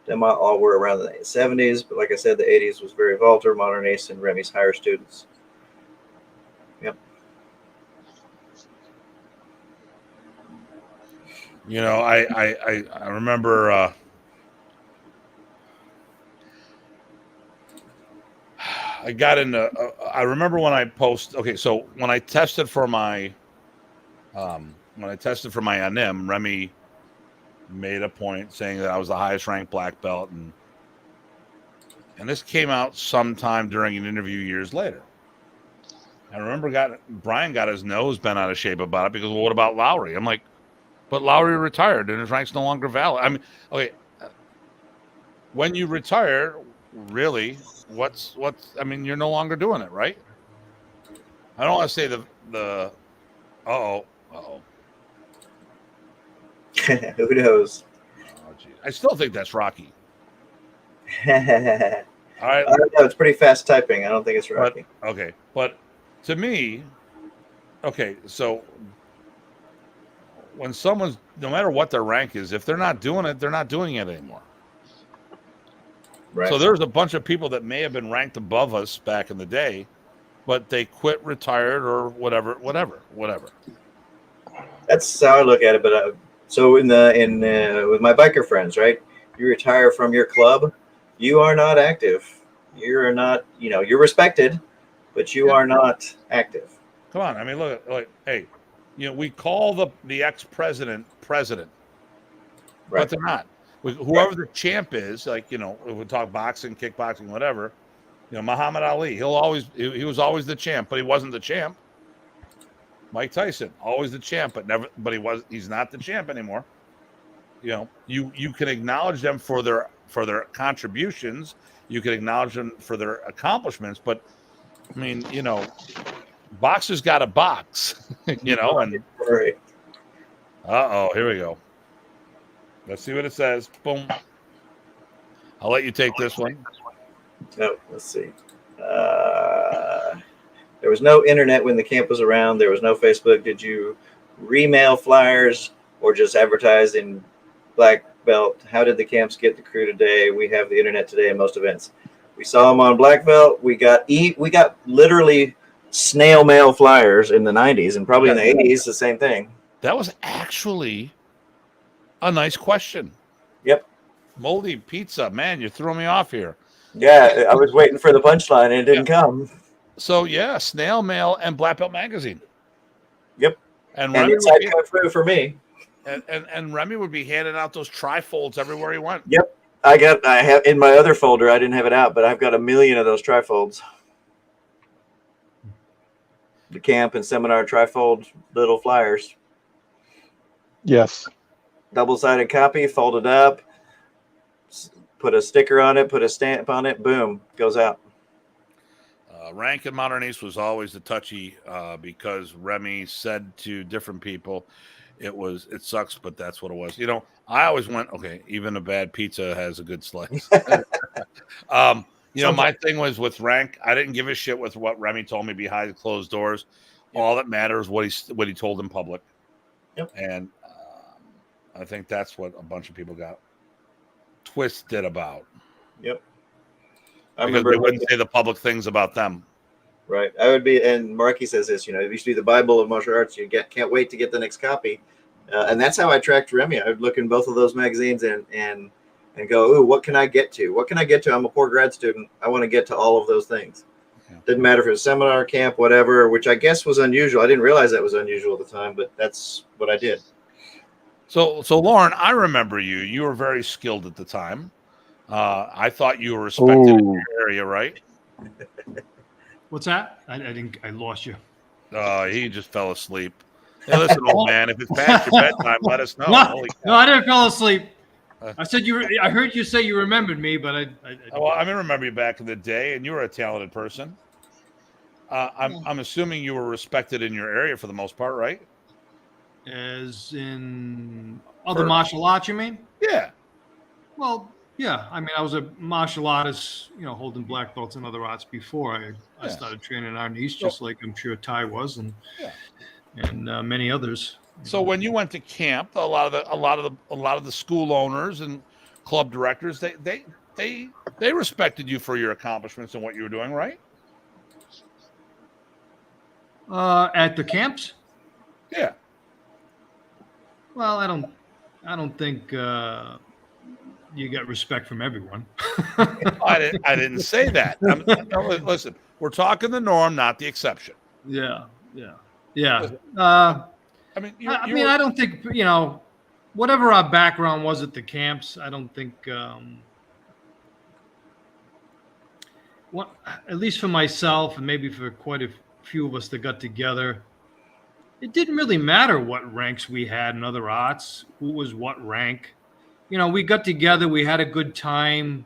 Demott, all were around the 70s. But like I said, the 80s was very volatile. Modern Arnis and Remy's higher students. Yep. I remember I got into I remember when I so when I tested for my NM, Remy made a point saying that I was the highest ranked black belt, and this came out sometime during an interview years later. I remember Brian got his nose bent out of shape about it because, well, what about Lowry? I'm like, but Lowry retired and his rank's no longer valid. When you retire, really, you're no longer doing it, right? I don't want to say the Who knows? Oh, geez. I still think that's Rocky. All right. I don't know. It's pretty fast typing. I don't think it's Rocky. But to me, so when someone's, no matter what their rank is, if they're not doing it, they're not doing it anymore. Right. So there's a bunch of people that may have been ranked above us back in the day, but they quit, retired, or whatever. That's how I look at it. But so with my biker friends, right? You retire from your club, you are not active. You're not, you're respected, but you are not active. Come on, look, hey, we call the ex-president president, right? But they're not. Whoever the champ is, we talk boxing, kickboxing, whatever, Muhammad Ali, he was always the champ, but he wasn't the champ. Mike Tyson, always the champ, but he's not the champ anymore. You can acknowledge them for their contributions. You can acknowledge them for their accomplishments, but I mean, boxers got a box, and Right. here we go. Let's see what it says. Boom. I'll let you take this one. Oh, let's see. There was no internet when the camp was around. There was no Facebook. Did you remail flyers or just advertise in black belt? How did the camps get the crew today? We have the internet today in most events. We saw them on black belt. We got literally snail mail flyers in the 90s, and probably in the 80s the same thing. That was actually a nice question. Yep. Moldy pizza, man, you're throwing me off here. Yeah, I was waiting for the punchline and it didn't come. So yeah, snail mail and Black Belt magazine. Yep. And Remy inside kung fu for me. And Remy would be handing out those trifolds everywhere he went. Yep. I have in my other folder. I didn't have it out, but I've got 1 million of those trifolds. The camp and seminar trifold little flyers. Yes. Double-sided copy, folded up, put a sticker on it, put a stamp on it, boom, goes out. Rank in Modern Arnis was always the touchy because Remy said to different people, it sucks, but that's what it was. I always went, okay, even a bad pizza has a good slice. My thing was with Rank, I didn't give a shit with what Remy told me behind closed doors. Yep. All that matters what he told in public. Yep. And I think that's what a bunch of people got twisted about. Yep. Because they wouldn't say the public things about them. Right. I would be, and Marky says this, it used to be the Bible of martial arts. Can't wait to get the next copy. And that's how I tracked Remy. I would look in both of those magazines and go, ooh, what can I get to? What can I get to? I'm a poor grad student. I want to get to all of those things. Yeah. Didn't matter if it was seminar, camp, whatever, which I guess was unusual. I didn't realize that was unusual at the time, but that's what I did. So Lorne, I remember you. You were very skilled at the time. I thought you were respected in your area, right? What's that? I lost you. He just fell asleep. Hey, listen, old man, if it's past your bedtime, let us know. No, I didn't fall asleep. I said I heard you say you remembered me, but I remember you back in the day, and you were a talented person. I'm assuming you were respected in your area for the most part, right? As in other martial arts, you mean? Yeah. Well, yeah. I mean, I was a martial artist, holding black belts in other arts before I started training Arnis, just like I'm sure Ty was, and many others. So when you went to camp, a lot of the school owners and club directors, they respected you for your accomplishments and what you were doing, right? At the camps? Yeah. Well, I don't think you get respect from everyone. I didn't say that. Listen, we're talking the norm, not the exception. Yeah. I don't think whatever our background was at the camps. I don't think at least for myself and maybe for quite a few of us that got together. It didn't really matter what ranks we had in other arts, who was what rank. We got together, we had a good time.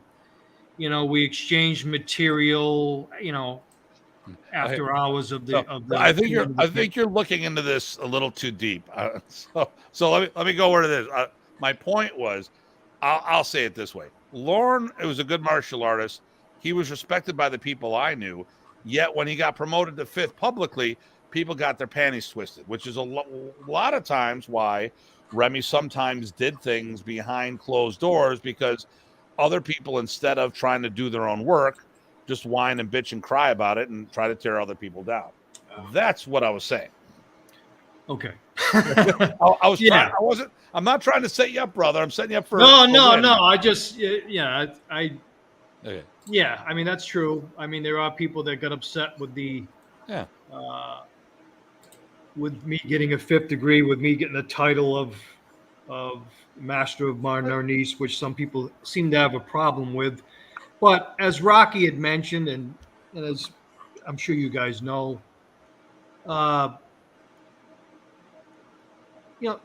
We exchanged material, after hours of the. I think you're looking into this a little too deep. So let me go where it is. My point was, I'll say it this way: Lorne, it was a good martial artist. He was respected by the people I knew. Yet when he got promoted to 5th publicly, people got their panties twisted, which is a lot of times why Remy sometimes did things behind closed doors, because other people, instead of trying to do their own work, just whine and bitch and cry about it and try to tear other people down. That's what I was saying. Okay. I'm not trying to set you up, brother. I'm setting you up for. No. I just, Okay. Yeah, I mean, that's true. I mean, there are people that got upset with with me getting a 5th degree, with me getting the title of Master of Modern Arnis, which some people seem to have a problem with. But as Rocky had mentioned, and as I'm sure you guys know,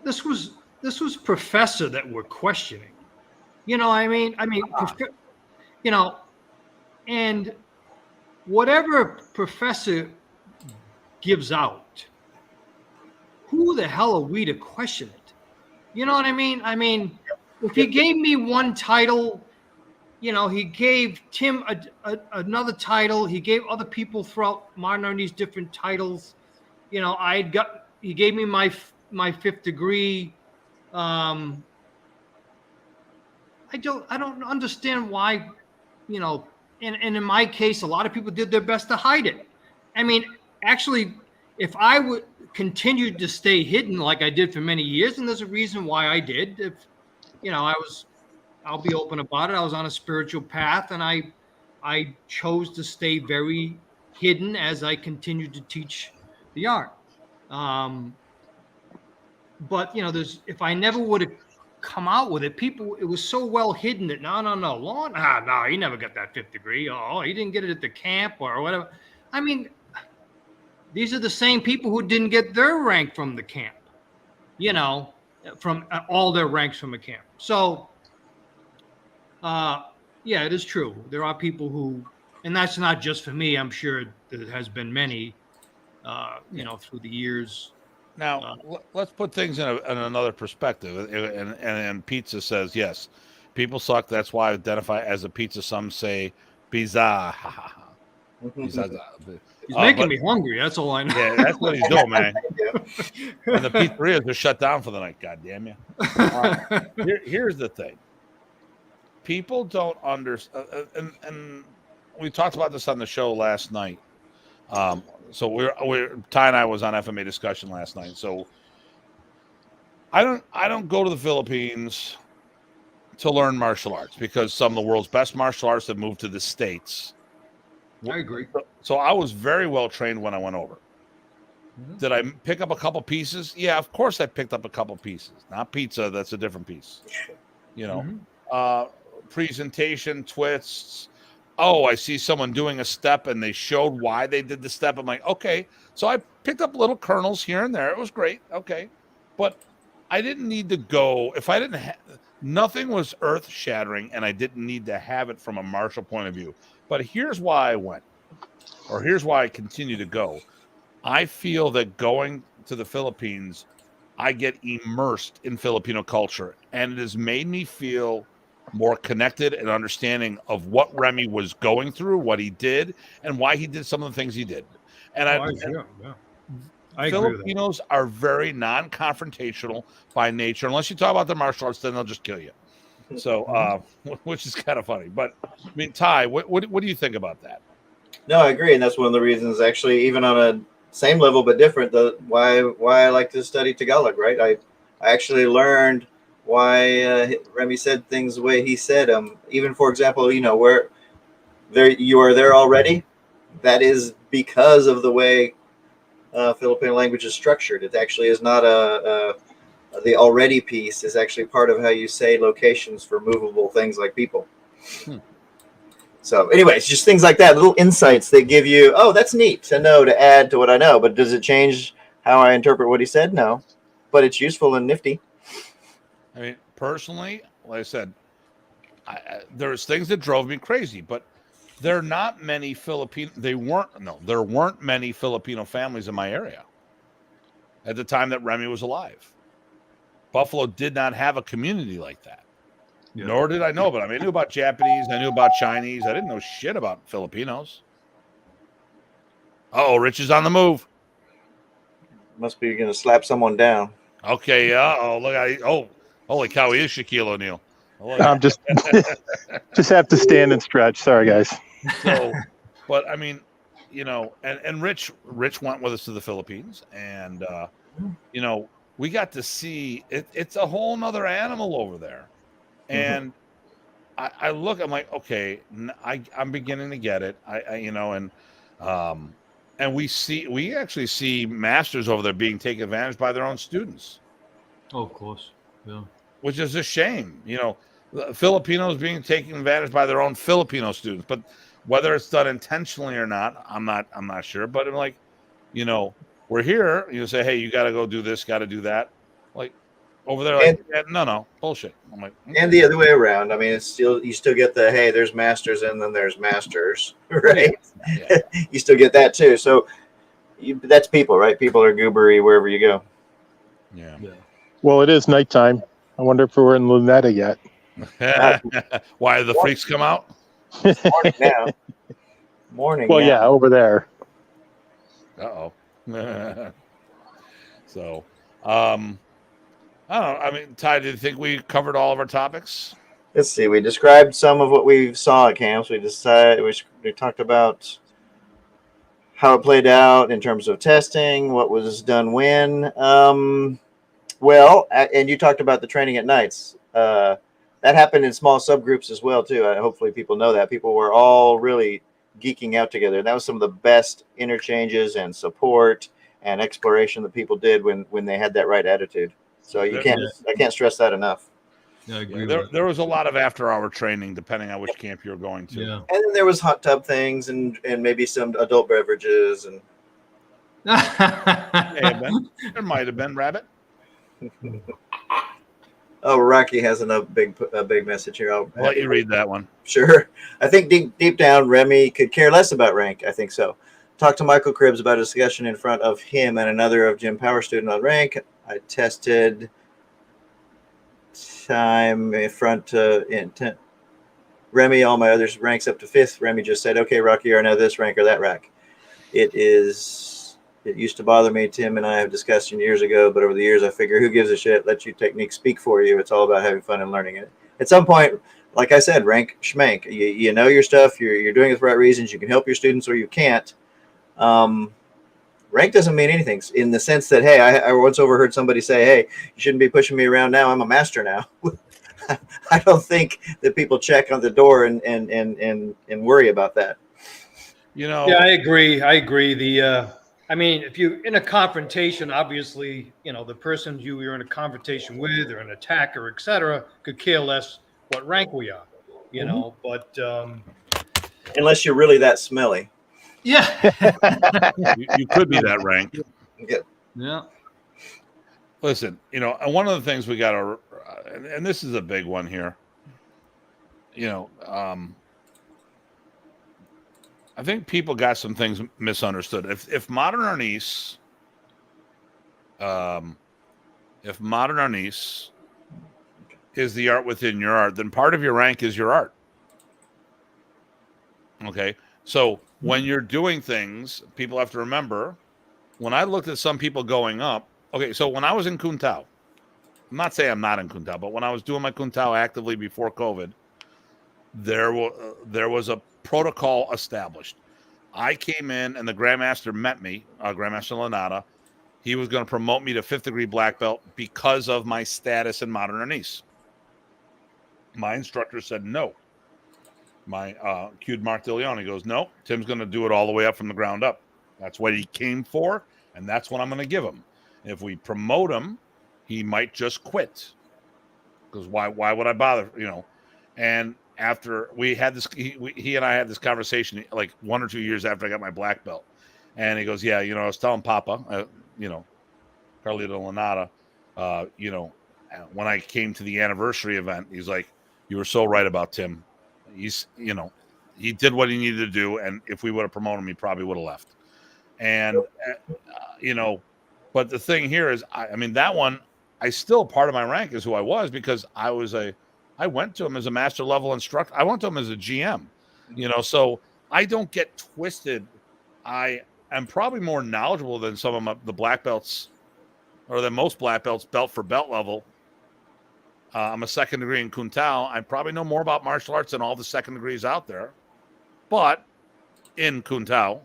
this was Professor that we're questioning. You know, and whatever Professor gives out, who the hell are we to question it? You know what I mean? If he gave me one title, he gave Tim another title. He gave other people throughout Modern Arnis different titles. He gave me my fifth degree. I don't understand why, and in my case, a lot of people did their best to hide it. Actually, if I would continue to stay hidden like I did for many years, and there's a reason why I did. If I'll be open about it. I was on a spiritual path, and I chose to stay very hidden as I continued to teach the art. But if I never would have come out with it, it was so well hidden that no, Lorne, no, he never got that fifth degree. Oh, he didn't get it at the camp or whatever. These are the same people who didn't get their rank from the camp, from all their ranks from a camp. So, yeah, it is true. There are people who, and that's not just for me. I'm sure there has been many, through the years. Now, let's put things in another perspective. And Pizza says, yes, people suck. That's why I identify as a pizza. Some say pizza. He's making me hungry. That's all I know. Yeah, that's what he's doing, man. And the pizzerias are shut down for the night. God damn you. Here's the thing. People don't understand. And we talked about this on the show last night. So Ty and I was on FMA discussion last night. So I don't go to the Philippines to learn martial arts because some of the world's best martial arts have moved to the States. I agree. So I was very well trained when I went over. Mm-hmm. Did I pick up a couple pieces? Yeah, of course I picked up a couple pieces. Not pizza, that's a different piece. Presentation, twists. Oh, I see someone doing a step and they showed why they did the step. I'm like, okay. So I picked up little kernels here and there. It was great. Okay. But I didn't need to go. If I didn't nothing was earth shattering and I didn't need to have it from a martial point of view. But here's why I went, or here's why I continue to go. I feel that going to the Philippines, I get immersed in Filipino culture, and it has made me feel more connected and understanding of what Remy was going through, what he did, and why he did some of the things he did. And I Filipinos are very non-confrontational by nature. Unless you talk about the martial arts, then they'll just kill you. So, which is kind of funny. But Ty, what do you think about that? No, I agree, and that's one of the reasons, actually, even on a same level but different, why I like to study Tagalog. Right, I actually learned why Remy said things the way he said them. Even, for example, where you are there already, that is because of the way Filipino language is structured. It actually is not the already piece is actually part of how you say locations for movable things like people. So anyways, just things like that, little insights they give you. Oh, that's neat to know, to add to what I know. But does it change how I interpret what he said? No, but it's useful and nifty. Personally, like I said, there's things that drove me crazy, but there are not many there weren't many Filipino families in my area at the time that Remy was alive. Buffalo did not have a community like that. Yeah. Nor did I know, but I knew about Japanese, I knew about Chinese. I didn't know shit about Filipinos. Oh, Rich is on the move. Must be going to slap someone down. Okay, yeah. Oh, look at holy cow, he is Shaquille O'Neal. I'm just have to stand and stretch. Sorry, guys. So, but and Rich went with us to the Philippines, and we got to see it. It's a whole nother animal over there. And I look, I'm like, okay, I'm beginning to get it. And we actually see masters over there being taken advantage by their own students. Oh, of course. Yeah. Which is a shame. the Filipinos being taken advantage by their own Filipino students. But whether it's done intentionally or not, I'm not sure. But I'm like, we're here. You say, hey, you got to go do this, got to do that. Like over there, like, no, bullshit. I'm like, okay. And the other way around. I mean, you still get the, hey, there's masters and then there's masters, right? Yeah. You still get that too. So that's people, right? People are goobery wherever you go. Yeah. Well, it is nighttime. I wonder if we're in Luneta yet. Why the freaks come out? Morning now. Morning. Well, now. yeah, over there. Uh-oh. So, I don't know. I mean, Ty, do you think we covered all of our topics? Let's see. We described some of what we saw at camps. We talked about how it played out in terms of testing, what was done when. Well, and you talked about the training at nights. That happened in small subgroups as well, too. Hopefully people know that. People were all really geeking out together. And that was some of the best interchanges and support and exploration that people did when they had that right attitude. So I can't stress that enough. Yeah, I agree. There was a lot of after-hour training, depending on which camp you were going to. Yeah. And then there was hot tub things and maybe some adult beverages and There might have been, Rabbit. Oh, Rocky has a big message here. I'll let you read that one. Sure. I think deep down, Remy could care less about rank. I think so. Talked to Michael Cribbs about a discussion in front of him and another of Jim Power student on rank. I tested time in front Remy, all my others ranks up to 5th. Remy just said, okay, Rocky, you're now this rank or that rank. It used to bother me. Tim and I have discussed years ago, but over the years, I figure who gives a shit? Let your technique speak for you. It's all about having fun and learning it. At some point, like I said, rank schmank. You know your stuff. You're doing it for the right reasons. You can help your students or you can't. Rank doesn't mean anything in the sense that, hey, I once overheard somebody say, hey, you shouldn't be pushing me around now. I'm a master now. I don't think that people check on the door and worry about that. Yeah, I agree. I mean, if you're in a confrontation, obviously, the person you're in a confrontation with or an attacker, etc., could care less what rank we are, but unless you're really that smelly. Yeah. you could be that rank. Yeah. Listen, and one of the things we got to, and this is a big one here, I think people got some things misunderstood. If Modern Arnis, is the art within your art, then part of your rank is your art. Okay, so when you're doing things, people have to remember. When I looked at some people going up, okay, so when I was in Kun Tao, I'm not saying I'm not in Kun Tao, but when I was doing my Kun Tao actively before COVID, there was a protocol established. I came in and the Grandmaster met me, Grandmaster Lanata. He was going to promote me to 5th degree black belt because of my status in Modern Arnis. My instructor said no. My cued Mark DeLeon, he goes, no, Tim's going to do it all the way up from the ground up. That's what he came for, and that's what I'm going to give him. If we promote him, he might just quit. Because why would I bother, And after we had this, he and I had this conversation like 1 or 2 years after I got my black belt. And he goes, yeah, I was telling Papa, Carlito Lanata, when I came to the anniversary event, he's like, you were so right about Tim. He's, he did what he needed to do. And if we would have promoted him, he probably would have left. And, but the thing here is, I mean, that one, I still, part of my rank is who I was because I went to him as a master level instructor. I went to him as a GM, so I don't get twisted. I am probably more knowledgeable than some of the black belts or than most black belts belt for belt level. I'm a 2nd degree in Kun Tao. I probably know more about martial arts than all the 2nd degrees out there, but in Kun Tao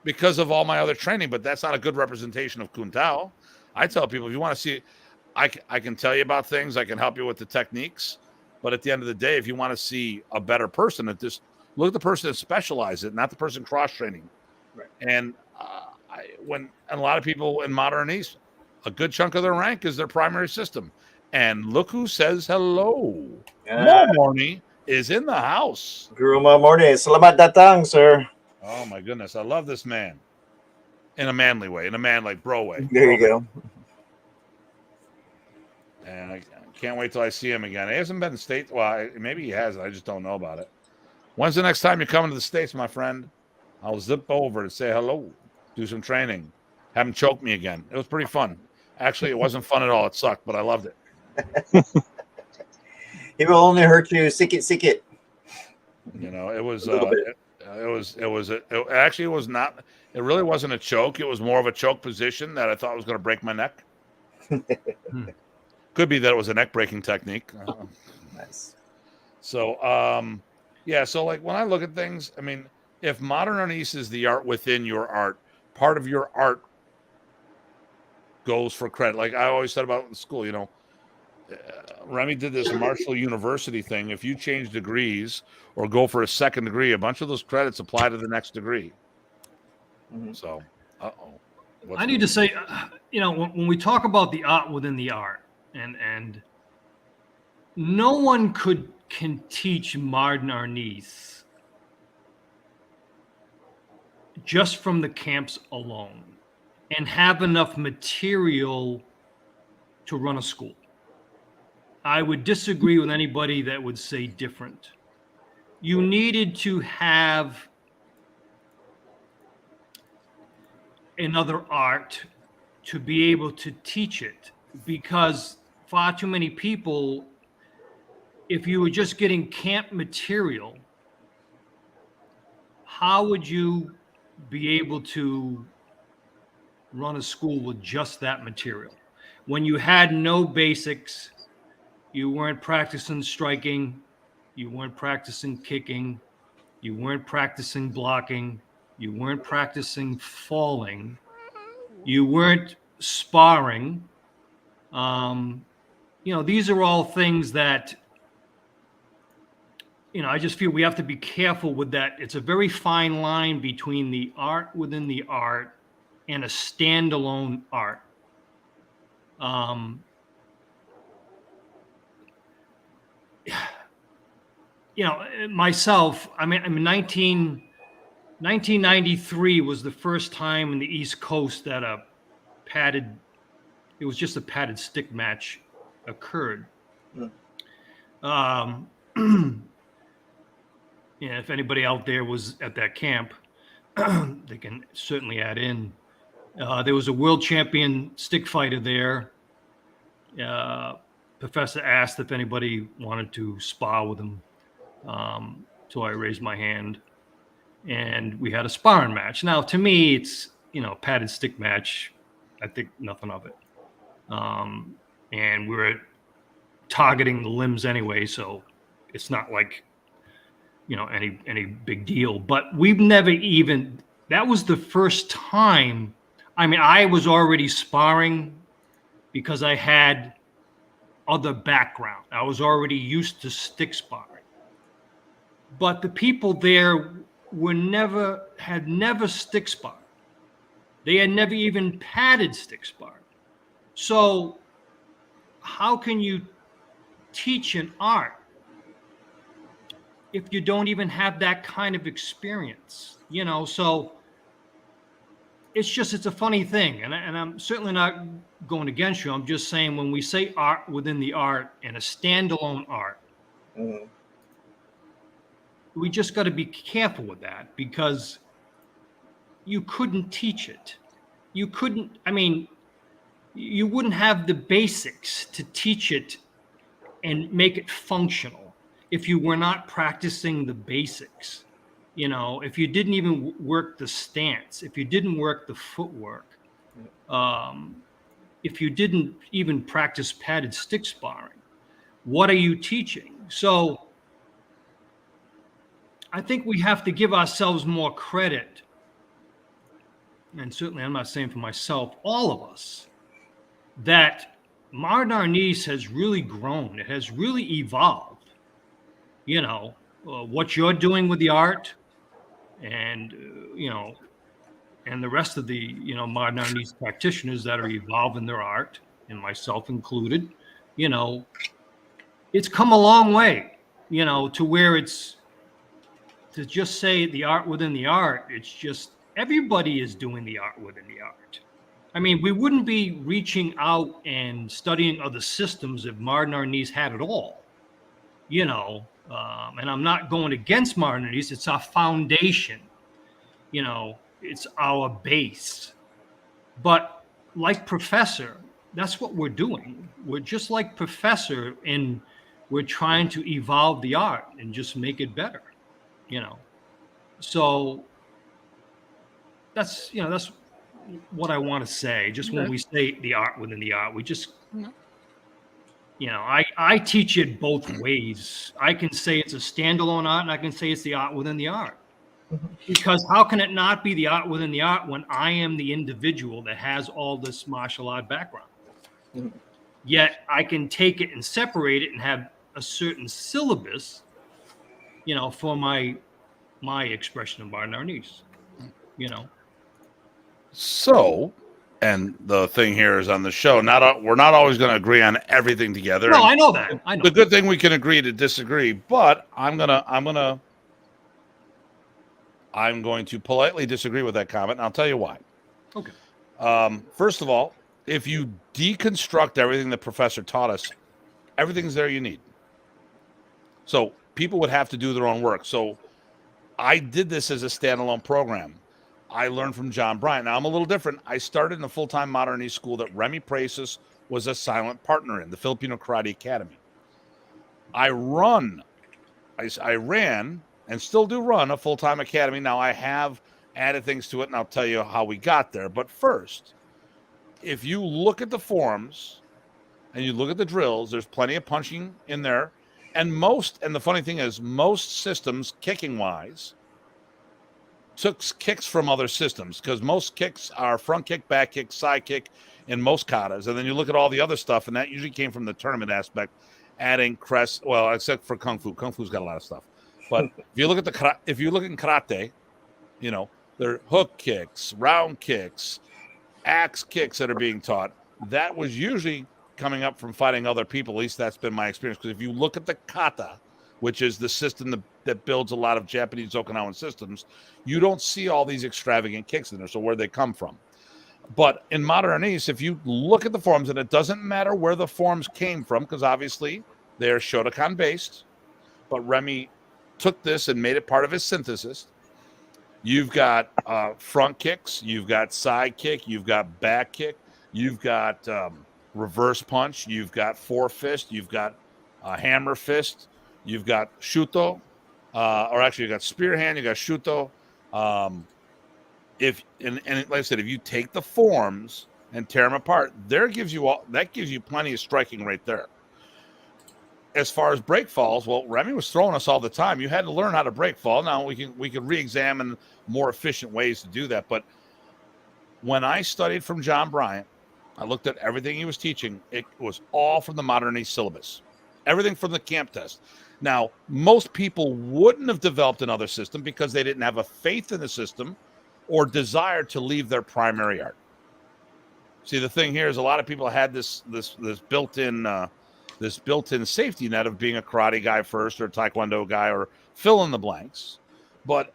because of all my other training, but that's not a good representation of Kun Tao. I tell people, if you want to see, I can tell you about things. I can help you with the techniques. But at the end of the day, if you want to see a better person at this, look at the person that specializes it, not the person cross-training. Right. And when a lot of people in Modern Arnis, a good chunk of their rank is their primary system. And look who says hello. Ah, Morning is in the house. Guru Morning. Salamat datang, sir. Oh my goodness, I love this man. In a manly way, in a man like bro way. There you go. And I can't wait till I see him again. He hasn't been in the States. Well, maybe he has. I just don't know about it. When's the next time you're coming to the States, my friend? I'll zip over to say hello, do some training, have him choke me again. It was pretty fun. Actually, it wasn't fun at all. It sucked, but I loved it. He will only hurt you. Sick it. You know, it was. A little bit. It actually was not. It really wasn't a choke. It was more of a choke position that I thought was going to break my neck. Could be that it was a neck breaking technique. Nice. So, yeah. So, like when I look at things, I mean, if Modern Arnis is the art within your art, part of your art goes for credit. Like I always said about in school, you know, Remy did this Marshall University thing. If you change degrees or go for a second degree, a bunch of those credits apply to the next degree. Mm-hmm. So, I need to say, you know, when we talk about the art within the art, and no one can teach Modern Arnis just from the camps alone and have enough material to run a school. I would disagree with anybody that would say different. You needed to have another art to be able to teach it, because far too many people, if you were just getting camp material, how would you be able to run a school with just that material? When you had no basics, you weren't practicing striking, you weren't practicing kicking, you weren't practicing blocking, you weren't practicing falling, you weren't sparring. You know, these are all things that, you know, I just feel we have to be careful with that. It's a very fine line between the art within the art and a standalone art. You know, myself, I mean 1993 was the first time in the East Coast that it was just a padded stick match occurred. Yeah, if anybody out there was at that camp, they can certainly add in. There was a world champion stick fighter there. Professor asked if anybody wanted to spar with him. So I raised my hand, and we had a sparring match. Now, to me, it's, you know, padded stick match. I think nothing of it. And we were targeting the limbs anyway, so it's not like, you know, any big deal. But we've never even, that was the first time. I mean, I was already sparring because I had other background. I was already used to stick sparring. But the people there had never stick sparred. They had never even padded stick sparred. So how can you teach an art if you don't even have that kind of experience? You know, so it's a funny thing. And I'm certainly not going against you. I'm just saying, when we say art within the art and a standalone art, we just got to be careful with that, because you couldn't teach it. You couldn't, I mean, you wouldn't have the basics to teach it and make it functional if you were not practicing the basics. You know, if you didn't even work the stance, if you didn't work the footwork, if you didn't even practice padded stick sparring, what are you teaching? So I think we have to give ourselves more credit. And certainly, I'm not saying for myself, all of us, that Modern Arnis has really grown. It has really evolved. You know, what you're doing with the art, and, you know, and the rest of the, you know, Modern Arnis practitioners that are evolving their art, and myself included, you know, it's come a long way, you know, to where it's, to just say the art within the art, it's just everybody is doing the art within the art. I mean, we wouldn't be reaching out and studying other systems if Modern Arnis had it all, you know. And I'm not going against Modern Arnis. It's our foundation, you know, it's our base. But like Professor, that's what we're doing. We're just like Professor, and we're trying to evolve the art and just make it better, you know. So that's, you know, that's what I want to say. Just when we say the art within the art, we just, you know, I teach it both ways. I can say it's a standalone art, and I can say it's the art within the art. Because how can it not be the art within the art when I am the individual that has all this martial art background? Yet I can take it and separate it and have a certain syllabus, you know, for my expression of Modern Arnis, you know. So, and the thing here is on the show, we're not always going to agree on everything together. No, And I know that. I know. the good thing, we can agree to disagree, but I'm going to politely disagree with that comment, and I'll tell you why. Okay. First of all, if you deconstruct everything the professor taught us, everything's there you need. So people would have to do their own work. So I did this as a standalone program. I learned from John Bryant. Now I'm a little different. I started in a full-time Modern Arnis school that Remy Presas was a silent partner in, the Filipino Karate Academy. I ran and still do run a full-time academy. Now I have added things to it, and I'll tell you how we got there. But first, if you look at the forms and you look at the drills, there's plenty of punching in there. And the funny thing is, most systems, kicking-wise, took kicks from other systems, because most kicks are front kick, back kick, side kick in most katas. And then you look at all the other stuff, and that usually came from the tournament aspect, adding crest, well, except for Kung Fu. Kung Fu's got a lot of stuff. But if you look at karate, you know, there are hook kicks, round kicks, axe kicks that are being taught. That was usually coming up from fighting other people. At least that's been my experience. Because if you look at the kata, which is the system that builds a lot of Japanese Okinawan systems, you don't see all these extravagant kicks in there. So where they come from? But in Modern Arnis, if you look at the forms, and it doesn't matter where the forms came from, because obviously they are Shotokan based, but Remy took this and made it part of his synthesis. You've got front kicks, you've got side kick, you've got back kick, you've got reverse punch, you've got four fist, you've got hammer fist, you've got shuto, or actually you got spear hand, you got shuto. Like I said, if you take the forms and tear them apart, that gives you plenty of striking right there. As far as break falls, well, Remy was throwing us all the time. You had to learn how to break fall. Now we can re-examine more efficient ways to do that. But when I studied from John Bryant, I looked at everything he was teaching. It was all from the Modern Arnis syllabus, everything from the camp test. Now, most people wouldn't have developed another system because they didn't have a faith in the system or desire to leave their primary art. See, the thing here is a lot of people had this built-in safety net of being a karate guy first or a taekwondo guy or fill in the blanks. But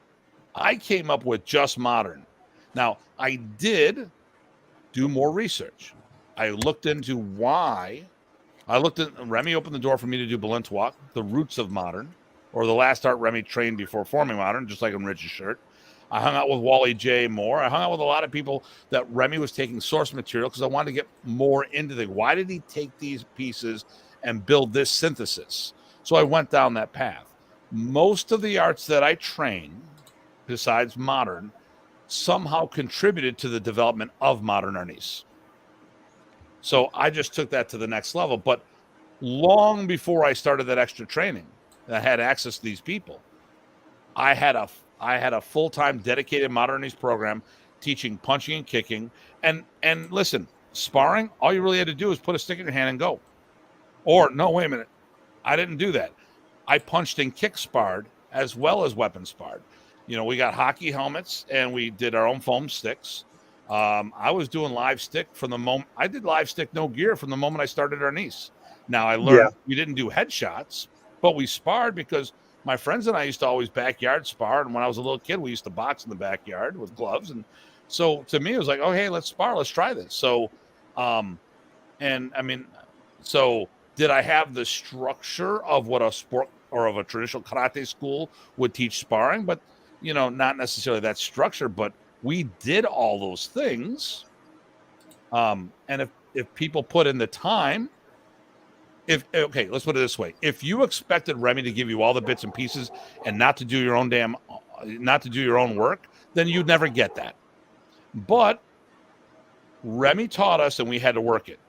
I came up with just modern. Now, I did do more research. I looked into why. Remy opened the door for me to do Balintawak, the roots of modern, or the last art Remy trained before forming modern, just like in Rich's shirt. I hung out with Wally J. Moore. I hung out with a lot of people that Remy was taking source material because I wanted to get more into why did he take these pieces and build this synthesis? So I went down that path. Most of the arts that I train, besides modern, somehow contributed to the development of Modern Arnis. So I just took that to the next level. But long before I started that extra training, I had access to these people. I had a full-time dedicated Modern Arnis program teaching punching and kicking. And listen, sparring, all you really had to do is put a stick in your hand and go. Or, no, wait a minute. I didn't do that. I punched and kick sparred as well as weapon sparred. You know, we got hockey helmets and we did our own foam sticks. I was doing live stick from the moment I did live stick, no gear from the moment I started Arnis. Now I learned we didn't do headshots, but we sparred because my friends and I used to always backyard spar. And when I was a little kid, we used to box in the backyard with gloves. And so to me, it was like, oh, hey, let's spar. Let's try this. So, and I mean, so did I have the structure of what a sport or of a traditional karate school would teach sparring? But, you know, not necessarily that structure, but we did all those things. And if people put in the time, okay, let's put it this way. If you expected Remy to give you all the bits and pieces and not to do your own work, then you'd never get that. But Remy taught us and we had to work it.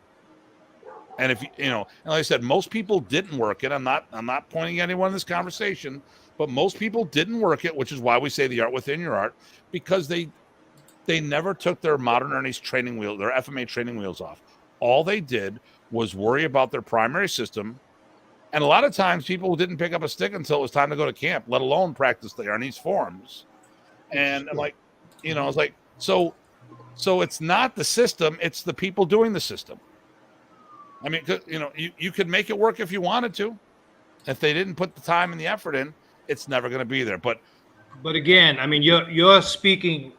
And if you know, and like I said, most people didn't work it. I'm not pointing at anyone in this conversation, but most people didn't work it, which is why we say the art within your art, because they never took their Modern Arnis training wheel, their FMA training wheels off. All they did was worry about their primary system. And a lot of times people didn't pick up a stick until it was time to go to camp, let alone practice the Arnis forms. And I'm like, you know, it's like, so it's not the system, it's the people doing the system. I mean, you know, you could make it work if you wanted to. If they didn't put the time and the effort in, it's never going to be there. But again, I mean, you're speaking.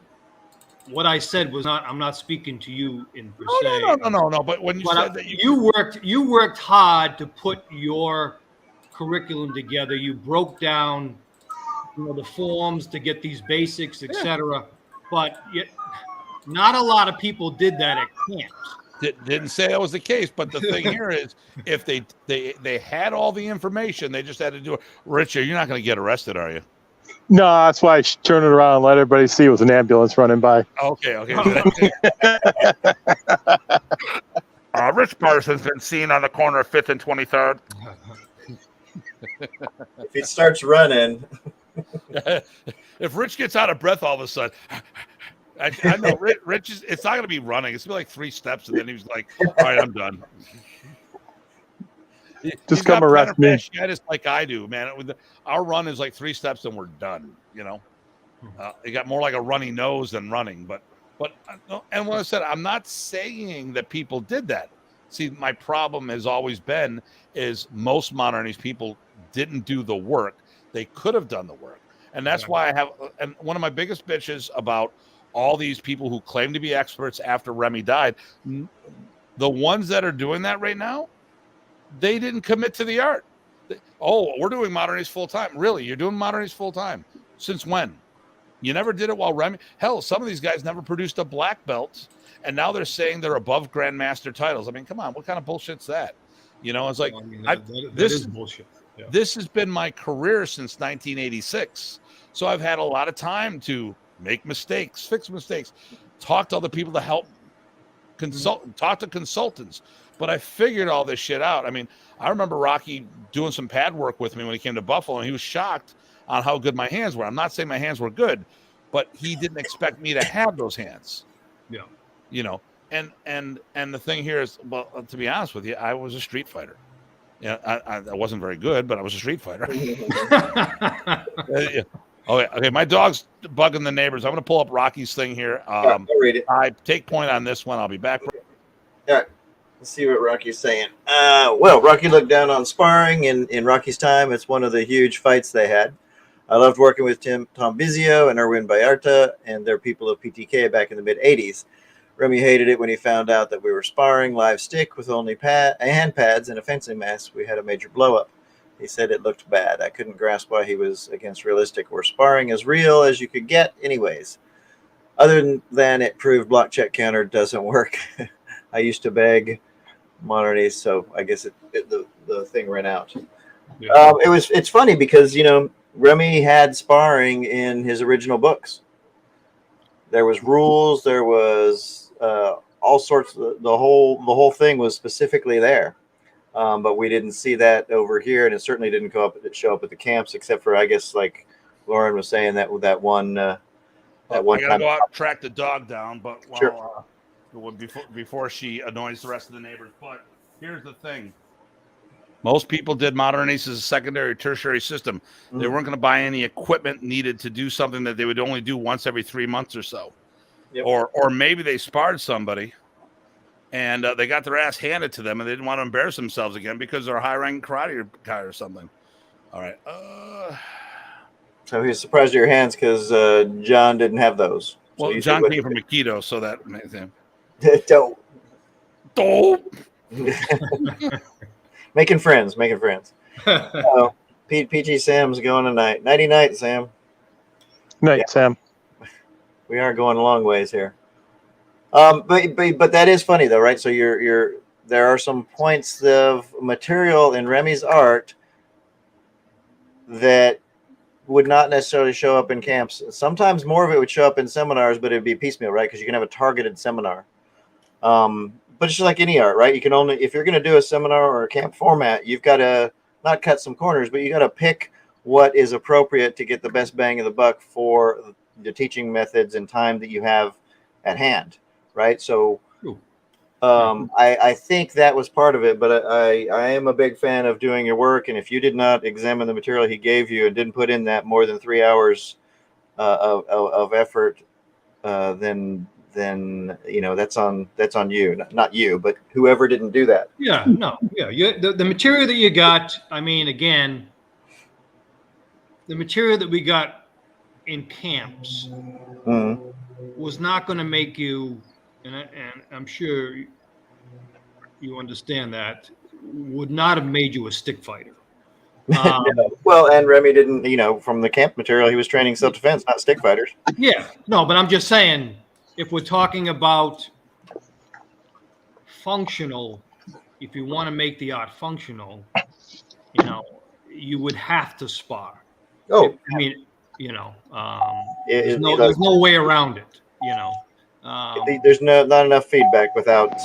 What I said was not. I'm not speaking to you in per se. No. But when you said that you worked hard to put your curriculum together. You broke down, you know, the forms to get these basics, etc. But not a lot of people did that at camps. Didn't say that was the case, but the thing here is, if they had all the information, they just had to do it. Richard, you're not going to get arrested, are you? No, that's why I turned it around and let everybody see it was an ambulance running by. Okay. Rich Parsons been seen on the corner of 5th and 23rd. If he starts running. If Rich gets out of breath all of a sudden, I know Rich is, it's not going to be running. It's going to be like 3 steps, and then he was like, all right, I'm done. Just come arrest me. Just like I do, man. Our run is like 3 steps and we're done. You know, it got more like a runny nose than running. But and when I said, I'm not saying that people did that. See, my problem has always been is most Modern people didn't do the work. They could have done the work, and that's why I have. And one of my biggest bitches about all these people who claim to be experts after Remy died, the ones that are doing that right now, they didn't commit to the art. Oh, we're doing Modern full time. Really? You're doing Modern full time? Since when? You never did it while Remy. Hell, some of these guys never produced a black belt, and now they're saying they're above grandmaster titles. I mean, come on, what kind of bullshit's that? You know, it's like, I mean, that is bullshit. Yeah. This has been my career since 1986. So I've had a lot of time to make mistakes, fix mistakes, talk to other people to help, talk to consultants. But I figured all this shit out. I mean, I remember Rocky doing some pad work with me when he came to Buffalo, and he was shocked on how good my hands were. I'm not saying my hands were good, but he didn't expect me to have those hands. Yeah. You know, and the thing here is, well, to be honest with you, I was a street fighter. Yeah, I wasn't very good, but I was a street fighter. Okay, my dog's bugging the neighbors. I'm going to pull up Rocky's thing here. I'll read it. I take point on this one. I'll be back. All right. Let's see what Rocky's saying. Well, Rocky looked down on sparring in Rocky's time. It's one of the huge fights they had. I loved working with Tom Bizio and Erwin Bayarta and their people of PTK back in the mid-'80s. Remy hated it when he found out that we were sparring live stick with only hand pads and a fencing mask. We had a major blow-up. He said it looked bad. I couldn't grasp why he was against realistic or sparring as real as you could get anyways. Other than it proved block check counter doesn't work. I used to beg Modern, so I guess the thing ran out. Yeah. It's funny because, you know, Remy had sparring in his original books. There was rules, there was all sorts of the whole thing was specifically there. But we didn't see that over here, and it certainly didn't show up at the camps, except for, I guess, like Lauren was saying, that one I gotta go out and track the dog down, but sure. Before she annoys the rest of the neighbors. But here's the thing: most people did Modern Arnis as a secondary, tertiary system. They weren't going to buy any equipment needed to do something that they would only do once every 3 months or so. Yep. Or maybe they sparred somebody and they got their ass handed to them, and they didn't want to embarrass themselves again because they're a high-ranking karate guy or something. All right. So he's surprised at your hands because John didn't have those. So Well, you John said, came from Aikido, so that makes him. Don't. Oh. Making friends. Oh, PG Sam's going tonight. Nighty night, Sam. Night, Yeah. Sam. We are going a long ways here. But that is funny though, right? So there are some points of material in Remy's art that would not necessarily show up in camps. Sometimes more of it would show up in seminars, but it'd be piecemeal, right? Because you can have a targeted seminar. But it's just like any art, right? You can only, if you're going to do a seminar or a camp format, you've got to not cut some corners, but you got to pick what is appropriate to get the best bang of the buck for the teaching methods and time that you have at hand, right? So I think that was part of it, but I am a big fan of doing your work. And if you did not examine the material he gave you and didn't put in that more than 3 hours of effort, then that's on you, not you, but whoever didn't do that. Yeah, no, yeah. The material that you got, I mean, again, the material that we got in camps was not going to make you, and I'm sure you understand that, would not have made you a stick fighter. Well, and Remy didn't, from the camp material, he was training self-defense, not stick fighters. Yeah, no, but I'm just saying, if we're talking about functional, if you want to make the art functional, you would have to spar. Oh, I mean, there's no way around it. There's not enough feedback without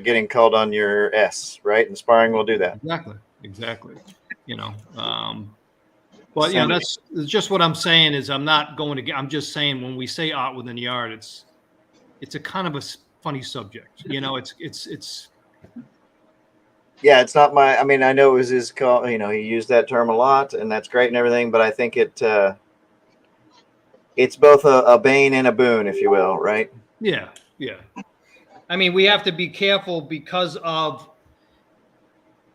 getting called on your S, right? And sparring will do that. Exactly. But that's just what I'm saying is I'm not going to. I'm just saying when we say art within the art, it's a kind of a funny subject. It's. Yeah, it's not my. I mean, I know it was his call. He used that term a lot, and that's great and everything. But I think it's both a bane and a boon, if you will, right? Yeah. I mean, we have to be careful because of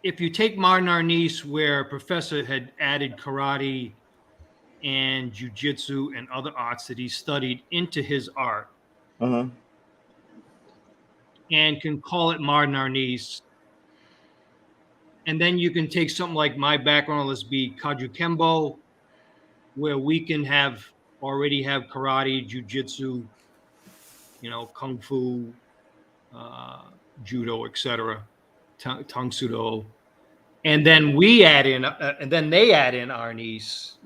if you take Modern Arnis, where Professor had added karate and jujitsu and other arts that he studied into his art, and can call it Modern Arnis. And then you can take something like my background, let's be Kaju Kembo, where we can already have karate, jujitsu, kung fu, judo, etc., tang sudo, and then we add in, and then they add in Arnis.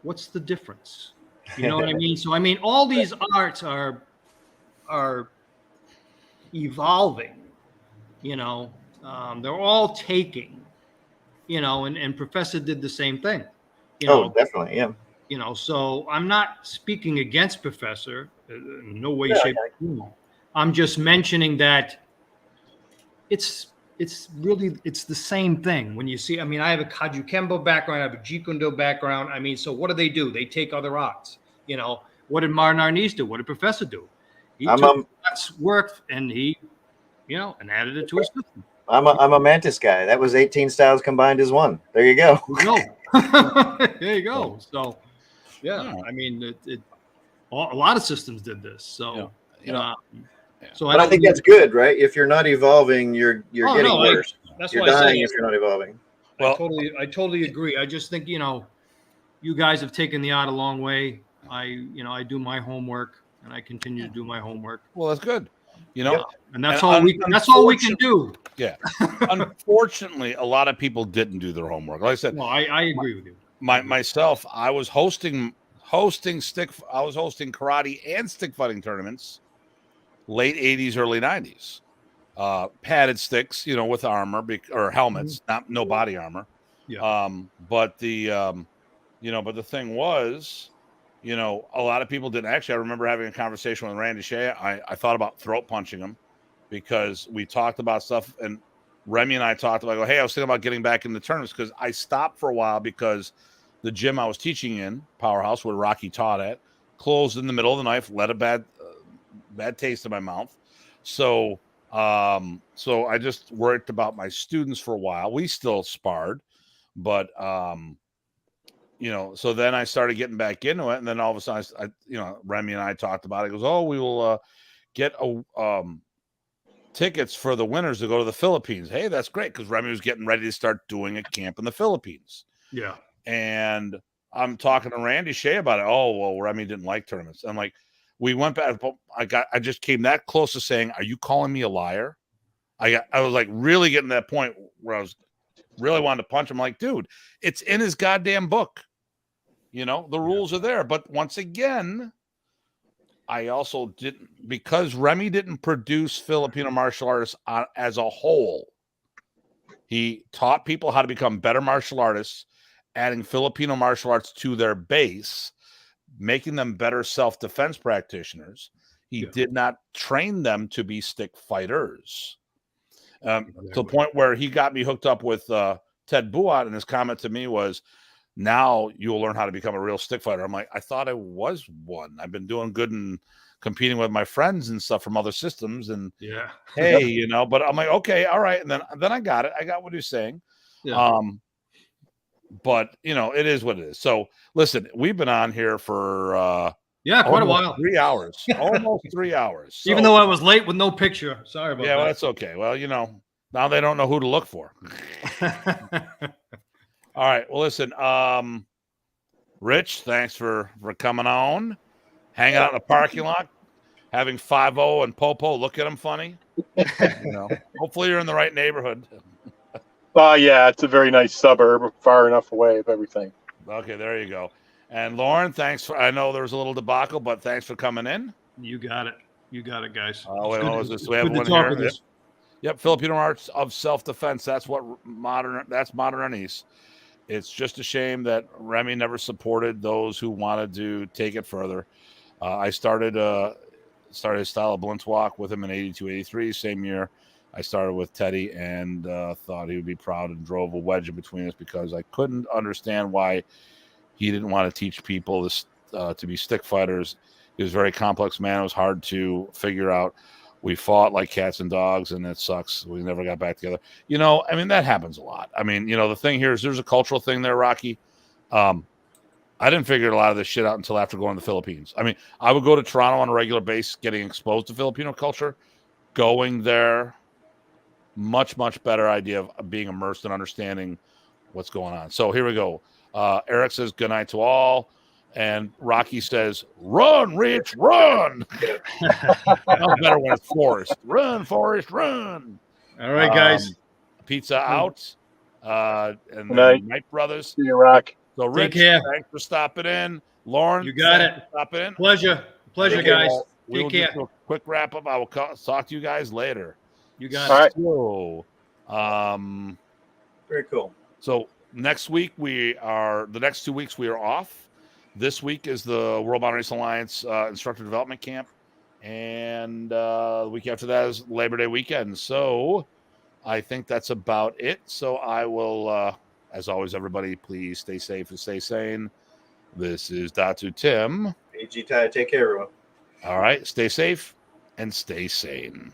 What's the difference? You know what I mean? So I mean, all these arts are evolving. They're all taking. And Professor did the same thing. Oh, definitely, yeah. So I'm not speaking against Professor in no way, shape, or form. I'm just mentioning that it's the same thing. When you see, I mean, I have a Kaju Kembo background, I have a Jeet Kune Do background. I mean, so what do? They take other arts. What did Modern Arnis do? What did Professor do? He took that's work and he, and added it to his system. I'm a Mantis guy. That was 18 styles combined as one. There you go. There you go. So, yeah. I mean, a lot of systems did this. So, So, but I think that's good, right? If you're not evolving, you're getting worse. That's you're why dying if you're not evolving. Well, I totally agree. I just think you guys have taken the art a long way. I do my homework and I continue to do my homework. Well, that's good. And that's all we can do. Yeah. Unfortunately, a lot of people didn't do their homework. Like I said, well, I agree with you. Myself, I was hosting karate and stick fighting tournaments late 80s, early 90s. Padded sticks, with armor or helmets, no body armor. Yeah. But the thing was, a lot of people didn't. Actually, I remember having a conversation with Randy Shea. I thought about throat punching him because we talked about stuff, and Remy and I talked about, hey, I was thinking about getting back in the tournaments because I stopped for a while because the gym I was teaching in, Powerhouse, where Rocky taught at, closed in the middle of the night, led a bad taste in my mouth. So I just worried about my students for a while. We still sparred, but so then I started getting back into it, and then all of a sudden, Remy and I talked about it. He goes, "Oh, we will get tickets for the winners to go to the Philippines." Hey, that's great, because Remy was getting ready to start doing a camp in the Philippines. Yeah. And I'm talking to Randy Shea about it. Oh, well, Remy didn't like tournaments. I'm like, we went back. I just came that close to saying, "Are you calling me a liar?" I was like really getting to that point where I was really wanted to punch him. Like, dude, it's in his goddamn book. The rules are there. But once again, I also didn't, because Remy didn't produce Filipino martial artists as a whole. He taught people how to become better martial artists, adding Filipino martial arts to their base, making them better self-defense practitioners. He did not train them to be stick fighters. To the point where he got me hooked up with Ted Buat, and his comment to me was, "Now you'll learn how to become a real stick fighter." I'm like, I thought I was one. I've been doing good and competing with my friends and stuff from other systems, and hey, but I'm like, okay, all right. And then I got it. I got what he's saying. Yeah. But it is what it is. So listen, we've been on here for quite a while. 3 hours. Almost 3 hours. So, even though I was late with no picture. Sorry about that. Well, that's okay. Well, now they don't know who to look for. All right. Well, listen, Rich, thanks for coming on, hanging out in the parking lot, having 5-0 and Popo look at him funny. Hopefully you're in the right neighborhood. Yeah, it's a very nice suburb, far enough away of everything. Okay, there you go. And Lauren, thanks I know there was a little debacle, but thanks for coming in. You got it. You got it, guys. We have one here. Yep, Filipino arts of self-defense. That's Modern Arnis. It's just a shame that Remy never supported those who wanted to take it further. I started a style of Blintz walk with him in 82, 83, same year. I started with Teddy, and thought he would be proud, and drove a wedge in between us because I couldn't understand why he didn't want to teach people this to be stick fighters. He was a very complex man. It was hard to figure out. We fought like cats and dogs, and it sucks. We never got back together. That happens a lot. The thing here is there's a cultural thing there, Rocky. I didn't figure a lot of this shit out until after going to the Philippines. I would go to Toronto on a regular basis, getting exposed to Filipino culture. Going there, much, much better idea of being immersed and understanding what's going on. So here we go. Eric says, "Good night to all." And Rocky says, "Run, Rich, run." That was better when it's Forrest. Run, Forrest, run. All right, guys. Pizza out. And Night Brothers. See you, Rock. So, Rich, thanks for stopping in. Lauren, you got it. Stopping in. Pleasure, guys. Take care. Do a quick wrap up. I will talk to you guys later. You got it. All right. Very cool. So next week the next 2 weeks we are off. This week is the World Modern Arnis Alliance Instructor Development Camp. And the week after that is Labor Day weekend. So I think that's about it. So I will, as always, everybody, please stay safe and stay sane. This is Datu Tim. AG Ty, take care, everyone. All right. Stay safe and stay sane.